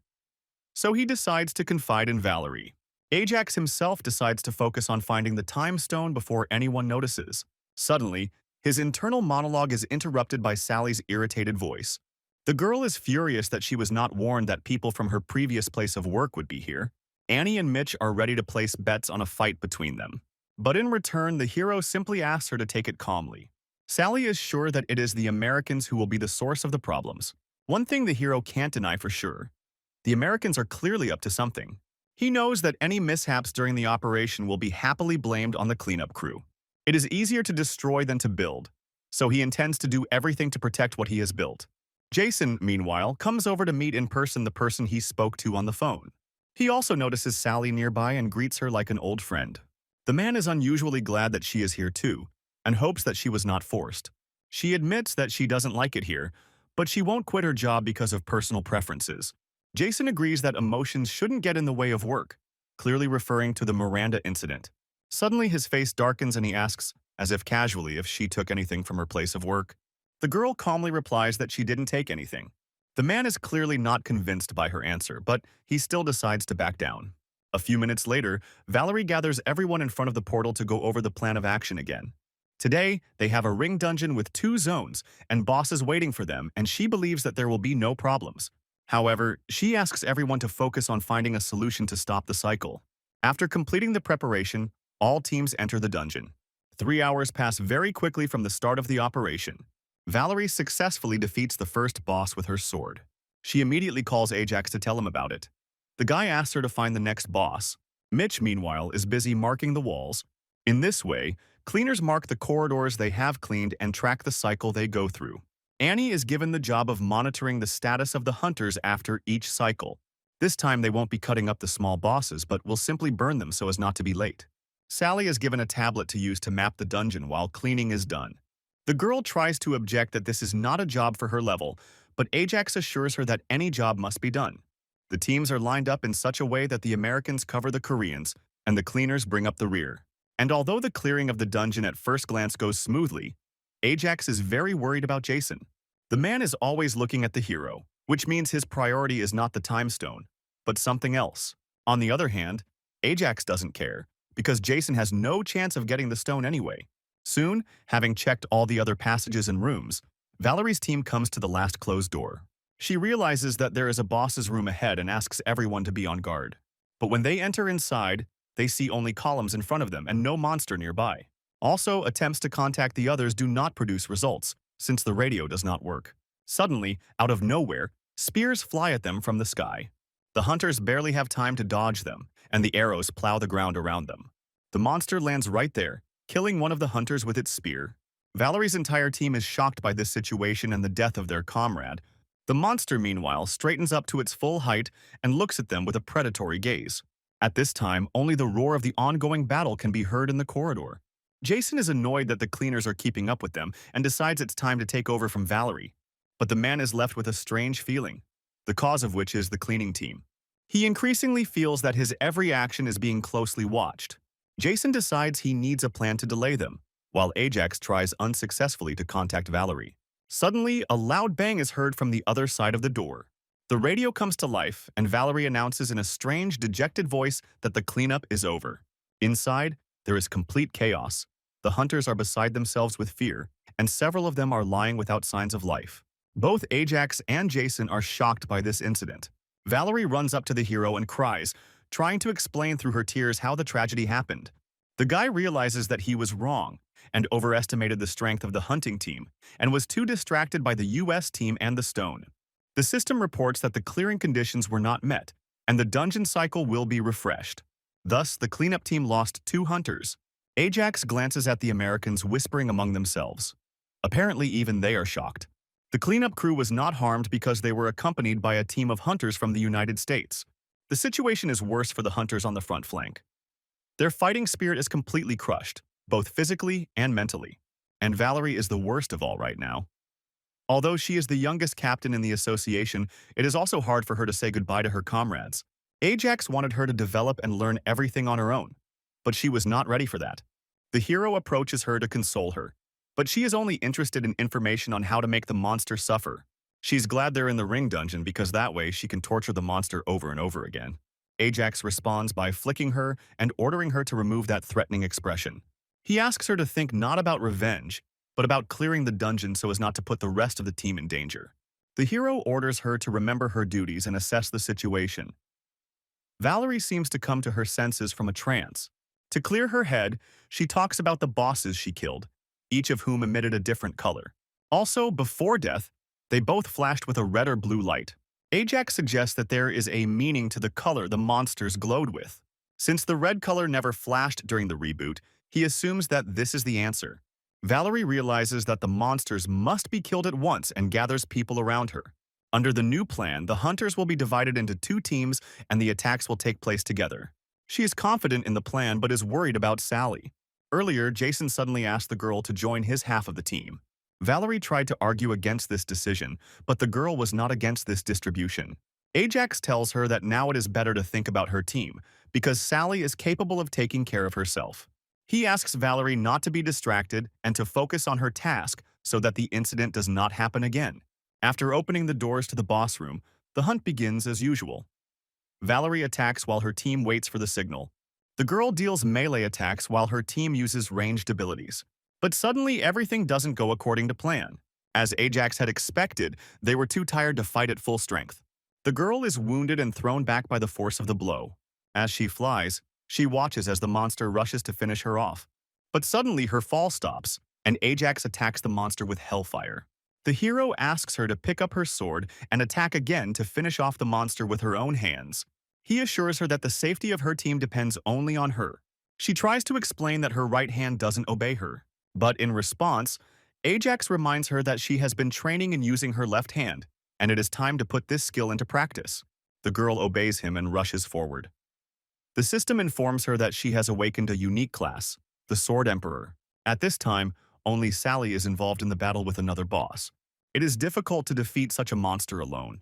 So he decides to confide in Valerie. Ajax himself decides to focus on finding the time stone before anyone notices. Suddenly, his internal monologue is interrupted by Sally's irritated voice. The girl is furious that she was not warned that people from her previous place of work would be here. Annie and Mitch are ready to place bets on a fight between them. But in return, the hero simply asks her to take it calmly. Sally is sure that it is the Americans who will be the source of the problems. One thing the hero can't deny for sure: the Americans are clearly up to something. He knows that any mishaps during the operation will be happily blamed on the cleanup crew. It is easier to destroy than to build, so he intends to do everything to protect what he has built. Jason, meanwhile, comes over to meet in person the person he spoke to on the phone. He also notices Sally nearby and greets her like an old friend. The man is unusually glad that she is here too, and hopes that she was not forced. She admits that she doesn't like it here, but she won't quit her job because of personal preferences. Jason agrees that emotions shouldn't get in the way of work, clearly referring to the Miranda incident. Suddenly his face darkens and he asks, as if casually, if she took anything from her place of work. The girl calmly replies that she didn't take anything. The man is clearly not convinced by her answer, but he still decides to back down. A few minutes later, Valerie gathers everyone in front of the portal to go over the plan of action again. Today, they have a ring dungeon with 2 zones, and bosses waiting for them, and she believes that there will be no problems. However, she asks everyone to focus on finding a solution to stop the cycle. After completing the preparation, all teams enter the dungeon. 3 hours pass very quickly from the start of the operation. Valerie successfully defeats the first boss with her sword. She immediately calls Ajax to tell him about it. The guy asks her to find the next boss. Mitch, meanwhile, is busy marking the walls. In this way, cleaners mark the corridors they have cleaned and track the cycle they go through. Annie is given the job of monitoring the status of the hunters after each cycle. This time they won't be cutting up the small bosses, but will simply burn them so as not to be late. Sally is given a tablet to use to map the dungeon while cleaning is done. The girl tries to object that this is not a job for her level, but Ajax assures her that any job must be done. The teams are lined up in such a way that the Americans cover the Koreans, and the cleaners bring up the rear. And although the clearing of the dungeon at first glance goes smoothly, Ajax is very worried about Jason. The man is always looking at the hero, which means his priority is not the time stone, but something else. On the other hand, Ajax doesn't care, because Jason has no chance of getting the stone anyway. Soon, having checked all the other passages and rooms, Valerie's team comes to the last closed door. She realizes that there is a boss's room ahead and asks everyone to be on guard. But when they enter inside, they see only columns in front of them and no monster nearby. Also, attempts to contact the others do not produce results, since the radio does not work. Suddenly, out of nowhere, spears fly at them from the sky. The hunters barely have time to dodge them, and the arrows plow the ground around them. The monster lands right there, killing one of the hunters with its spear. Valerie's entire team is shocked by this situation and the death of their comrade. The monster, meanwhile, straightens up to its full height and looks at them with a predatory gaze. At this time, only the roar of the ongoing battle can be heard in the corridor. Jason is annoyed that the cleaners are keeping up with them and decides it's time to take over from Valerie. But the man is left with a strange feeling, the cause of which is the cleaning team. He increasingly feels that his every action is being closely watched. Jason decides he needs a plan to delay them, while Ajax tries unsuccessfully to contact Valerie. Suddenly, a loud bang is heard from the other side of the door. The radio comes to life, and Valerie announces in a strange, dejected voice that the cleanup is over. Inside, there is complete chaos. The hunters are beside themselves with fear, and several of them are lying without signs of life. Both Ajax and Jason are shocked by this incident. Valerie runs up to the hero and cries, trying to explain through her tears how the tragedy happened. The guy realizes that he was wrong and overestimated the strength of the hunting team and was too distracted by the US team and the stone. The system reports that the clearing conditions were not met and the dungeon cycle will be refreshed. Thus, the cleanup team lost 2 hunters. Ajax glances at the Americans, whispering among themselves. Apparently, even they are shocked. The cleanup crew was not harmed because they were accompanied by a team of hunters from the United States. The situation is worse for the hunters on the front flank. Their fighting spirit is completely crushed, both physically and mentally. And Valerie is the worst of all right now. Although she is the youngest captain in the association, it is also hard for her to say goodbye to her comrades. Ajax wanted her to develop and learn everything on her own, but she was not ready for that. The hero approaches her to console her, but she is only interested in information on how to make the monster suffer. She's glad they're in the ring dungeon because that way she can torture the monster over and over again. Ajax responds by flicking her and ordering her to remove that threatening expression. He asks her to think not about revenge, but about clearing the dungeon so as not to put the rest of the team in danger. The hero orders her to remember her duties and assess the situation. Valerie seems to come to her senses from a trance. To clear her head, she talks about the bosses she killed, each of whom emitted a different color. Also, before death, they both flashed with a red or blue light. Ajax suggests that there is a meaning to the color the monsters glowed with. Since the red color never flashed during the reboot, he assumes that this is the answer. Valerie realizes that the monsters must be killed at once and gathers people around her. Under the new plan, the hunters will be divided into 2 teams and the attacks will take place together. She is confident in the plan but is worried about Sally. Earlier, Jason suddenly asked the girl to join his half of the team. Valerie tried to argue against this decision, but the girl was not against this distribution. Ajax tells her that now it is better to think about her team, because Sally is capable of taking care of herself. He asks Valerie not to be distracted and to focus on her task so that the incident does not happen again. After opening the doors to the boss room, the hunt begins as usual. Valerie attacks while her team waits for the signal. The girl deals melee attacks while her team uses ranged abilities. But suddenly, everything doesn't go according to plan. As Ajax had expected, they were too tired to fight at full strength. The girl is wounded and thrown back by the force of the blow. As she flies, she watches as the monster rushes to finish her off. But suddenly, her fall stops, and Ajax attacks the monster with hellfire. The hero asks her to pick up her sword and attack again to finish off the monster with her own hands. He assures her that the safety of her team depends only on her. She tries to explain that her right hand doesn't obey her. But in response, Ajax reminds her that she has been training in using her left hand, and it is time to put this skill into practice. The girl obeys him and rushes forward. The system informs her that she has awakened a unique class, the Sword Emperor. At this time, only Sally is involved in the battle with another boss. It is difficult to defeat such a monster alone,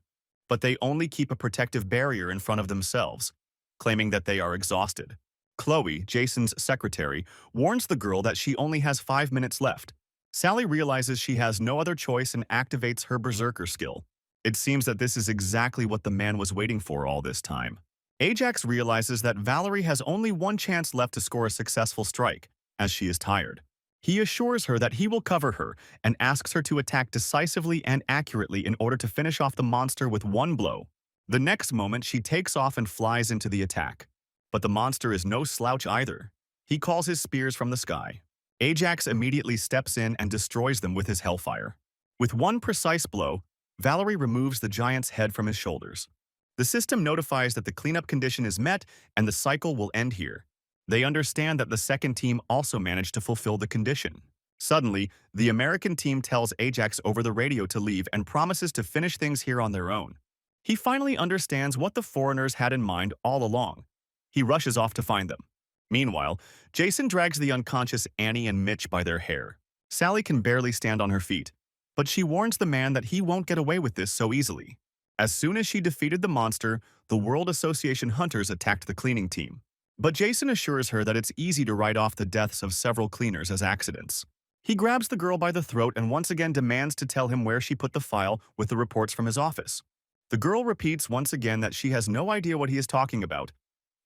but they only keep a protective barrier in front of themselves, claiming that they are exhausted. Chloe, Jason's secretary, warns the girl that she only has 5 minutes left. Sally realizes she has no other choice and activates her berserker skill. It seems that this is exactly what the man was waiting for all this time. Ajax realizes that Valerie has only one chance left to score a successful strike, as she is tired. He assures her that he will cover her and asks her to attack decisively and accurately in order to finish off the monster with one blow. The next moment, she takes off and flies into the attack. But the monster is no slouch either. He calls his spears from the sky. Ajax immediately steps in and destroys them with his hellfire. With one precise blow, Valerie removes the giant's head from his shoulders. The system notifies that the cleanup condition is met and the cycle will end here. They understand that the second team also managed to fulfill the condition. Suddenly, the American team tells Ajax over the radio to leave and promises to finish things here on their own. He finally understands what the foreigners had in mind all along. He rushes off to find them. Meanwhile, Jason drags the unconscious Annie and Mitch by their hair. Sally can barely stand on her feet, but she warns the man that he won't get away with this so easily. As soon as she defeated the monster, the World Association hunters attacked the cleaning team. But Jason assures her that it's easy to write off the deaths of several cleaners as accidents. He grabs the girl by the throat and once again demands to tell him where she put the file with the reports from his office. The girl repeats once again that she has no idea what he is talking about,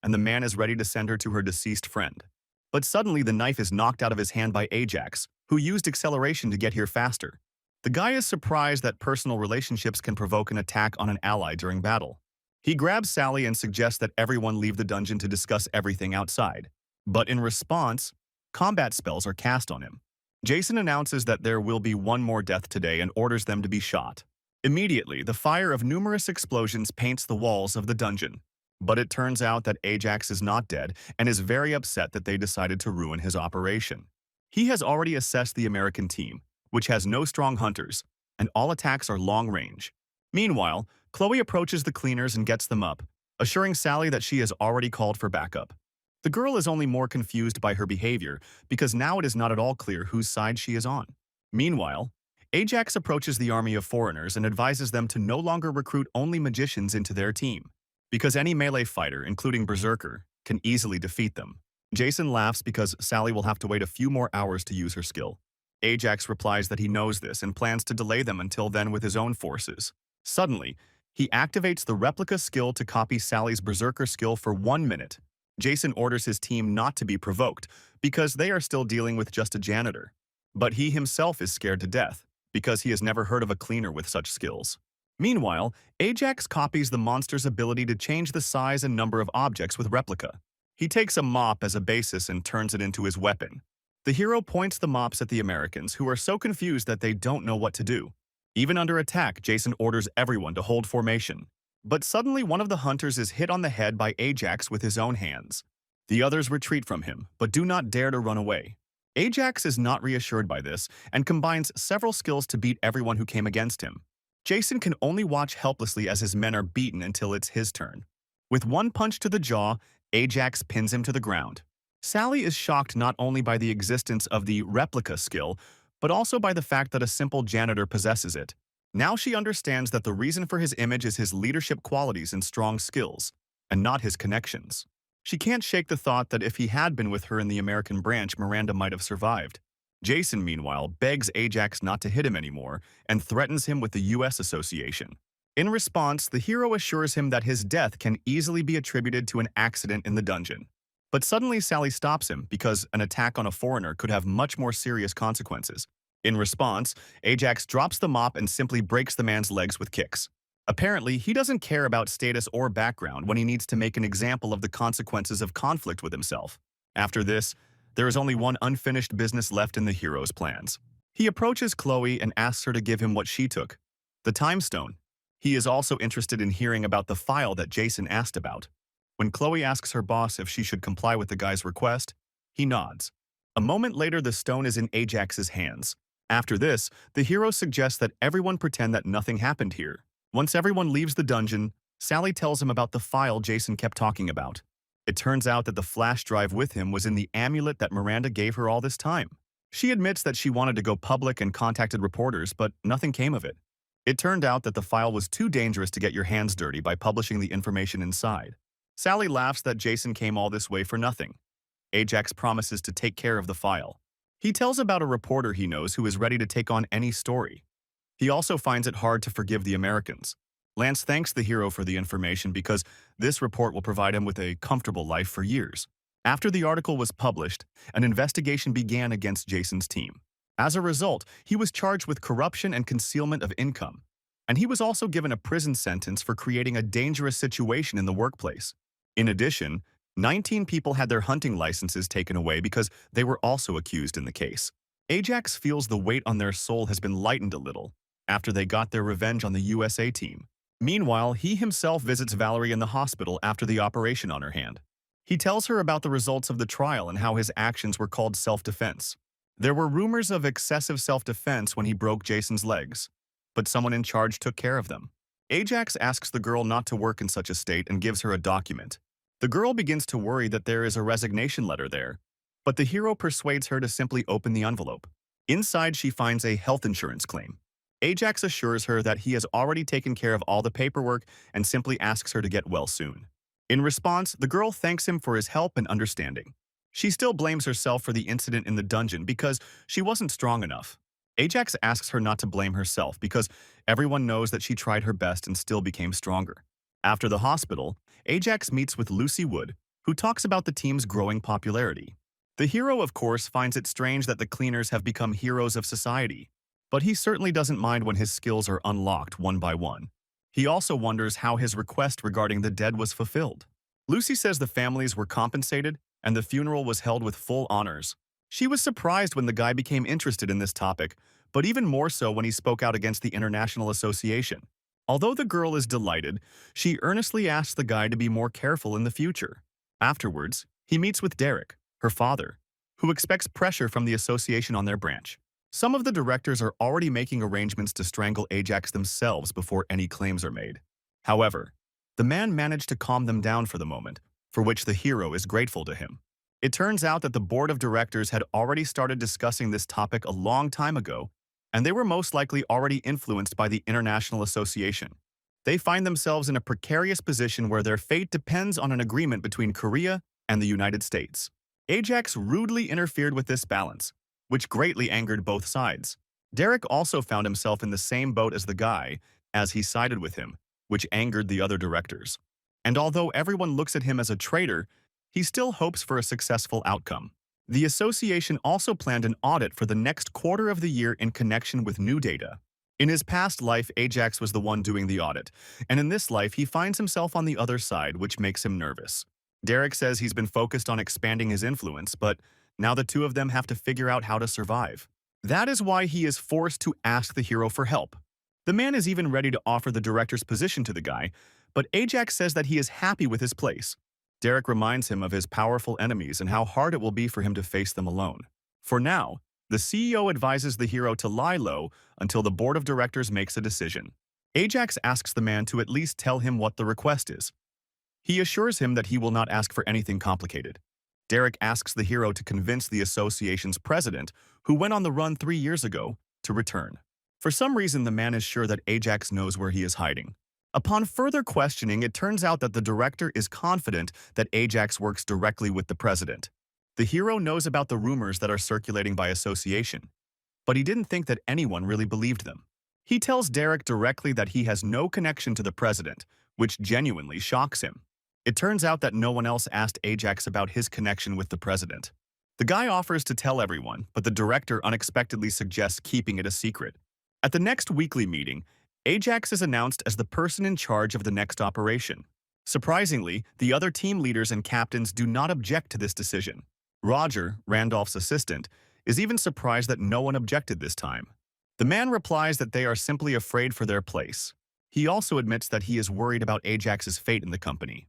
and the man is ready to send her to her deceased friend. But suddenly the knife is knocked out of his hand by Ajax, who used acceleration to get here faster. The guy is surprised that personal relationships can provoke an attack on an ally during battle. He grabs Sally and suggests that everyone leave the dungeon to discuss everything outside. But in response, combat spells are cast on him. Jason announces that there will be one more death today and orders them to be shot. Immediately, the fire of numerous explosions paints the walls of the dungeon. But it turns out that Ajax is not dead and is very upset that they decided to ruin his operation. He has already assessed the American team, which has no strong hunters, and all attacks are long range. Meanwhile, Chloe approaches the cleaners and gets them up, assuring Sally that she has already called for backup. The girl is only more confused by her behavior because now it is not at all clear whose side she is on. Meanwhile, Ajax approaches the army of foreigners and advises them to no longer recruit only magicians into their team, because any melee fighter, including Berserker, can easily defeat them. Jason laughs because Sally will have to wait a few more hours to use her skill. Ajax replies that he knows this and plans to delay them until then with his own forces. Suddenly, he activates the replica skill to copy Sally's Berserker skill for 1 minute. Jason orders his team not to be provoked because they are still dealing with just a janitor. But he himself is scared to death because he has never heard of a cleaner with such skills. Meanwhile, Ajax copies the monster's ability to change the size and number of objects with replica. He takes a mop as a basis and turns it into his weapon. The hero points the mops at the Americans, who are so confused that they don't know what to do. Even under attack, Jason orders everyone to hold formation. But suddenly one of the hunters is hit on the head by Ajax with his own hands. The others retreat from him, but do not dare to run away. Ajax is not reassured by this and combines several skills to beat everyone who came against him. Jason can only watch helplessly as his men are beaten until it's his turn. With one punch to the jaw, Ajax pins him to the ground. Sally is shocked not only by the existence of the replica skill, but also by the fact that a simple janitor possesses it. Now she understands that the reason for his image is his leadership qualities and strong skills, and not his connections. She can't shake the thought that if he had been with her in the American branch, Miranda might have survived. Jason, meanwhile, begs Ajax not to hit him anymore and threatens him with the U.S. Association. In response, the hero assures him that his death can easily be attributed to an accident in the dungeon. But suddenly Sally stops him because an attack on a foreigner could have much more serious consequences. In response, Ajax drops the mop and simply breaks the man's legs with kicks. Apparently, he doesn't care about status or background when he needs to make an example of the consequences of conflict with himself. After this, there is only one unfinished business left in the hero's plans. He approaches Chloe and asks her to give him what she took, the time stone. He is also interested in hearing about the file that Jason asked about. When Chloe asks her boss if she should comply with the guy's request, he nods. A moment later, the stone is in Ajax's hands. After this, the hero suggests that everyone pretend that nothing happened here. Once everyone leaves the dungeon, Sally tells him about the file Jason kept talking about. It turns out that the flash drive with him was in the amulet that Miranda gave her all this time. She admits that she wanted to go public and contacted reporters, but nothing came of it. It turned out that the file was too dangerous to get your hands dirty by publishing the information inside. Sally laughs that Jason came all this way for nothing. Ajax promises to take care of the file. He tells about a reporter he knows who is ready to take on any story. He also finds it hard to forgive the Americans. Lance thanks the hero for the information because this report will provide him with a comfortable life for years. After the article was published, an investigation began against Jason's team. As a result, he was charged with corruption and concealment of income. And he was also given a prison sentence for creating a dangerous situation in the workplace. In addition, 19 people had their hunting licenses taken away because they were also accused in the case. Ajax feels the weight on their soul has been lightened a little after they got their revenge on the USA team. Meanwhile, he himself visits Valerie in the hospital after the operation on her hand. He tells her about the results of the trial and how his actions were called self-defense. There were rumors of excessive self-defense when he broke Jason's legs, but someone in charge took care of them. Ajax asks the girl not to work in such a state and gives her a document. The girl begins to worry that there is a resignation letter there, but the hero persuades her to simply open the envelope. Inside, she finds a health insurance claim. Ajax assures her that he has already taken care of all the paperwork and simply asks her to get well soon. In response, the girl thanks him for his help and understanding. She still blames herself for the incident in the dungeon because she wasn't strong enough. Ajax asks her not to blame herself because everyone knows that she tried her best and still became stronger. After the hospital, Ajax meets with Lucy Wood, who talks about the team's growing popularity. The hero, of course, finds it strange that the cleaners have become heroes of society, but he certainly doesn't mind when his skills are unlocked one by one. He also wonders how his request regarding the dead was fulfilled. Lucy says the families were compensated and the funeral was held with full honors. She was surprised when the guy became interested in this topic, but even more so when he spoke out against the International Association. Although the girl is delighted, she earnestly asks the guy to be more careful in the future. Afterwards, he meets with Derek, her father, who expects pressure from the association on their branch. Some of the directors are already making arrangements to strangle Ajax themselves before any claims are made. However, the man managed to calm them down for the moment, for which the hero is grateful to him. It turns out that the board of directors had already started discussing this topic a long time ago, and they were most likely already influenced by the International Association. They find themselves in a precarious position where their fate depends on an agreement between Korea and the United States. Ajax rudely interfered with this balance, which greatly angered both sides. Derek also found himself in the same boat as the guy, as he sided with him, which angered the other directors. And although everyone looks at him as a traitor, he still hopes for a successful outcome. The association also planned an audit for the next quarter of the year in connection with new data. In his past life, Ajax was the one doing the audit, and in this life, he finds himself on the other side, which makes him nervous. Derek says he's been focused on expanding his influence, but now the two of them have to figure out how to survive. That is why he is forced to ask the hero for help. The man is even ready to offer the director's position to the guy, but Ajax says that he is happy with his place. Derek reminds him of his powerful enemies and how hard it will be for him to face them alone. For now, the CEO advises the hero to lie low until the board of directors makes a decision. Ajax asks the man to at least tell him what the request is. He assures him that he will not ask for anything complicated. Derek asks the hero to convince the association's president, who went on the run 3 years ago, to return. For some reason, the man is sure that Ajax knows where he is hiding. Upon further questioning, it turns out that the director is confident that Ajax works directly with the president. The hero knows about the rumors that are circulating by association, but he didn't think that anyone really believed them. He tells Derek directly that he has no connection to the president, which genuinely shocks him. It turns out that no one else asked Ajax about his connection with the president. The guy offers to tell everyone, but the director unexpectedly suggests keeping it a secret. At the next weekly meeting, Ajax is announced as the person in charge of the next operation. Surprisingly, the other team leaders and captains do not object to this decision. Roger, Randolph's assistant, is even surprised that no one objected this time. The man replies that they are simply afraid for their place. He also admits that he is worried about Ajax's fate in the company.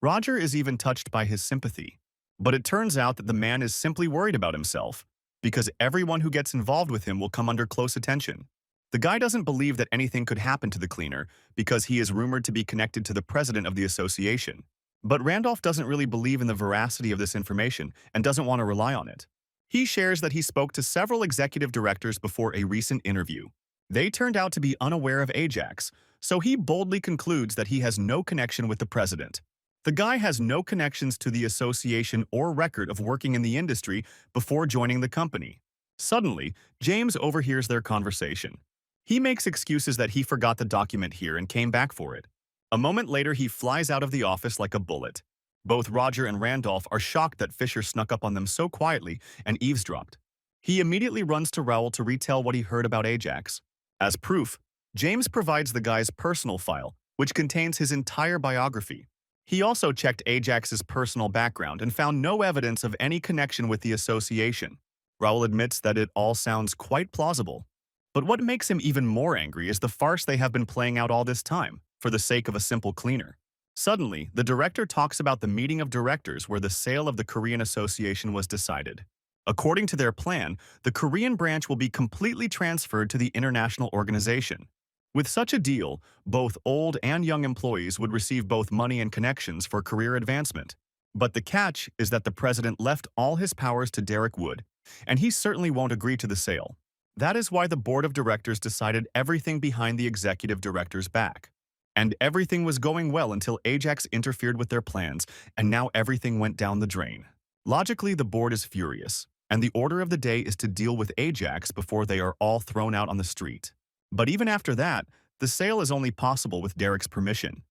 Roger is even touched by his sympathy. But it turns out that the man is simply worried about himself, because everyone who gets involved with him will come under close attention. The guy doesn't believe that anything could happen to the cleaner because he is rumored to be connected to the president of the association. But Randolph doesn't really believe in the veracity of this information and doesn't want to rely on it. He shares that he spoke to several executive directors before a recent interview. They turned out to be unaware of Ajax, so he boldly concludes that he has no connection with the president. The guy has no connections to the association or record of working in the industry before joining the company. Suddenly, James overhears their conversation. He makes excuses that he forgot the document here and came back for it. A moment later, he flies out of the office like a bullet. Both Roger and Randolph are shocked that Fisher snuck up on them so quietly and eavesdropped. He immediately runs to Raoul to retell what he heard about Ajax. As proof, James provides the guy's personal file, which contains his entire biography. He also checked Ajax's personal background and found no evidence of any connection with the association. Raoul admits that it all sounds quite plausible. But what makes him even more angry is the farce they have been playing out all this time, for the sake of a simple cleaner. Suddenly, the director talks about the meeting of directors where the sale of the Korean Association was decided. According to their plan, the Korean branch will be completely transferred to the international organization. With such a deal, both old and young employees would receive both money and connections for career advancement. But the catch is that the president left all his powers to Derek Wood, and he certainly won't agree to the sale. That is why the board of directors decided everything behind the executive director's back. And everything was going well until Ajax interfered with their plans, and now everything went down the drain. Logically, the board is furious, and the order of the day is to deal with Ajax before they are all thrown out on the street. But even after that, the sale is only possible with Derek's permission,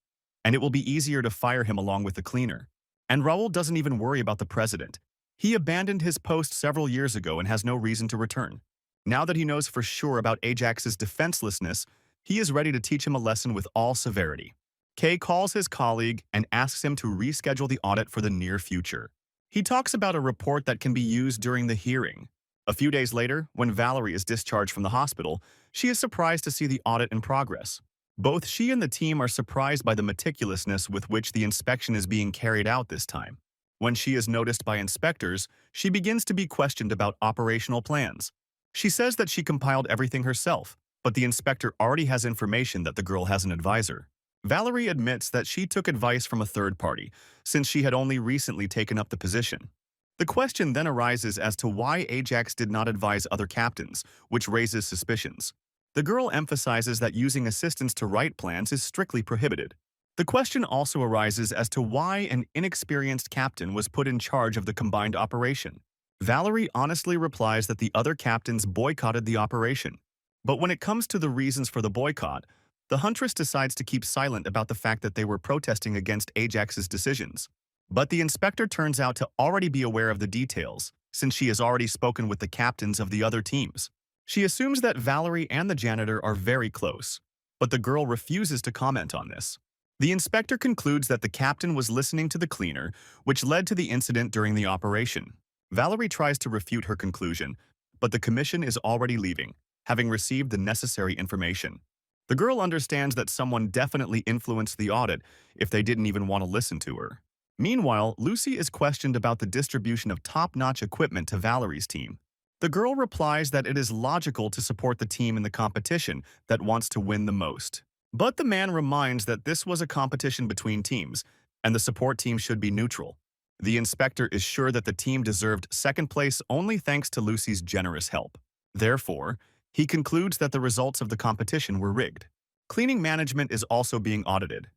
and it will be easier to fire him along with the cleaner. And Raoul doesn't even worry about the president. He abandoned his post several years ago and has no reason to return. Now that he knows for sure about Ajax's defenselessness, he is ready to teach him a lesson with all severity. Kay calls his colleague and asks him to reschedule the audit for the near future. He talks about a report that can be used during the hearing. A few days later, when Valerie is discharged from the hospital, she is surprised to see the audit in progress. Both she and the team are surprised by the meticulousness with which the inspection is being carried out this time. When she is noticed by inspectors, she begins to be questioned about operational plans. She says that she compiled everything herself, but the inspector already has information that the girl has an advisor. Valerie admits that she took advice from a third party, since she had only recently taken up the position. The question then arises as to why Ajax did not advise other captains, which raises suspicions. The girl emphasizes that using assistants to write plans is strictly prohibited. The question also arises as to why an inexperienced captain was put in charge of the combined operation. Valerie honestly replies that the other captains boycotted the operation. But when it comes to the reasons for the boycott, the Huntress decides to keep silent about the fact that they were protesting against Ajax's decisions. But the inspector turns out to already be aware of the details, since she has already spoken with the captains of the other teams. She assumes that Valerie and the janitor are very close, but the girl refuses to comment on this. The inspector concludes that the captain was listening to the cleaner, which led to the incident during the operation. Valerie tries to refute her conclusion, but the commission is already leaving, having received the necessary information. The girl understands that someone definitely influenced the audit if they didn't even want to listen to her. Meanwhile, Lucy is questioned about the distribution of top-notch equipment to Valerie's team. The girl replies that it is logical to support the team in the competition that wants to win the most. But the man reminds that this was a competition between teams, and the support team should be neutral. The inspector is sure that the team deserved second place only thanks to Lucy's generous help. Therefore, he concludes that the results of the competition were rigged. Cleaning management is also being audited.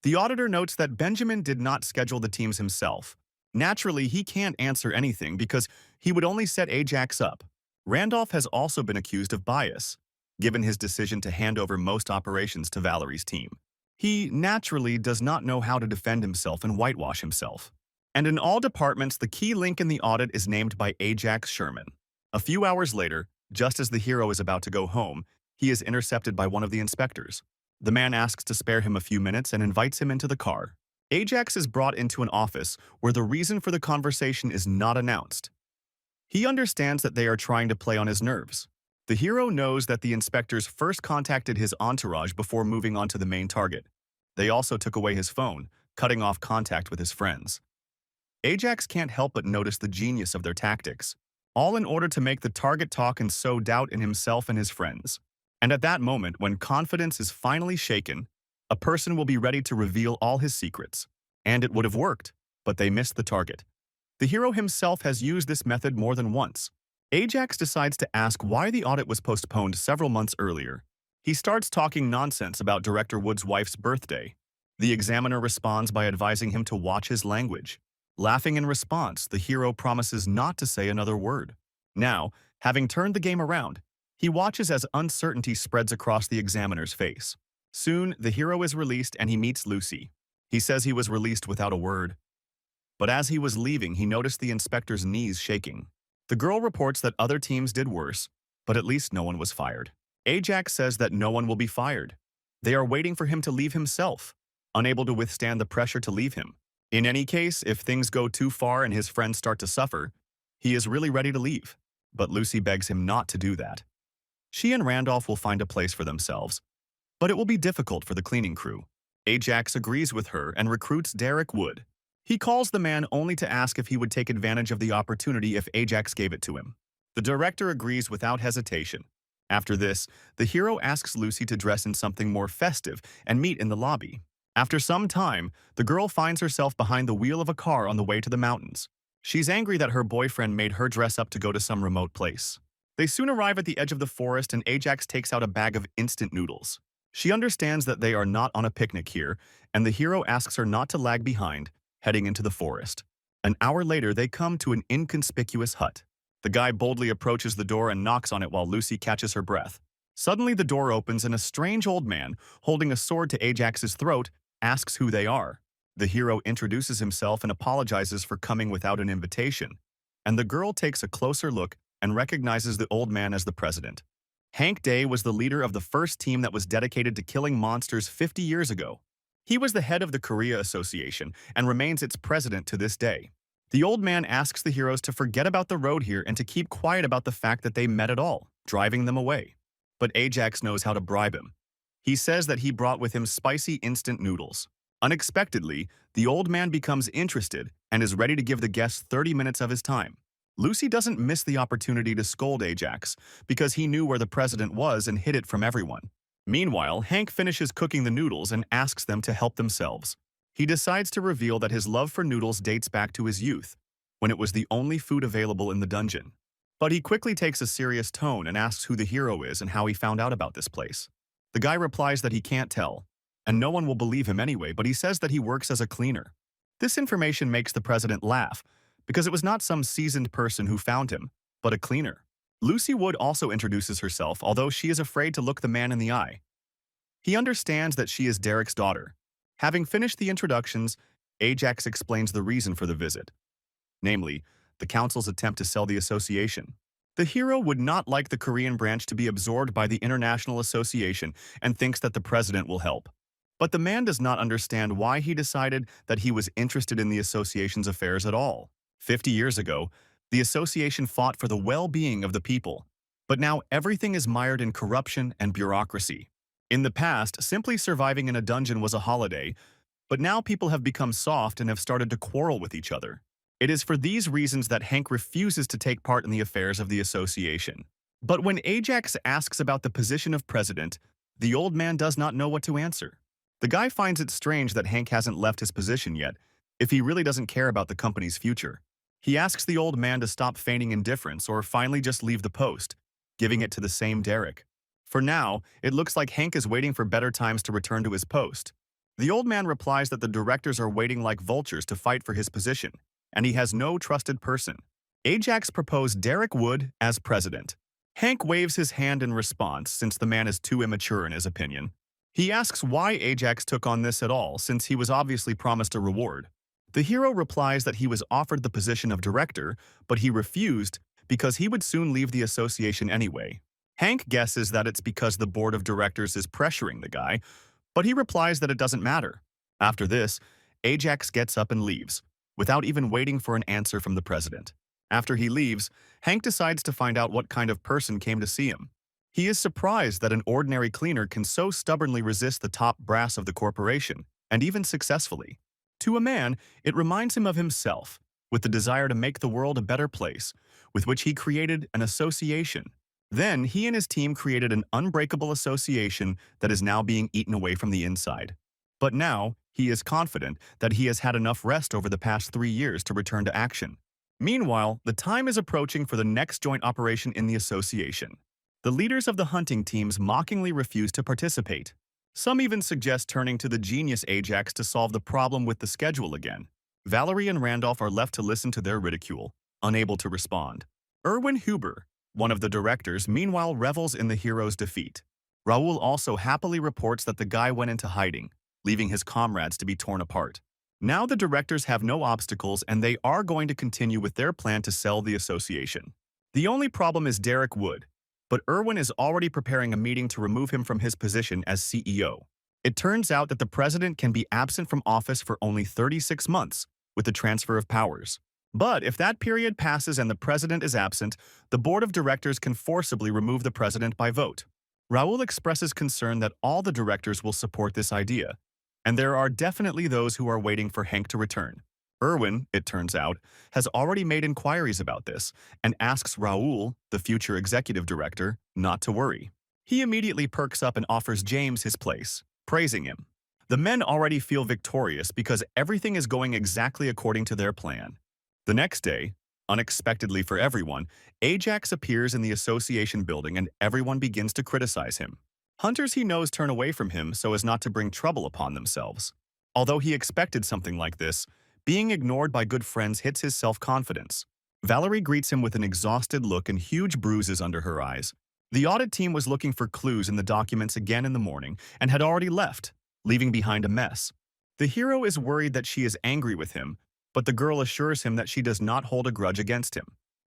The auditor notes that Benjamin did not schedule the teams himself. Naturally, he can't answer anything because he would only set Ajax up. Randolph has also been accused of bias, given his decision to hand over most operations to Valerie's team. He naturally does not know how to defend himself and whitewash himself. And in all departments, the key link in the audit is named by Ajax Sherman. A few hours later, just as the hero is about to go home, he is intercepted by one of the inspectors. The man asks to spare him a few minutes and invites him into the car. Ajax is brought into an office where the reason for the conversation is not announced. He understands that they are trying to play on his nerves. The hero knows that the inspectors first contacted his entourage before moving on to the main target. They also took away his phone, cutting off contact with his friends. Ajax can't help but notice the genius of their tactics, all in order to make the target talk and sow doubt in himself and his friends. And at that moment, when confidence is finally shaken, a person will be ready to reveal all his secrets. And it would have worked, but they missed the target. The hero himself has used this method more than once. Ajax decides to ask why the audit was postponed several months earlier. He starts talking nonsense about Director Wood's wife's birthday. The examiner responds by advising him to watch his language. Laughing in response, the hero promises not to say another word. Now, having turned the game around, he watches as uncertainty spreads across the examiner's face. Soon, the hero is released and he meets Lucy. He says he was released without a word. But as he was leaving, he noticed the inspector's knees shaking. The girl reports that other teams did worse, but at least no one was fired. Ajax says that no one will be fired. They are waiting for him to leave himself, unable to withstand the pressure to leave him. In any case, if things go too far and his friends start to suffer, he is really ready to leave. But Lucy begs him not to do that. She and Randolph will find a place for themselves, but it will be difficult for the cleaning crew. Ajax agrees with her and recruits Derek Wood. He calls the man only to ask if he would take advantage of the opportunity if Ajax gave it to him. The director agrees without hesitation. After this, the hero asks Lucy to dress in something more festive and meet in the lobby. After some time, the girl finds herself behind the wheel of a car on the way to the mountains. She's angry that her boyfriend made her dress up to go to some remote place. They soon arrive at the edge of the forest and Ajax takes out a bag of instant noodles. She understands that they are not on a picnic here, and the hero asks her not to lag behind, heading into the forest. An hour later, they come to an inconspicuous hut. The guy boldly approaches the door and knocks on it while Lucy catches her breath. Suddenly, the door opens and a strange old man, holding a sword to Ajax's throat, asks who they are. The hero introduces himself and apologizes for coming without an invitation, and the girl takes a closer look and recognizes the old man as the president. Hank Day was the leader of the first team that was dedicated to killing monsters 50 years ago. He was the head of the Korea Association and remains its president to this day. The old man asks the heroes to forget about the road here and to keep quiet about the fact that they met at all, driving them away. But Ajax knows how to bribe him. He says that he brought with him spicy instant noodles. Unexpectedly, the old man becomes interested and is ready to give the guests 30 minutes of his time. Lucy doesn't miss the opportunity to scold Ajax because he knew where the president was and hid it from everyone. Meanwhile, Hank finishes cooking the noodles and asks them to help themselves. He decides to reveal that his love for noodles dates back to his youth, when it was the only food available in the dungeon. But he quickly takes a serious tone and asks who the hero is and how he found out about this place. The guy replies that he can't tell, and no one will believe him anyway, but he says that he works as a cleaner. This information makes the president laugh, because it was not some seasoned person who found him, but a cleaner. Lucy Wood also introduces herself, although she is afraid to look the man in the eye. He understands that she is Derek's daughter. Having finished the introductions, Ajax explains the reason for the visit, namely, the council's attempt to sell the association. The hero would not like the Korean branch to be absorbed by the International Association and thinks that the president will help. But the man does not understand why he decided that he was interested in the association's affairs at all. 50 years ago, the association fought for the well-being of the people, but now everything is mired in corruption and bureaucracy. In the past, simply surviving in a dungeon was a holiday, but now people have become soft and have started to quarrel with each other. It is for these reasons that Hank refuses to take part in the affairs of the association. But when Ajax asks about the position of president, the old man does not know what to answer. The guy finds it strange that Hank hasn't left his position yet. if he really doesn't care about the company's future. He asks the old man to stop feigning indifference or finally just leave the post, giving it to the same Derek. For now, it looks like Hank is waiting for better times to return to his post. The old man replies that the directors are waiting like vultures to fight for his position, and he has no trusted person. Ajax proposed Derek Wood as president. Hank waves his hand in response since the man is too immature in his opinion. He asks why Ajax took on this at all since he was obviously promised a reward. The hero replies that he was offered the position of director, but he refused because he would soon leave the association anyway. Hank guesses that it's because the board of directors is pressuring the guy, but he replies that it doesn't matter. After this, Ajax gets up and leaves, without even waiting for an answer from the president. After he leaves, Hank decides to find out what kind of person came to see him. He is surprised that an ordinary cleaner can so stubbornly resist the top brass of the corporation, and even successfully. To a man, it reminds him of himself, with the desire to make the world a better place, with which he created an association. Then, he and his team created an unbreakable association that is now being eaten away from the inside. But now, he is confident that he has had enough rest over the past 3 years to return to action. Meanwhile, the time is approaching for the next joint operation in the association. The leaders of the hunting teams mockingly refuse to participate. Some even suggest turning to the genius Ajax to solve the problem with the schedule again. Valerie and Randolph are left to listen to their ridicule, unable to respond. Erwin Huber, one of the directors, meanwhile revels in the hero's defeat. Raoul also happily reports that the guy went into hiding, leaving his comrades to be torn apart. Now the directors have no obstacles and they are going to continue with their plan to sell the association. The only problem is Derek Wood, but Erwin is already preparing a meeting to remove him from his position as CEO. It turns out that the president can be absent from office for only 36 months, with the transfer of powers. But if that period passes and the president is absent, the board of directors can forcibly remove the president by vote. Raoul expresses concern that all the directors will support this idea, and there are definitely those who are waiting for Hank to return. Erwin, it turns out, has already made inquiries about this and asks Raoul, the future executive director, not to worry. He immediately perks up and offers James his place, praising him. The men already feel victorious because everything is going exactly according to their plan. The next day, unexpectedly for everyone, Ajax appears in the association building and everyone begins to criticize him. Hunters he knows turn away from him so as not to bring trouble upon themselves. Although he expected something like this, being ignored by good friends hits his self-confidence. Valerie greets him with an exhausted look and huge bruises under her eyes. The audit team was looking for clues in the documents again in the morning and had already left, leaving behind a mess. The hero is worried that she is angry with him, but the girl assures him that she does not hold a grudge against him.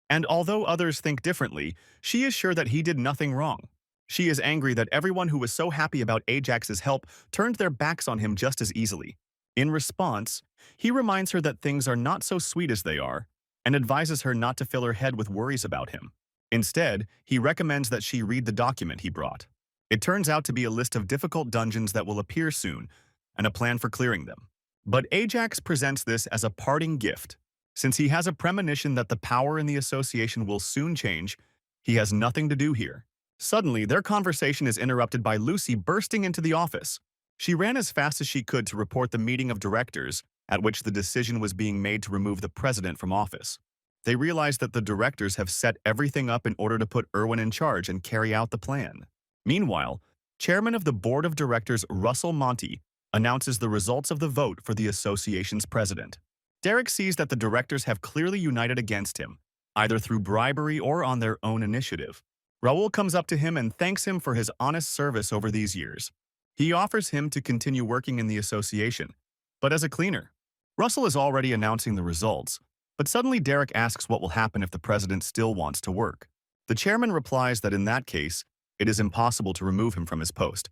And although others think differently, she is sure that he did nothing wrong. She is angry that everyone who was so happy about Ajax's help turned their backs on him just as easily. In response, he reminds her that things are not so sweet as they are, and advises her not to fill her head with worries about him. Instead, he recommends that she read the document he brought. It turns out to be a list of difficult dungeons that will appear soon, and a plan for clearing them. But Ajax presents this as a parting gift. Since he has a premonition that the power in the association will soon change, he has nothing to do here. Suddenly, their conversation is interrupted by Lucy bursting into the office. She ran as fast as she could to report the meeting of directors, at which the decision was being made to remove the president from office. They realized that the directors have set everything up in order to put Erwin in charge and carry out the plan. Meanwhile, chairman of the board of directors Russell Monty announces the results of the vote for the association's president. Derek sees that the directors have clearly united against him, either through bribery or on their own initiative. Raoul comes up to him and thanks him for his honest service over these years. He offers him to continue working in the association, but as a cleaner. Russell is already announcing the results, but suddenly Derek asks what will happen if the president still wants to work. The chairman replies that in that case, it is impossible to remove him from his post,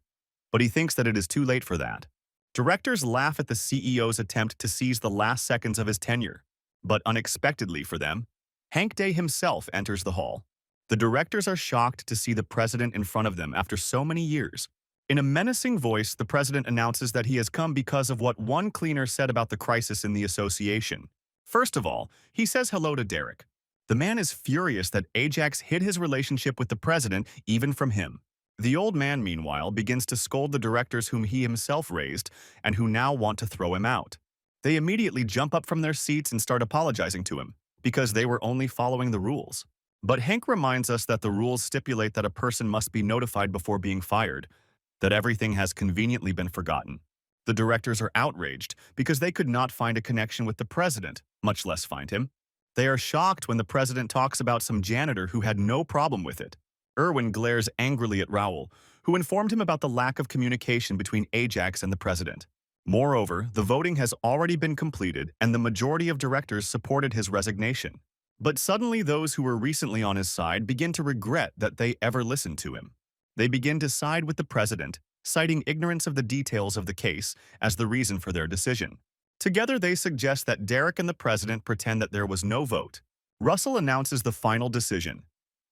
but he thinks that it is too late for that. Directors laugh at the CEO's attempt to seize the last seconds of his tenure, but unexpectedly for them, Hank Day himself enters the hall. The directors are shocked to see the president in front of them after so many years. In a menacing voice, the president announces that he has come because of what one cleaner said about the crisis in the association. First of all, he says hello to Derek. The man is furious that Ajax hid his relationship with the president even from him. The old man, meanwhile, begins to scold the directors whom he himself raised and who now want to throw him out. They immediately jump up from their seats and start apologizing to him, because they were only following the rules. But Hank reminds us that the rules stipulate that a person must be notified before being fired, that everything has conveniently been forgotten. The directors are outraged because they could not find a connection with the president, much less find him. They are shocked when the president talks about some janitor who had no problem with it. Irwin glares angrily at Raoul, who informed him about the lack of communication between Ajax and the president. Moreover, the voting has already been completed and the majority of directors supported his resignation. But suddenly those who were recently on his side begin to regret that they ever listened to him. They begin to side with the president, citing ignorance of the details of the case as the reason for their decision. Together they suggest that Derek and the president pretend that there was no vote. Russell announces the final decision.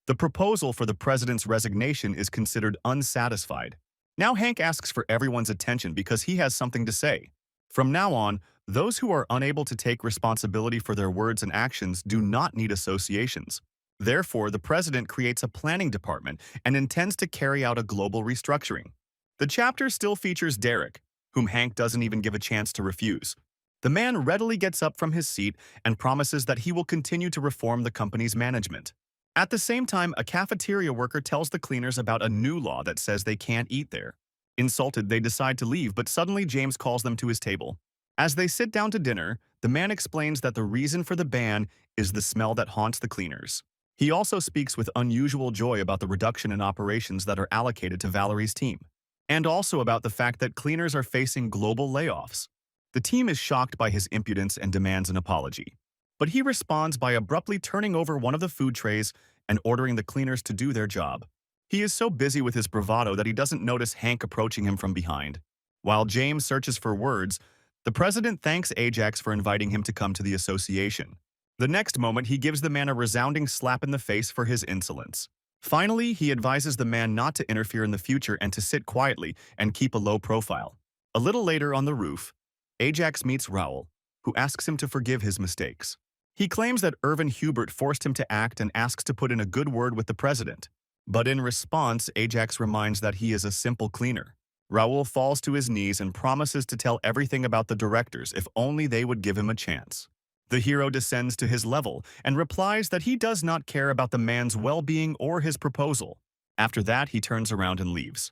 The proposal for the president's resignation is considered unsatisfied. Now Hank asks for everyone's attention because he has something to say. From now on, those who are unable to take responsibility for their words and actions do not need associations. Therefore, the president creates a planning department and intends to carry out a global restructuring. The chapter still features Derek, whom Hank doesn't even give a chance to refuse. The man readily gets up from his seat and promises that he will continue to reform the company's management. At the same time, a cafeteria worker tells the cleaners about a new law that says they can't eat there. Insulted, they decide to leave, but suddenly James calls them to his table. As they sit down to dinner, the man explains that the reason for the ban is the smell that haunts the cleaners. He also speaks with unusual joy about the reduction in operations that are allocated to Valerie's team, and also about the fact that cleaners are facing global layoffs. The team is shocked by his impudence and demands an apology. But he responds by abruptly turning over one of the food trays and ordering the cleaners to do their job. He is so busy with his bravado that he doesn't notice Hank approaching him from behind. While James searches for words, the president thanks Ajax for inviting him to come to the association. The next moment, he gives the man a resounding slap in the face for his insolence. Finally, he advises the man not to interfere in the future and to sit quietly and keep a low profile. A little later on the roof, Ajax meets Raoul, who asks him to forgive his mistakes. He claims that Irvin Hubert forced him to act and asks to put in a good word with the president. But in response, Ajax reminds that he is a simple cleaner. Raoul falls to his knees and promises to tell everything about the directors if only they would give him a chance. The hero descends to his level and replies that he does not care about the man's well-being or his proposal. After that, he turns around and leaves.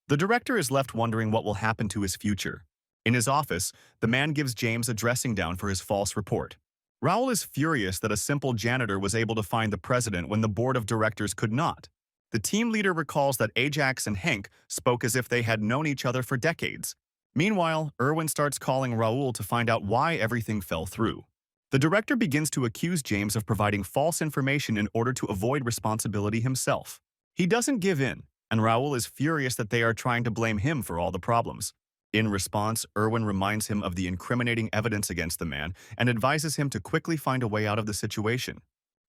The director is left wondering what will happen to his future. In his office, the man gives James a dressing down for his false report. Raoul is furious that a simple janitor was able to find the president when the board of directors could not. The team leader recalls that Ajax and Hank spoke as if they had known each other for decades. Meanwhile, Irwin starts calling Raoul to find out why everything fell through. The director begins to accuse James of providing false information in order to avoid responsibility himself. He doesn't give in, and Raoul is furious that they are trying to blame him for all the problems. In response, Irwin reminds him of the incriminating evidence against the man and advises him to quickly find a way out of the situation.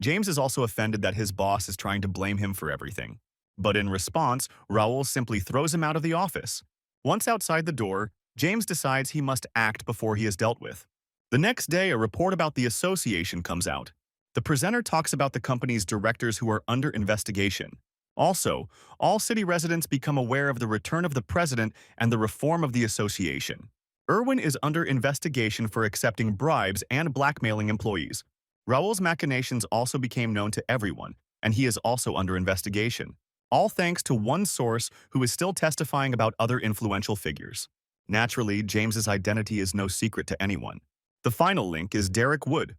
James is also offended that his boss is trying to blame him for everything. But in response, Raoul simply throws him out of the office. Once outside the door, James decides he must act before he is dealt with. The next day, a report about the association comes out. The presenter talks about the company's directors who are under investigation. Also, all city residents become aware of the return of the president and the reform of the association. Irwin is under investigation for accepting bribes and blackmailing employees. Raoul's machinations also became known to everyone, and he is also under investigation. All thanks to one source who is still testifying about other influential figures. Naturally, James's identity is no secret to anyone. The final link is Derek Wood,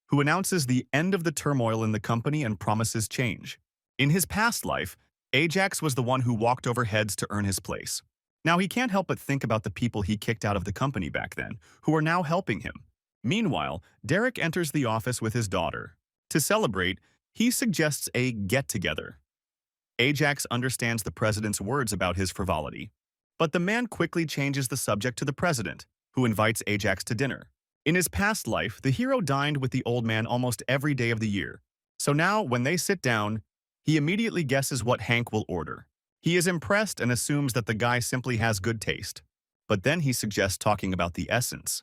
who announces the end of the turmoil in the company and promises change. In his past life, Ajax was the one who walked over heads to earn his place. Now he can't help but think about the people he kicked out of the company back then, who are now helping him. Meanwhile, Derek enters the office with his daughter. To celebrate, he suggests a get-together. Ajax understands the president's words about his frivolity. But the man quickly changes the subject to the president, who invites Ajax to dinner. In his past life, the hero dined with the old man almost every day of the year. So now, when they sit down, he immediately guesses what Hank will order. He is impressed and assumes that the guy simply has good taste. But then he suggests talking about the essence.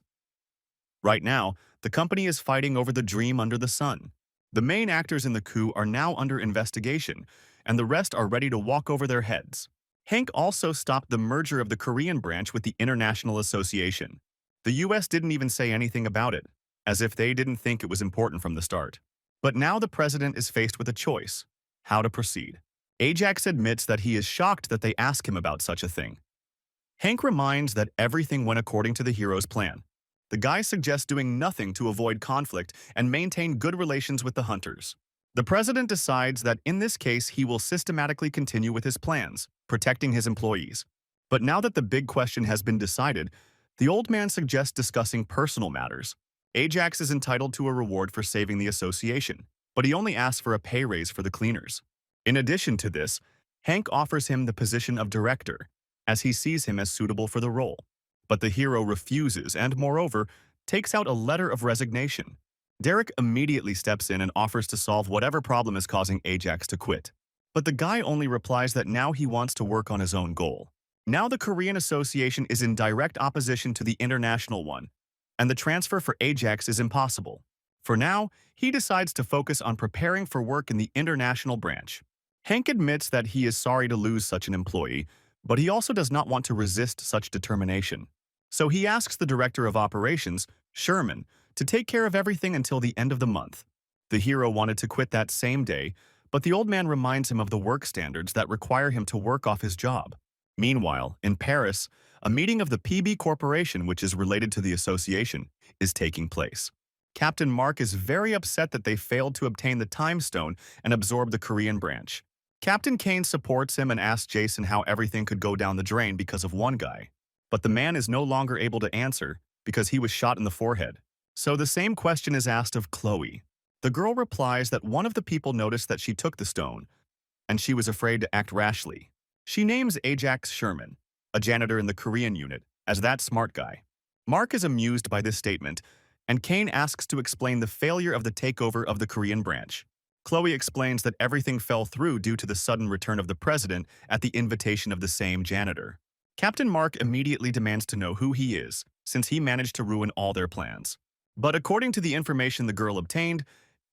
Right now, the company is fighting over the dream under the sun. The main actors in the coup are now under investigation, and the rest are ready to walk over their heads. Hank also stopped the merger of the Korean branch with the International Association. The US didn't even say anything about it, as if they didn't think it was important from the start. But now the president is faced with a choice: how to proceed. Ajax admits that he is shocked that they ask him about such a thing. Hank reminds that everything went according to the hero's plan. The guy suggests doing nothing to avoid conflict and maintain good relations with the hunters. The president decides that in this case he will systematically continue with his plans, protecting his employees. But now that the big question has been decided, the old man suggests discussing personal matters. Ajax is entitled to a reward for saving the association, but he only asks for a pay raise for the cleaners. In addition to this, Hank offers him the position of director, as he sees him as suitable for the role. But the hero refuses and, moreover, takes out a letter of resignation. Derek immediately steps in and offers to solve whatever problem is causing Ajax to quit. But the guy only replies that now he wants to work on his own goal. Now the Korean Association is in direct opposition to the international one, and the transfer for Ajax is impossible. For now, he decides to focus on preparing for work in the international branch. Hank admits that he is sorry to lose such an employee, but he also does not want to resist such determination. So he asks the director of operations, Sherman, to take care of everything until the end of the month. The hero wanted to quit that same day, but the old man reminds him of the work standards that require him to work off his job. Meanwhile, in Paris, a meeting of the PB Corporation, which is related to the association, is taking place. Captain Mark is very upset that they failed to obtain the Time Stone and absorb the Korean branch. Captain Kane supports him and asks Jason how everything could go down the drain because of one guy. But the man is no longer able to answer because he was shot in the forehead. So the same question is asked of Chloe. The girl replies that one of the people noticed that she took the stone, and she was afraid to act rashly. She names Ajax Sherman, a janitor in the Korean unit, as that smart guy. Mark is amused by this statement, and Kane asks to explain the failure of the takeover of the Korean branch. Chloe explains that everything fell through due to the sudden return of the president at the invitation of the same janitor. Captain Mark immediately demands to know who he is, since he managed to ruin all their plans. But according to the information the girl obtained,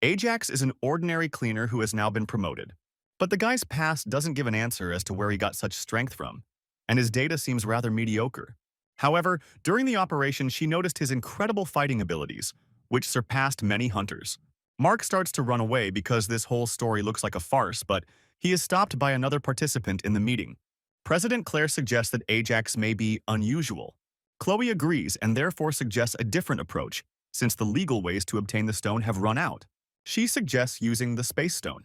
Ajax is an ordinary cleaner who has now been promoted. But the guy's past doesn't give an answer as to where he got such strength from, and his data seems rather mediocre. However, during the operation she noticed his incredible fighting abilities, which surpassed many hunters. Mark starts to run away because this whole story looks like a farce, but he is stopped by another participant in the meeting. President Claire suggests that Ajax may be unusual. Chloe agrees and therefore suggests a different approach, since the legal ways to obtain the stone have run out. She suggests using the space stone.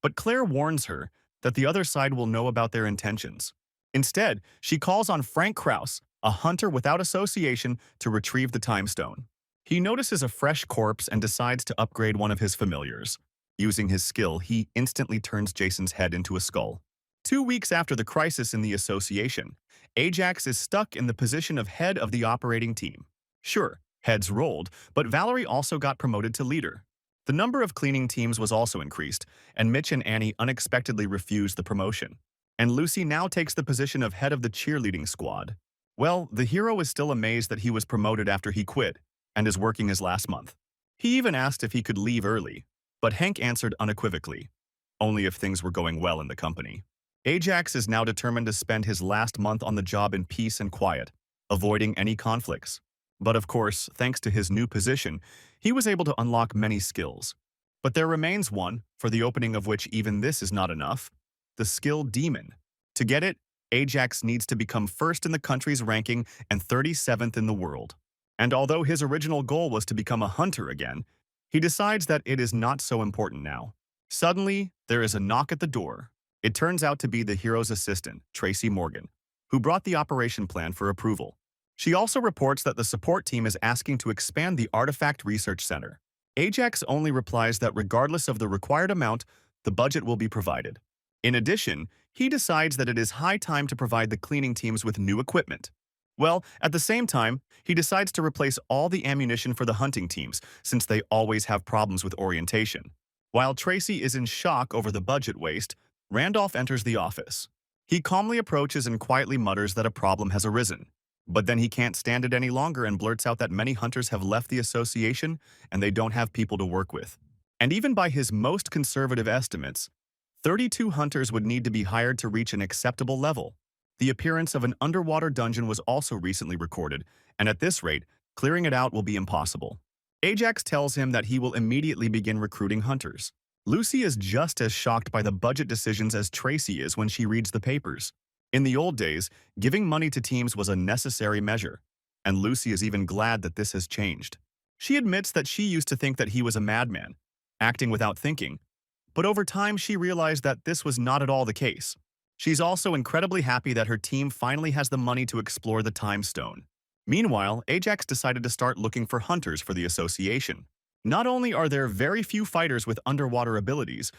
But Claire warns her that the other side will know about their intentions. Instead, she calls on Frank Krause, a hunter without association, to retrieve the time stone. He notices a fresh corpse and decides to upgrade one of his familiars. Using his skill, he instantly turns Jason's head into a skull. 2 weeks after the crisis in the association, Ajax is stuck in the position of head of the operating team. Sure, heads rolled, but Valerie also got promoted to leader. The number of cleaning teams was also increased, and Mitch and Annie unexpectedly refused the promotion. And Lucy now takes the position of head of the cheerleading squad. Well, the hero is still amazed that he was promoted after he quit, and is working his last month. He even asked if he could leave early, but Hank answered unequivocally, only if things were going well in the company. Ajax is now determined to spend his last month on the job in peace and quiet, avoiding any conflicts. But of course, thanks to his new position, he was able to unlock many skills. But there remains one, for the opening of which even this is not enough: the skill Demon. To get it, Ajax needs to become first in the country's ranking and 37th in the world. And although his original goal was to become a hunter again, he decides that it is not so important now. Suddenly, there is a knock at the door. It turns out to be the hero's assistant, Tracy Morgan, who brought the operation plan for approval. She also reports that the support team is asking to expand the Artifact Research Center. Ajax only replies that regardless of the required amount, the budget will be provided. In addition, he decides that it is high time to provide the cleaning teams with new equipment. Well, at the same time, he decides to replace all the ammunition for the hunting teams, since they always have problems with orientation. While Tracy is in shock over the budget waste, Randolph enters the office. He calmly approaches and quietly mutters that a problem has arisen. But then he can't stand it any longer and blurts out that many hunters have left the association and they don't have people to work with. And even by his most conservative estimates, 32 hunters would need to be hired to reach an acceptable level. The appearance of an underwater dungeon was also recently recorded, and at this rate, Clearing it out will be impossible. Ajax tells him that he will immediately begin recruiting hunters. Lucy is just as shocked by the budget decisions as Tracy is when she reads the papers. In the old days, giving money to teams was a necessary measure, and Lucy is even glad that this has changed. She admits that she used to think that he was a madman, acting without thinking, but over time she realized that this was not at all the case. She's also incredibly happy that her team finally has the money to explore the Time Stone. Meanwhile, Ajax decided to start looking for hunters for the association. Not only are there very few fighters with underwater abilities,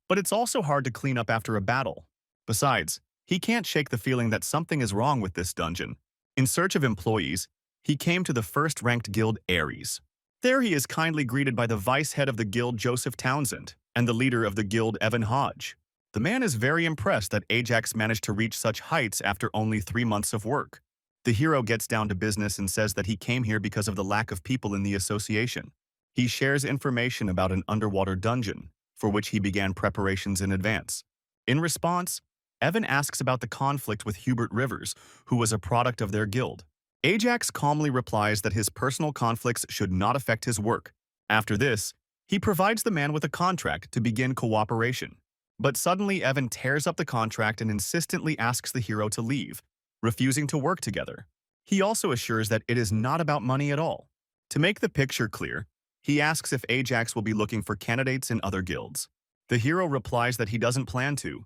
but it's also hard to clean up after a battle. Besides, he can't shake the feeling that something is wrong with this dungeon. In search of employees, he came to the first-ranked guild, Ares. There he is kindly greeted by the vice-head of the guild, Joseph Townsend, and the leader of the guild, Evan Hodge. The man is very impressed that Ajax managed to reach such heights after only 3 months of work. The hero gets down to business and says that he came here because of the lack of people in the association. He shares information about an underwater dungeon, for which he began preparations in advance. In response, Evan asks about the conflict with Hubert Rivers, who was a product of their guild. Ajax calmly replies that his personal conflicts should not affect his work. After this, he provides the man with a contract to begin cooperation. But suddenly Evan tears up the contract and insistently asks the hero to leave, refusing to work together. He also assures that it is not about money at all. To make the picture clear, he asks if Ajax will be looking for candidates in other guilds. The hero replies that he doesn't plan to.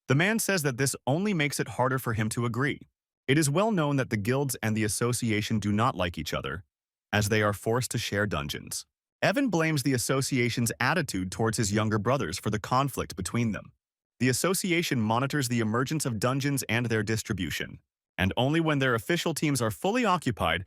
The man says that this only makes it harder for him to agree. It is well known that the guilds and the association do not like each other, as they are forced to share dungeons. Evan blames the association's attitude towards his younger brothers for the conflict between them. The association monitors the emergence of dungeons and their distribution, and only when their official teams are fully occupied,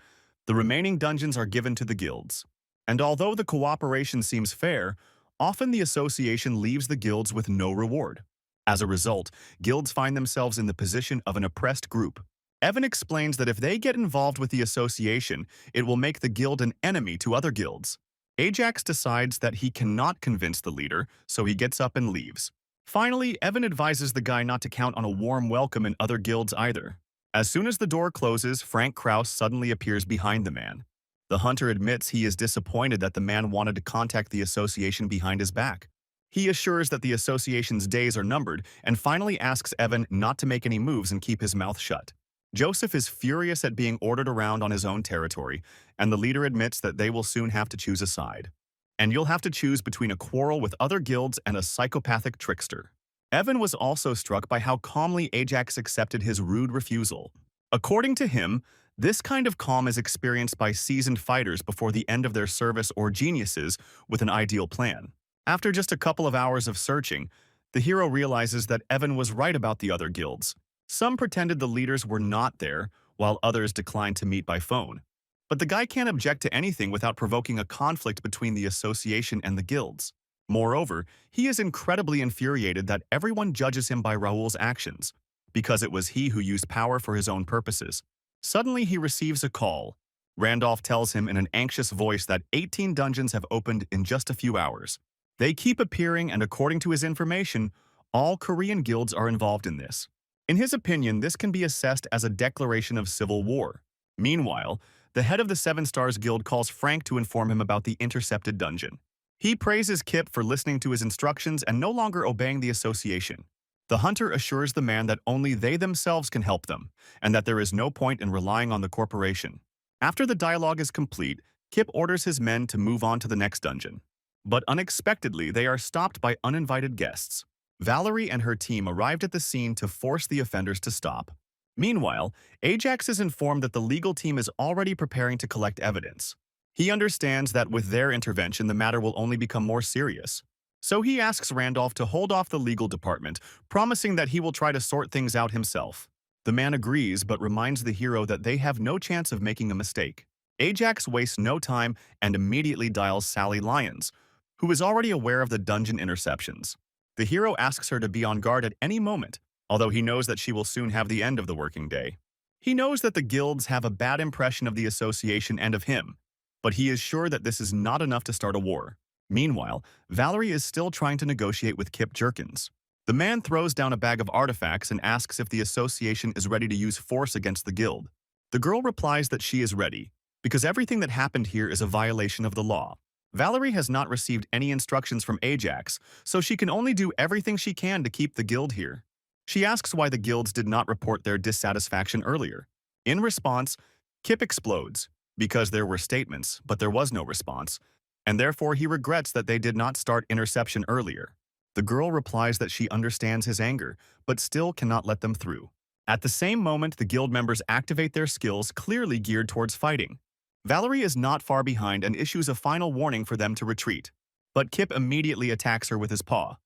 the remaining dungeons are given to the guilds. And although the cooperation seems fair, often the association leaves the guilds with no reward. As a result, guilds find themselves in the position of an oppressed group. Evan explains that if they get involved with the association, it will make the guild an enemy to other guilds. Ajax decides that he cannot convince the leader, so he gets up and leaves. Finally, Evan advises the guy not to count on a warm welcome in other guilds either. As soon as the door closes, Frank Kraus suddenly appears behind the man. The hunter admits he is disappointed that the man wanted to contact the association behind his back. He assures that the association's days are numbered and finally asks Evan not to make any moves and keep his mouth shut. Joseph is furious at being ordered around on his own territory, and the leader admits that they will soon have to choose a side. And you'll have to choose between a quarrel with other guilds and a psychopathic trickster. Evan was also struck by how calmly Ajax accepted his rude refusal. According to him, this kind of calm is experienced by seasoned fighters before the end of their service or geniuses with an ideal plan. After just a couple of hours of searching, the hero realizes that Evan was right about the other guilds. Some pretended the leaders were not there, while others declined to meet by phone. But the guy can't object to anything without provoking a conflict between the association and the guilds. Moreover, he is incredibly infuriated that everyone judges him by Raoul's actions, because it was he who used power for his own purposes. Suddenly, he receives a call. Randolph tells him in an anxious voice that 18 dungeons have opened in just a few hours. They keep appearing, and according to his information, all Korean guilds are involved in this. In his opinion, this can be assessed as a declaration of civil war. Meanwhile, the head of the Seven Stars Guild calls Frank to inform him about the intercepted dungeon. He praises Kip for listening to his instructions and no longer obeying the association. The hunter assures the man that only they themselves can help them, and that there is no point in relying on the corporation. After the dialogue is complete, Kip orders his men to move on to the next dungeon. But unexpectedly, they are stopped by uninvited guests. Valerie and her team arrived at the scene to force the offenders to stop. Meanwhile, Ajax is informed that the legal team is already preparing to collect evidence. He understands that with their intervention, the matter will only become more serious. So he asks Randolph to hold off the legal department, promising that he will try to sort things out himself. The man agrees, but reminds the hero that they have no chance of making a mistake. Ajax wastes no time and immediately dials Sally Lyons, who is already aware of the dungeon interceptions. The hero asks her to be on guard at any moment, although he knows that she will soon have the end of the working day. He knows that the guilds have a bad impression of the association and of him, but he is sure that this is not enough to start a war. Meanwhile, Valerie is still trying to negotiate with Kip Jerkins. The man throws down a bag of artifacts and asks if the association is ready to use force against the guild. The girl replies that she is ready, because everything that happened here is a violation of the law. Valerie has not received any instructions from Ajax, so she can only do everything she can to keep the guild here. She asks why the guilds did not report their dissatisfaction earlier. In response, Kip explodes, because there were statements, but there was no response, and therefore he regrets that they did not start interception earlier. The girl replies that she understands his anger, but still cannot let them through. At the same moment, the guild members activate their skills clearly geared towards fighting. Valerie is not far behind and issues a final warning for them to retreat, but Kip immediately attacks her with his paw.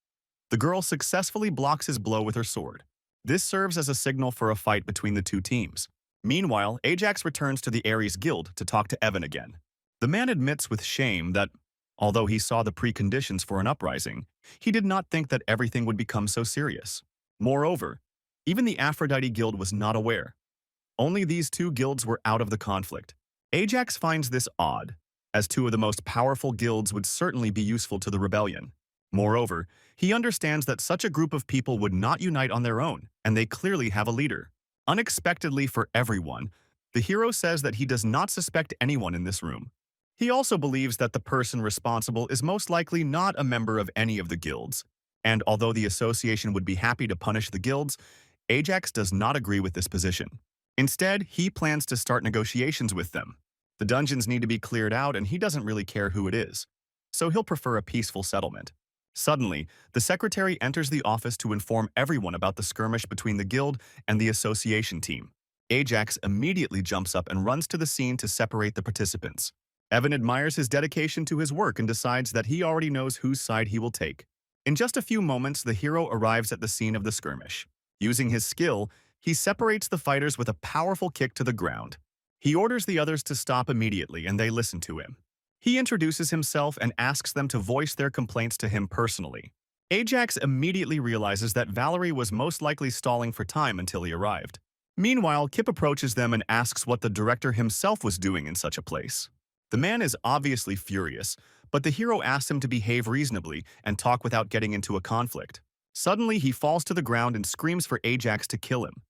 The girl successfully blocks his blow with her sword. This serves as a signal for a fight between the two teams. Meanwhile, Ajax returns to the Ares Guild to talk to Evan again. The man admits with shame that, although he saw the preconditions for an uprising, he did not think that everything would become so serious. Moreover, even the Aphrodite Guild was not aware. Only these two guilds were out of the conflict. Ajax finds this odd, as two of the most powerful guilds would certainly be useful to the rebellion. Moreover, he understands that such a group of people would not unite on their own, and they clearly have a leader. Unexpectedly for everyone, the hero says that he does not suspect anyone in this room. He also believes that the person responsible is most likely not a member of any of the guilds, and although the association would be happy to punish the guilds, Ajax does not agree with this position. Instead, he plans to start negotiations with them. The dungeons need to be cleared out and he doesn't really care who it is, so he'll prefer a peaceful settlement. Suddenly, the secretary enters the office to inform everyone about the skirmish between the guild and the association team. Ajax immediately jumps up and runs to the scene to separate the participants. Evan admires his dedication to his work and decides that he already knows whose side he will take. In just a few moments, the hero arrives at the scene of the skirmish. Using his skill, he separates the fighters with a powerful kick to the ground. He orders the others to stop immediately and they listen to him. He introduces himself and asks them to voice their complaints to him personally. Ajax immediately realizes that Valerie was most likely stalling for time until he arrived. Meanwhile, Kip approaches them and asks what the director himself was doing in such a place. The man is obviously furious, but the hero asks him to behave reasonably and talk without getting into a conflict. Suddenly, he falls to the ground and screams for Ajax to kill him.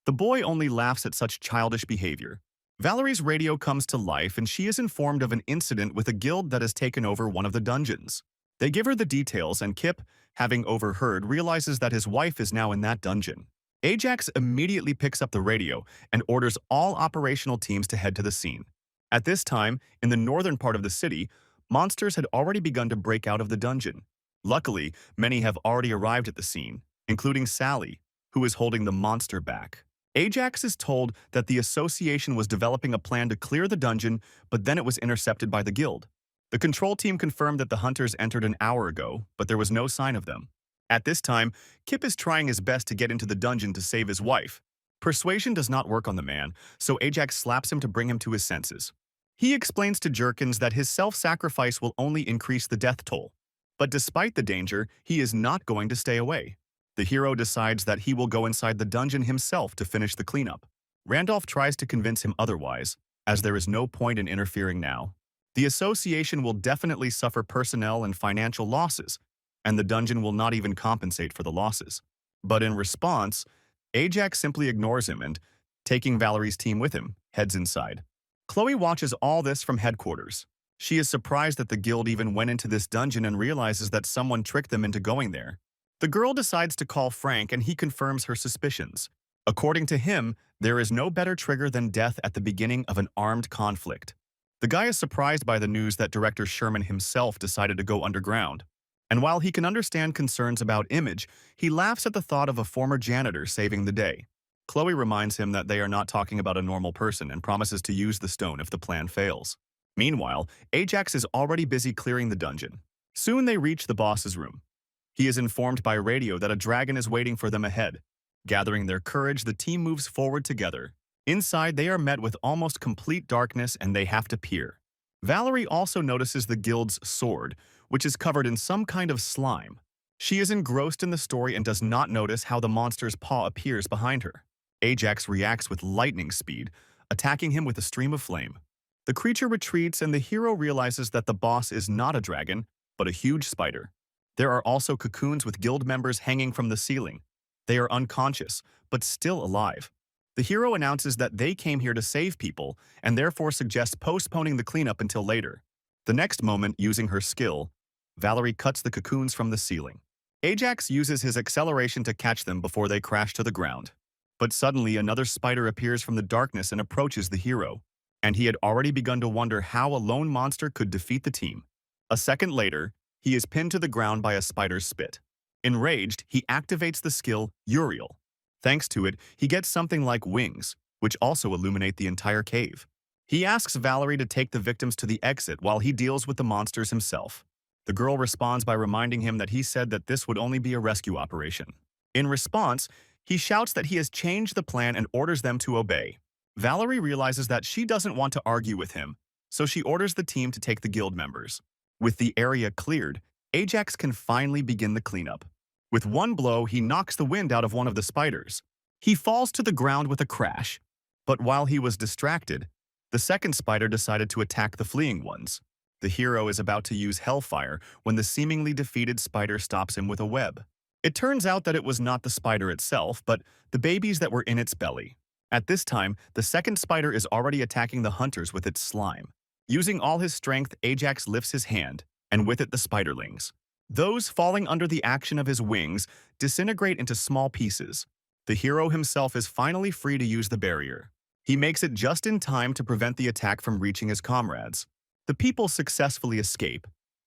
The boy only laughs at such childish behavior. Valerie's radio comes to life and she is informed of an incident with a guild that has taken over one of the dungeons. They give her the details and Kip, having overheard, realizes that his wife is now in that dungeon. Ajax immediately picks up the radio and orders all operational teams to head to the scene. At this time, in the northern part of the city, monsters had already begun to break out of the dungeon. Luckily, many have already arrived at the scene, including Sally, who is holding the monster back. Ajax is told that the association was developing a plan to clear the dungeon, but then it was intercepted by the guild. The control team confirmed that the hunters entered an hour ago, but there was no sign of them. At this time, Kip is trying his best to get into the dungeon to save his wife. Persuasion does not work on the man, so Ajax slaps him to bring him to his senses. He explains to Jerkins that his self-sacrifice will only increase the death toll. But despite the danger, he is not going to stay away. The hero decides that he will go inside the dungeon himself to finish the cleanup. Randolph tries to convince him otherwise, as there is no point in interfering now. The association will definitely suffer personnel and financial losses, and the dungeon will not even compensate for the losses. But in response, Ajax simply ignores him and, taking Valerie's team with him, heads inside. Chloe watches all this from headquarters. She is surprised that the guild even went into this dungeon and realizes that someone tricked them into going there. The girl decides to call Frank and he confirms her suspicions. According to him, there is no better trigger than death at the beginning of an armed conflict. The guy is surprised by the news that director Sherman himself decided to go underground. And while he can understand concerns about image, he laughs at the thought of a former janitor saving the day. Chloe reminds him that they are not talking about a normal person and promises to use the stone if the plan fails. Meanwhile, Ajax is already busy clearing the dungeon. Soon they reach the boss's room. He is informed by radio that a dragon is waiting for them ahead. Gathering their courage, the team moves forward together. Inside, they are met with almost complete darkness and they have to peer. Valerie also notices the guild's sword, which is covered in some kind of slime. She is engrossed in the story and does not notice how the monster's paw appears behind her. Ajax reacts with lightning speed, attacking him with a stream of flame. The creature retreats and the hero realizes that the boss is not a dragon, but a huge spider. There are also cocoons with guild members hanging from the ceiling. They are unconscious, but still alive. The hero announces that they came here to save people and therefore suggests postponing the cleanup until later. The next moment, using her skill, Valerie cuts the cocoons from the ceiling. Ajax uses his acceleration to catch them before they crash to the ground. But suddenly, another spider appears from the darkness and approaches the hero, and he had already begun to wonder how a lone monster could defeat the team. A second later, he is pinned to the ground by a spider's spit. Enraged, he activates the skill Uriel. Thanks to it, he gets something like wings, which also illuminate the entire cave. He asks Valerie to take the victims to the exit while he deals with the monsters himself. The girl responds by reminding him that he said that this would only be a rescue operation. In response, he shouts that he has changed the plan and orders them to obey. Valerie realizes that she doesn't want to argue with him, so she orders the team to take the guild members. With the area cleared, Ajax can finally begin the cleanup. With one blow, he knocks the wind out of one of the spiders. He falls to the ground with a crash. But while he was distracted, the second spider decided to attack the fleeing ones. The hero is about to use Hellfire when the seemingly defeated spider stops him with a web. It turns out that it was not the spider itself, but the babies that were in its belly. At this time, the second spider is already attacking the hunters with its slime. Using all his strength, Ajax lifts his hand, and with it the spiderlings. Those falling under the action of his wings disintegrate into small pieces. The hero himself is finally free to use the barrier. He makes it just in time to prevent the attack from reaching his comrades. The people successfully escape,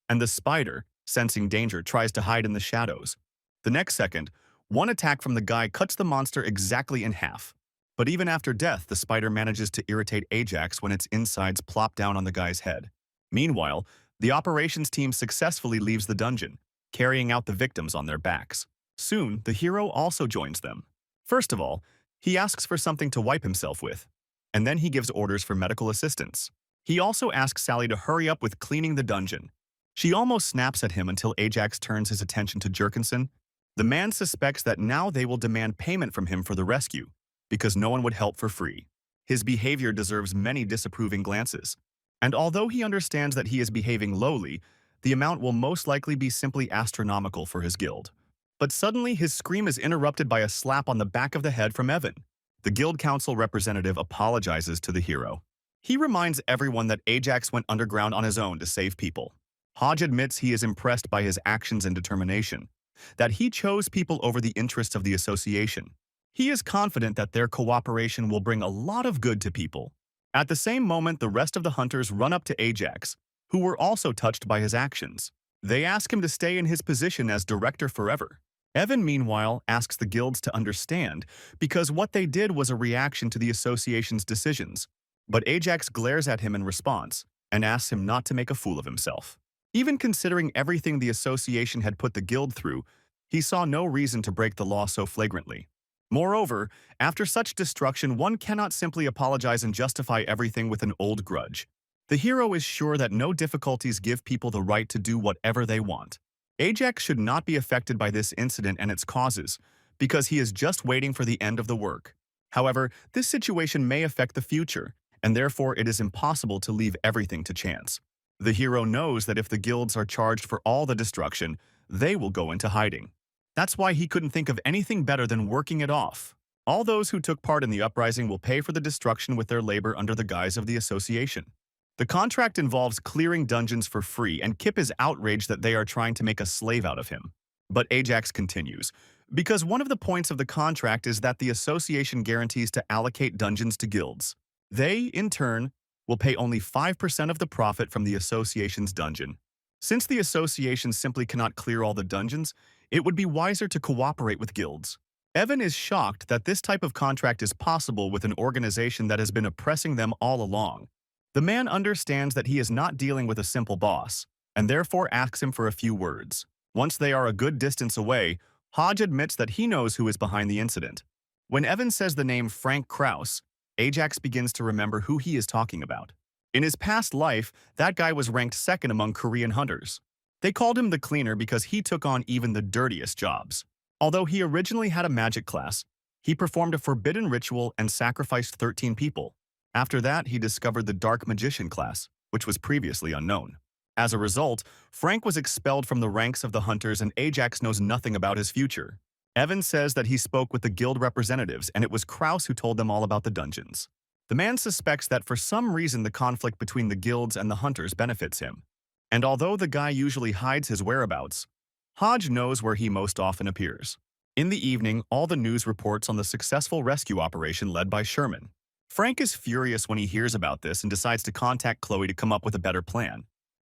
and the spider, sensing danger, tries to hide in the shadows. The next second, one attack from the guy cuts the monster exactly in half. But even after death, the spider manages to irritate Ajax when its insides plop down on the guy's head. Meanwhile, the operations team successfully leaves the dungeon, carrying out the victims on their backs. Soon, the hero also joins them. First of all, he asks for something to wipe himself with, and then he gives orders for medical assistance. He also asks Sally to hurry up with cleaning the dungeon. She almost snaps at him until Ajax turns his attention to Jerkinson. The man suspects that now they will demand payment from him for the rescue, because no one would help for free. His behavior deserves many disapproving glances. And although he understands that he is behaving lowly, the amount will most likely be simply astronomical for his guild. But suddenly, his scream is interrupted by a slap on the back of the head from Evan. The guild council representative apologizes to the hero. He reminds everyone that Ajax went underground on his own to save people. Hodge admits he is impressed by his actions and determination, that he chose people over the interests of the association. He is confident that their cooperation will bring a lot of good to people. At the same moment, the rest of the hunters run up to Ajax, who were also touched by his actions. They ask him to stay in his position as director forever. Evan, meanwhile, asks the guilds to understand because what they did was a reaction to the association's decisions. But Ajax glares at him in response and asks him not to make a fool of himself. Even considering everything the association had put the guild through, he saw no reason to break the law so flagrantly. Moreover, after such destruction, one cannot simply apologize and justify everything with an old grudge. The hero is sure that no difficulties give people the right to do whatever they want. Ajax should not be affected by this incident and its causes, because he is just waiting for the end of the work. However, this situation may affect the future, and therefore it is impossible to leave everything to chance. The hero knows that if the guilds are charged for all the destruction, they will go into hiding. That's why he couldn't think of anything better than working it off. All those who took part in the uprising will pay for the destruction with their labor under the guise of the association. The contract involves clearing dungeons for free, and Kip is outraged that they are trying to make a slave out of him. But Ajax continues, because one of the points of the contract is that the association guarantees to allocate dungeons to guilds. They, in turn, will pay only 5% of the profit from the association's dungeon. Since the association simply cannot clear all the dungeons, it would be wiser to cooperate with guilds. Evan is shocked that this type of contract is possible with an organization that has been oppressing them all along. The man understands that he is not dealing with a simple boss, and therefore asks him for a few words. Once they are a good distance away, Hodge admits that he knows who is behind the incident. When Evan says the name Frank Kraus, Ajax begins to remember who he is talking about. In his past life, that guy was ranked second among Korean hunters. They called him the cleaner because he took on even the dirtiest jobs. Although he originally had a magic class, he performed a forbidden ritual and sacrificed 13 people. After that, he discovered the dark magician class, which was previously unknown. As a result, Frank was expelled from the ranks of the hunters, and Ajax knows nothing about his future. Evan says that he spoke with the guild representatives and it was Kraus who told them all about the dungeons. The man suspects that for some reason the conflict between the guilds and the hunters benefits him. And although the guy usually hides his whereabouts, Hodge knows where he most often appears. In the evening, all the news reports on the successful rescue operation led by Sherman. Frank is furious when he hears about this and decides to contact Chloe to come up with a better plan.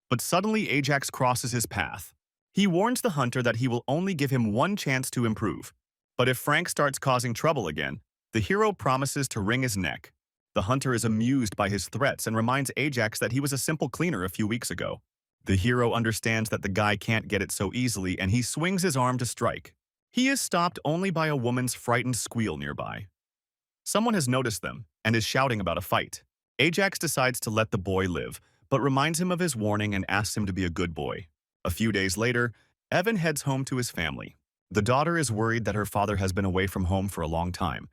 But suddenly Ajax crosses his path. He warns the hunter that he will only give him one chance to improve. But if Frank starts causing trouble again, the hero promises to wring his neck. The hunter is amused by his threats and reminds Ajax that he was a simple cleaner a few weeks ago. The hero understands that the guy can't get it so easily and he swings his arm to strike. He is stopped only by a woman's frightened squeal nearby. Someone has noticed them and is shouting about a fight. Ajax decides to let the boy live, but reminds him of his warning and asks him to be a good boy. A few days later, Evan heads home to his family. The daughter is worried that her father has been away from home for a long time,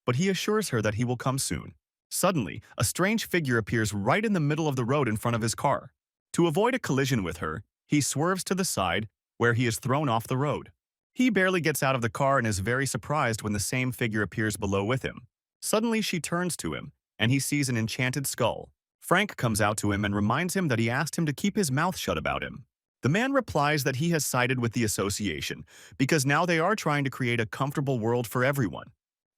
but he assures her that he will come soon. Suddenly, a strange figure appears right in the middle of the road in front of his car. To avoid a collision with her, he swerves to the side, where he is thrown off the road. He barely gets out of the car and is very surprised when the same figure appears below with him. Suddenly, she turns to him, and he sees an enchanted skull. Frank comes out to him and reminds him that he asked him to keep his mouth shut about him. The man replies that he has sided with the association, because now they are trying to create a comfortable world for everyone.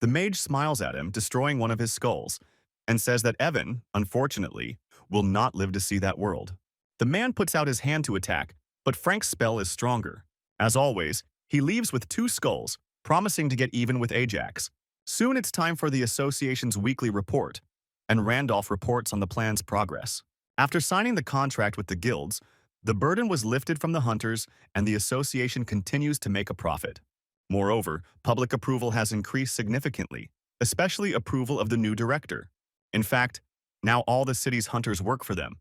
The mage smiles at him, destroying one of his skulls, and says that Evan, unfortunately, will not live to see that world. The man puts out his hand to attack, but Frank's spell is stronger. As always, he leaves with 2 skulls, promising to get even with Ajax. Soon it's time for the association's weekly report, and Randolph reports on the plan's progress. After signing the contract with the guilds, the burden was lifted from the hunters and the association continues to make a profit. Moreover, public approval has increased significantly, especially approval of the new director. In fact, now all the city's hunters work for them,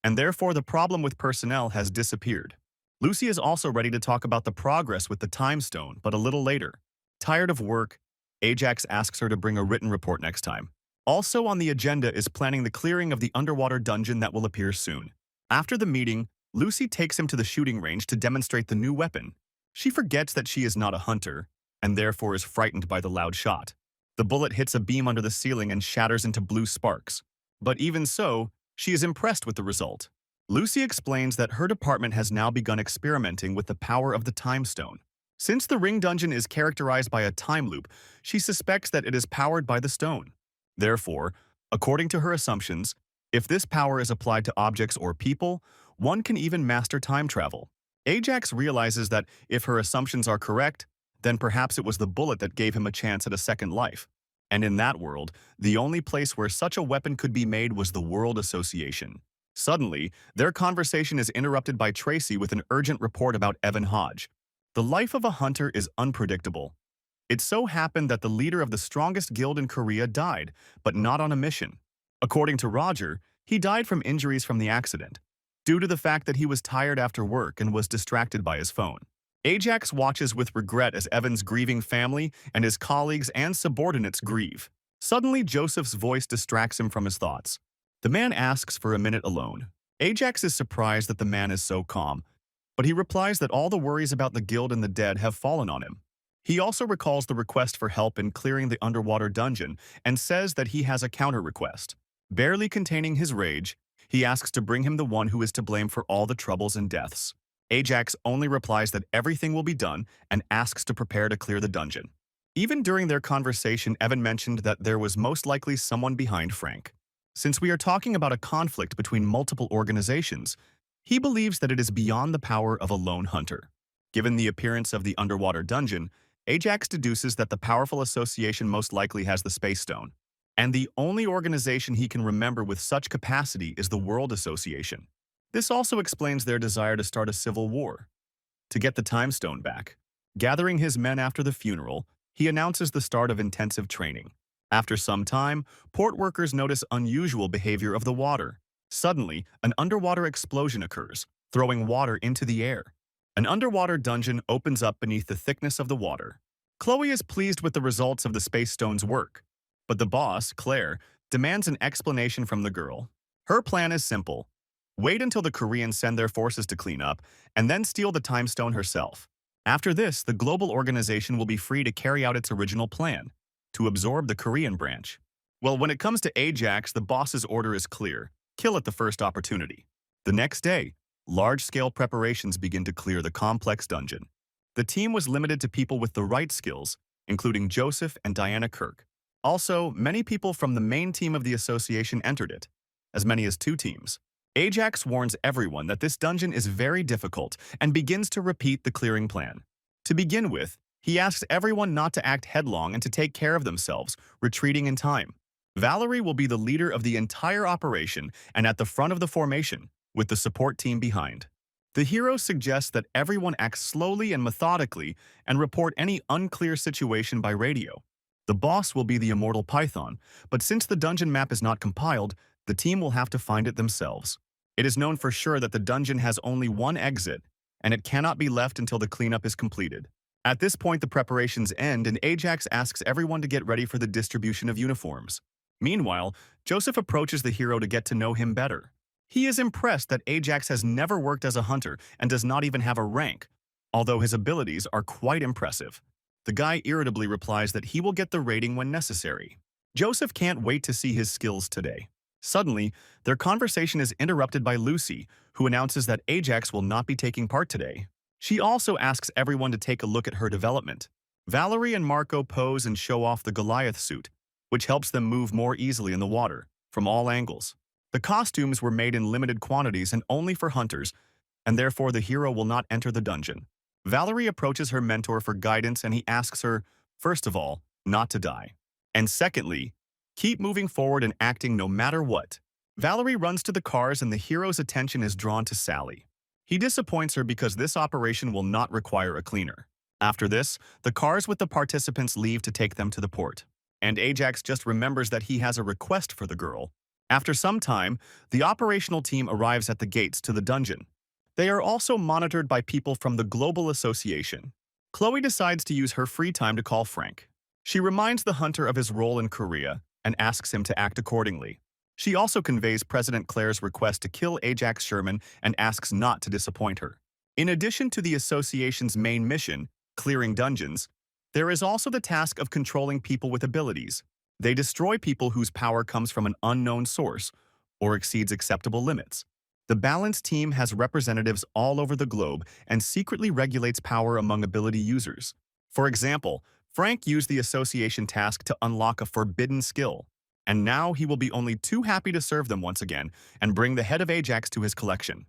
and therefore the problem with personnel has disappeared. Lucy is also ready to talk about the progress with the time stone, but a little later. Tired of work, Ajax asks her to bring a written report next time. Also on the agenda is planning the clearing of the underwater dungeon that will appear soon. After the meeting, Lucy takes him to the shooting range to demonstrate the new weapon. She forgets that she is not a hunter, and therefore is frightened by the loud shot. The bullet hits a beam under the ceiling and shatters into blue sparks. But even so, she is impressed with the result. Lucy explains that her department has now begun experimenting with the power of the time stone. Since the ring dungeon is characterized by a time loop, she suspects that it is powered by the stone. Therefore, according to her assumptions, if this power is applied to objects or people, one can even master time travel. Ajax realizes that if her assumptions are correct, then perhaps it was the bullet that gave him a chance at a second life. And in that world, the only place where such a weapon could be made was the World Association. Suddenly, their conversation is interrupted by Tracy with an urgent report about Evan Hodge. The life of a hunter is unpredictable. It so happened that the leader of the strongest guild in Korea died, but not on a mission. According to Roger, he died from injuries from the accident, due to the fact that he was tired after work and was distracted by his phone. Ajax watches with regret as Evan's grieving family and his colleagues and subordinates grieve. Suddenly, Joseph's voice distracts him from his thoughts. The man asks for a minute alone. Ajax is surprised that the man is so calm, but he replies that all the worries about the guild and the dead have fallen on him. He also recalls the request for help in clearing the underwater dungeon and says that he has a counter-request. Barely containing his rage, he asks to bring him the one who is to blame for all the troubles and deaths. Ajax only replies that everything will be done and asks to prepare to clear the dungeon. Even during their conversation, Evan mentioned that there was most likely someone behind Frank. Since we are talking about a conflict between multiple organizations, he believes that it is beyond the power of a lone hunter. Given the appearance of the underwater dungeon, Ajax deduces that the powerful association most likely has the Space Stone. And the only organization he can remember with such capacity is the World Association. This also explains their desire to start a civil war. To get the time stone back, gathering his men after the funeral, he announces the start of intensive training. After some time, port workers notice unusual behavior of the water. Suddenly, an underwater explosion occurs, throwing water into the air. An underwater dungeon opens up beneath the thickness of the water. Chloe is pleased with the results of the Space Stone's work, but the boss, Claire, demands an explanation from the girl. Her plan is simple. Wait until the Koreans send their forces to clean up, and then steal the time stone herself. After this, the global organization will be free to carry out its original plan, to absorb the Korean branch. Well, when it comes to Ajax, the boss's order is clear: kill at the first opportunity. The next day, large-scale preparations begin to clear the complex dungeon. The team was limited to people with the right skills, including Joseph and Diana Kirk. Also, many people from the main team of the association entered it, as many as 2 teams. Ajax warns everyone that this dungeon is very difficult and begins to repeat the clearing plan. To begin with, he asks everyone not to act headlong and to take care of themselves, retreating in time. Valerie will be the leader of the entire operation and at the front of the formation, with the support team behind. The hero suggests that everyone act slowly and methodically and report any unclear situation by radio. The boss will be the immortal Python, but since the dungeon map is not compiled, the team will have to find it themselves. It is known for sure that the dungeon has only one exit, and it cannot be left until the cleanup is completed. At this point, the preparations end, and Ajax asks everyone to get ready for the distribution of uniforms. Meanwhile, Joseph approaches the hero to get to know him better. He is impressed that Ajax has never worked as a hunter and does not even have a rank, although his abilities are quite impressive. The guy irritably replies that he will get the rating when necessary. Joseph can't wait to see his skills today. Suddenly, their conversation is interrupted by Lucy, who announces that Ajax will not be taking part today. She also asks everyone to take a look at her development. Valerie and Marco pose and show off the Goliath suit, which helps them move more easily in the water, from all angles. The costumes were made in limited quantities and only for hunters, and therefore the hero will not enter the dungeon. Valerie approaches her mentor for guidance and he asks her, first of all, not to die. And secondly, keep moving forward and acting no matter what. Valerie runs to the cars and the hero's attention is drawn to Sally. He disappoints her because this operation will not require a cleaner. After this, the cars with the participants leave to take them to the port. And Ajax just remembers that he has a request for the girl. After some time, the operational team arrives at the gates to the dungeon. They are also monitored by people from the Global Association. Chloe decides to use her free time to call Frank. She reminds the hunter of his role in Korea and asks him to act accordingly. She also conveys President Claire's request to kill Ajax Sherman and asks not to disappoint her. In addition to the association's main mission, clearing dungeons, there is also the task of controlling people with abilities. They destroy people whose power comes from an unknown source or exceeds acceptable limits. The Balance team has representatives all over the globe and secretly regulates power among ability users. For example, Frank used the association task to unlock a forbidden skill, and now he will be only too happy to serve them once again and bring the head of Ajax to his collection.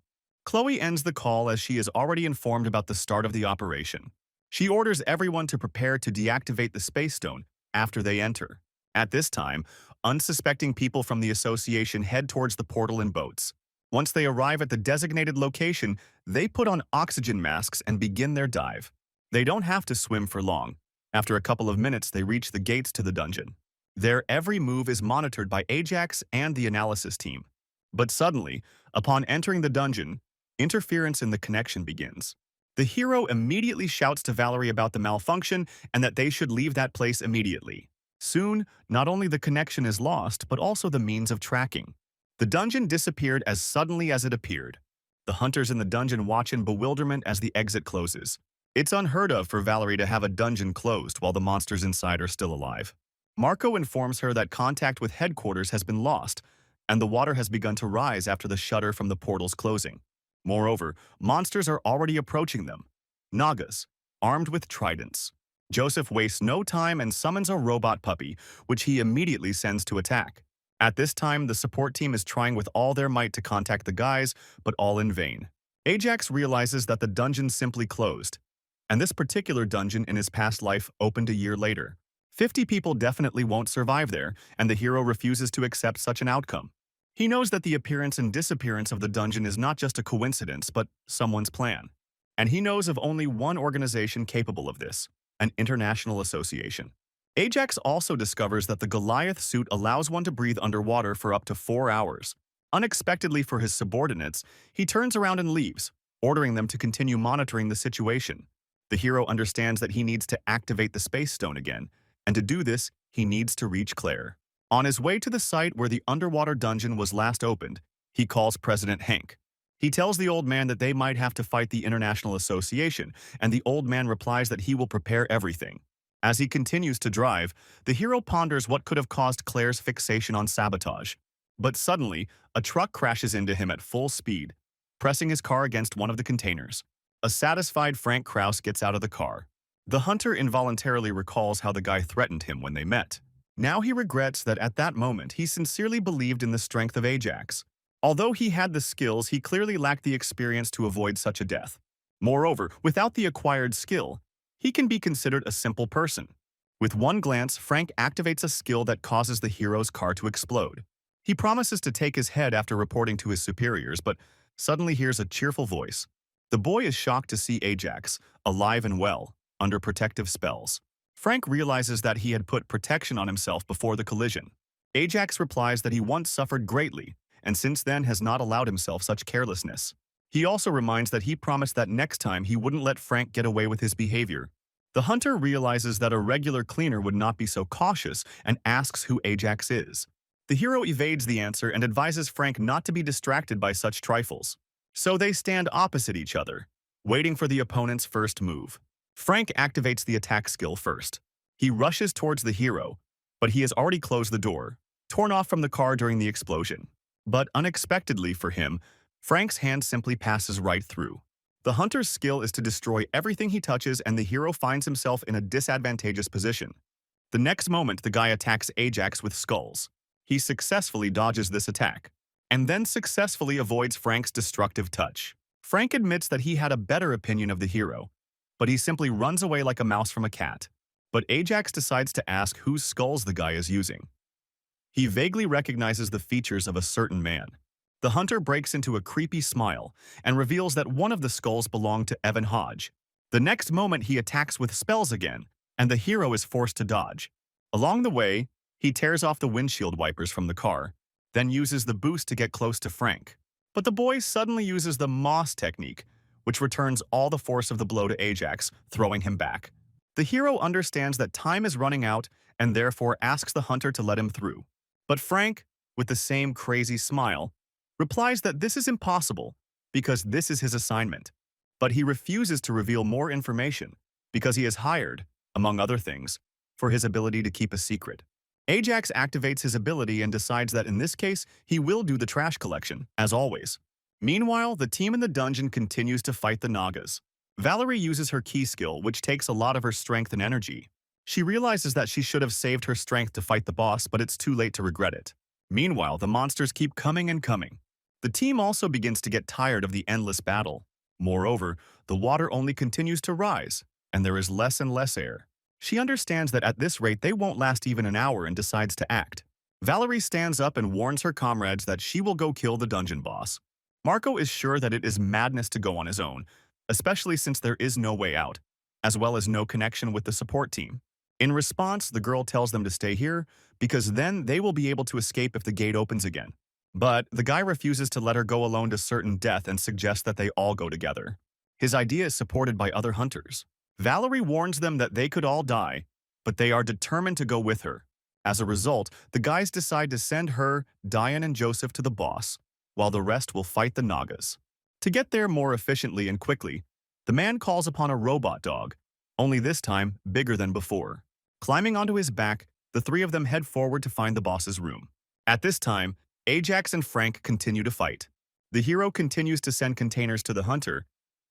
Chloe ends the call as she is already informed about the start of the operation. She orders everyone to prepare to deactivate the Space Stone after they enter. At this time, unsuspecting people from the association head towards the portal in boats. Once they arrive at the designated location, they put on oxygen masks and begin their dive. They don't have to swim for long. After a couple of minutes, they reach the gates to the dungeon. Their every move is monitored by Ajax and the analysis team. But suddenly, upon entering the dungeon, interference in the connection begins. The hero immediately shouts to Valerie about the malfunction and that they should leave that place immediately. Soon, not only the connection is lost, but also the means of tracking. The dungeon disappeared as suddenly as it appeared. The hunters in the dungeon watch in bewilderment as the exit closes. It's unheard of for Valerie to have a dungeon closed while the monsters inside are still alive. Marco informs her that contact with headquarters has been lost, and the water has begun to rise after the shutter from the portal's closing. Moreover, monsters are already approaching them. Nagas, armed with tridents. Joseph wastes no time and summons a robot puppy, which he immediately sends to attack. At this time, the support team is trying with all their might to contact the guys, but all in vain. Ajax realizes that the dungeon simply closed, and this particular dungeon in his past life opened a year later. 50 people definitely won't survive there, and the hero refuses to accept such an outcome. He knows that the appearance and disappearance of the dungeon is not just a coincidence, but someone's plan. And he knows of only one organization capable of this, an international association. Ajax also discovers that the Goliath suit allows one to breathe underwater for up to 4 hours. Unexpectedly for his subordinates, he turns around and leaves, ordering them to continue monitoring the situation. The hero understands that he needs to activate the Space Stone again, and to do this, he needs to reach Claire. On his way to the site where the underwater dungeon was last opened, he calls President Hank. He tells the old man that they might have to fight the International Association, and the old man replies that he will prepare everything. As he continues to drive, the hero ponders what could have caused Claire's fixation on sabotage. But suddenly, a truck crashes into him at full speed, pressing his car against one of the containers. A satisfied Frank Krause gets out of the car. The hunter involuntarily recalls how the guy threatened him when they met. Now he regrets that at that moment he sincerely believed in the strength of Ajax. Although he had the skills, he clearly lacked the experience to avoid such a death. Moreover, without the acquired skill, he can be considered a simple person. With one glance, Frank activates a skill that causes the hero's car to explode. He promises to take his head after reporting to his superiors, but suddenly hears a cheerful voice. The boy is shocked to see Ajax, alive and well, under protective spells. Frank realizes that he had put protection on himself before the collision. Ajax replies that he once suffered greatly, and since then has not allowed himself such carelessness. He also reminds that he promised that next time he wouldn't let Frank get away with his behavior. The hunter realizes that a regular cleaner would not be so cautious and asks who Ajax is. The hero evades the answer and advises Frank not to be distracted by such trifles. So they stand opposite each other, waiting for the opponent's first move. Frank activates the attack skill first. He rushes towards the hero, but he has already closed the door, torn off from the car during the explosion. But unexpectedly for him, Frank's hand simply passes right through. The hunter's skill is to destroy everything he touches, and the hero finds himself in a disadvantageous position. The next moment, the guy attacks Ajax with skulls. He successfully dodges this attack, and then successfully avoids Frank's destructive touch. Frank admits that he had a better opinion of the hero, but he simply runs away like a mouse from a cat. But Ajax decides to ask whose skulls the guy is using. He vaguely recognizes the features of a certain man. The hunter breaks into a creepy smile and reveals that one of the skulls belonged to Evan Hodge. The next moment he attacks with spells again, and the hero is forced to dodge. Along the way, he tears off the windshield wipers from the car, then uses the boost to get close to Frank. But the boy suddenly uses the Moss technique, which returns all the force of the blow to Ajax, throwing him back. The hero understands that time is running out and therefore asks the hunter to let him through. But Frank, with the same crazy smile, replies that this is impossible because this is his assignment. But he refuses to reveal more information because he is hired, among other things, for his ability to keep a secret. Ajax activates his ability and decides that in this case, he will do the trash collection, as always. Meanwhile, the team in the dungeon continues to fight the Nagas. Valerie uses her key skill, which takes a lot of her strength and energy. She realizes that she should have saved her strength to fight the boss, but it's too late to regret it. Meanwhile, the monsters keep coming and coming. The team also begins to get tired of the endless battle. Moreover, the water only continues to rise, and there is less and less air. She understands that at this rate they won't last even an hour and decides to act. Valerie stands up and warns her comrades that she will go kill the dungeon boss. Marco is sure that it is madness to go on his own, especially since there is no way out, as well as no connection with the support team. In response, the girl tells them to stay here, because then they will be able to escape if the gate opens again. But the guy refuses to let her go alone to certain death and suggests that they all go together. His idea is supported by other hunters. Valerie warns them that they could all die, but they are determined to go with her. As a result, the guys decide to send her, Diane, and Joseph to the boss, while the rest will fight the Nagas. To get there more efficiently and quickly, the man calls upon a robot dog, only this time bigger than before. Climbing onto his back, the three of them head forward to find the boss's room. At this time, Ajax and Frank continue to fight. The hero continues to send containers to the hunter,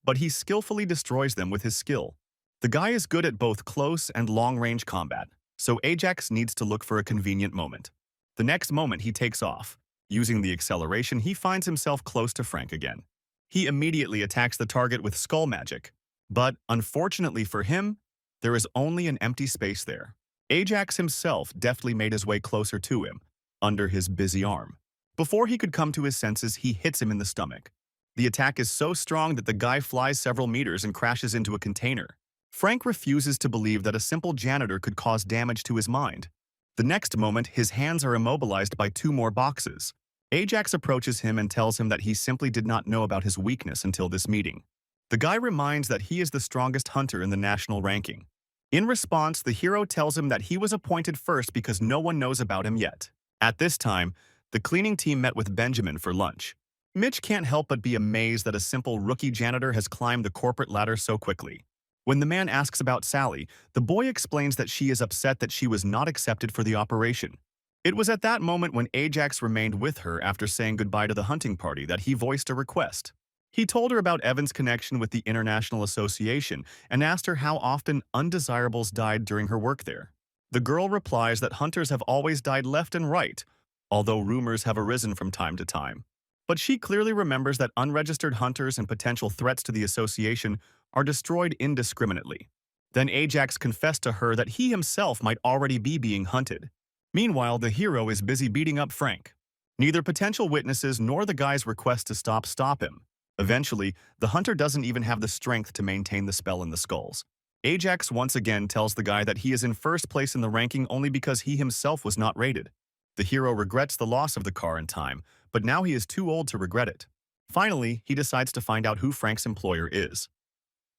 but he skillfully destroys them with his skill. The guy is good at both close and long-range combat, so Ajax needs to look for a convenient moment. The next moment he takes off. Using the acceleration, he finds himself close to Frank again. He immediately attacks the target with skull magic, but unfortunately for him, there is only an empty space there. Ajax himself deftly made his way closer to him, under his busy arm. Before he could come to his senses, he hits him in the stomach. The attack is so strong that the guy flies several meters and crashes into a container. Frank refuses to believe that a simple janitor could cause damage to his mind. The next moment, his hands are immobilized by two more boxes. Ajax approaches him and tells him that he simply did not know about his weakness until this meeting. The guy reminds that he is the strongest hunter in the national ranking. In response, the hero tells him that he was appointed first because no one knows about him yet. At this time, the cleaning team met with Benjamin for lunch. Mitch can't help but be amazed that a simple rookie janitor has climbed the corporate ladder so quickly. When the man asks about Sally, the boy explains that she is upset that she was not accepted for the operation. It was at that moment when Ajax remained with her after saying goodbye to the hunting party that he voiced a request. He told her about Evan's connection with the International Association and asked her how often undesirables died during her work there. The girl replies that hunters have always died left and right, although rumors have arisen from time to time. But she clearly remembers that unregistered hunters and potential threats to the association are destroyed indiscriminately. Then Ajax confessed to her that he himself might already be being hunted. Meanwhile, the hero is busy beating up Frank. Neither potential witnesses nor the guy's request to stop him. Eventually, the hunter doesn't even have the strength to maintain the spell in the skulls. Ajax once again tells the guy that he is in first place in the ranking only because he himself was not rated. The hero regrets the loss of the car in time, but now he is too old to regret it. Finally, he decides to find out who Frank's employer is.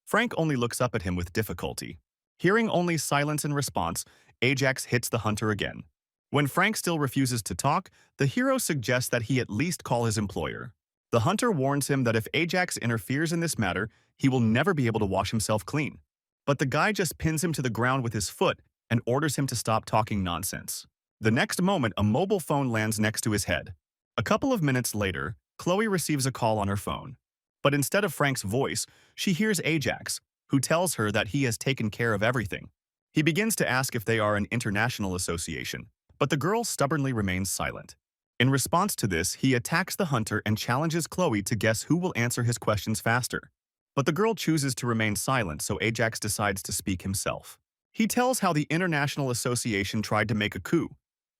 Frank only looks up at him with difficulty. Hearing only silence in response, Ajax hits the hunter again. When Frank still refuses to talk, the hero suggests that he at least call his employer. The hunter warns him that if Ajax interferes in this matter, he will never be able to wash himself clean. But the guy just pins him to the ground with his foot and orders him to stop talking nonsense. The next moment, a mobile phone lands next to his head. A couple of minutes later, Chloe receives a call on her phone. But instead of Frank's voice, she hears Ajax, who tells her that he has taken care of everything. He begins to ask if they are an international association, but the girl stubbornly remains silent. In response to this, he attacks the hunter and challenges Chloe to guess who will answer his questions faster. But the girl chooses to remain silent, so Ajax decides to speak himself. He tells how the International Association tried to make a coup,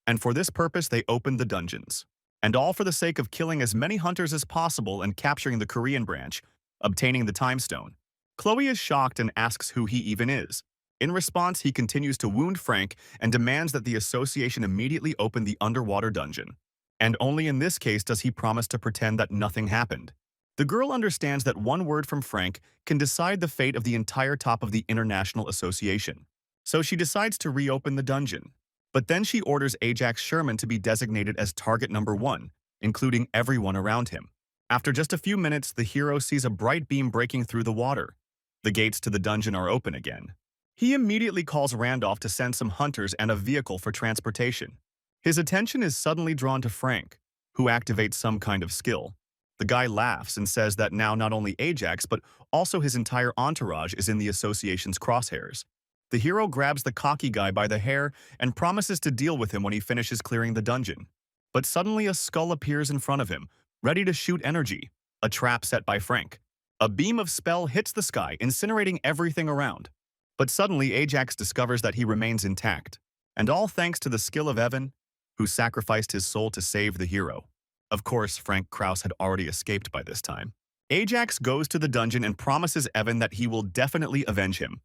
and for this purpose they opened the dungeons. And all for the sake of killing as many hunters as possible and capturing the Korean branch, obtaining the time stone. Chloe is shocked and asks who he even is. In response, he continues to wound Frank and demands that the association immediately open the underwater dungeon. And only in this case does he promise to pretend that nothing happened. The girl understands that one word from Frank can decide the fate of the entire top of the International Association. So she decides to reopen the dungeon. But then she orders Ajax Sherman to be designated as target number 1, including everyone around him. After just a few minutes, the hero sees a bright beam breaking through the water. The gates to the dungeon are open again. He immediately calls Randolph to send some hunters and a vehicle for transportation. His attention is suddenly drawn to Frank, who activates some kind of skill. The guy laughs and says that now not only Ajax, but also his entire entourage is in the association's crosshairs. The hero grabs the cocky guy by the hair and promises to deal with him when he finishes clearing the dungeon. But suddenly a skull appears in front of him, ready to shoot energy, a trap set by Frank. A beam of spell hits the sky, incinerating everything around. But suddenly Ajax discovers that he remains intact, and all thanks to the skill of Evan, who sacrificed his soul to save the hero. Of course, Frank Kraus had already escaped by this time. Ajax goes to the dungeon and promises Evan that he will definitely avenge him.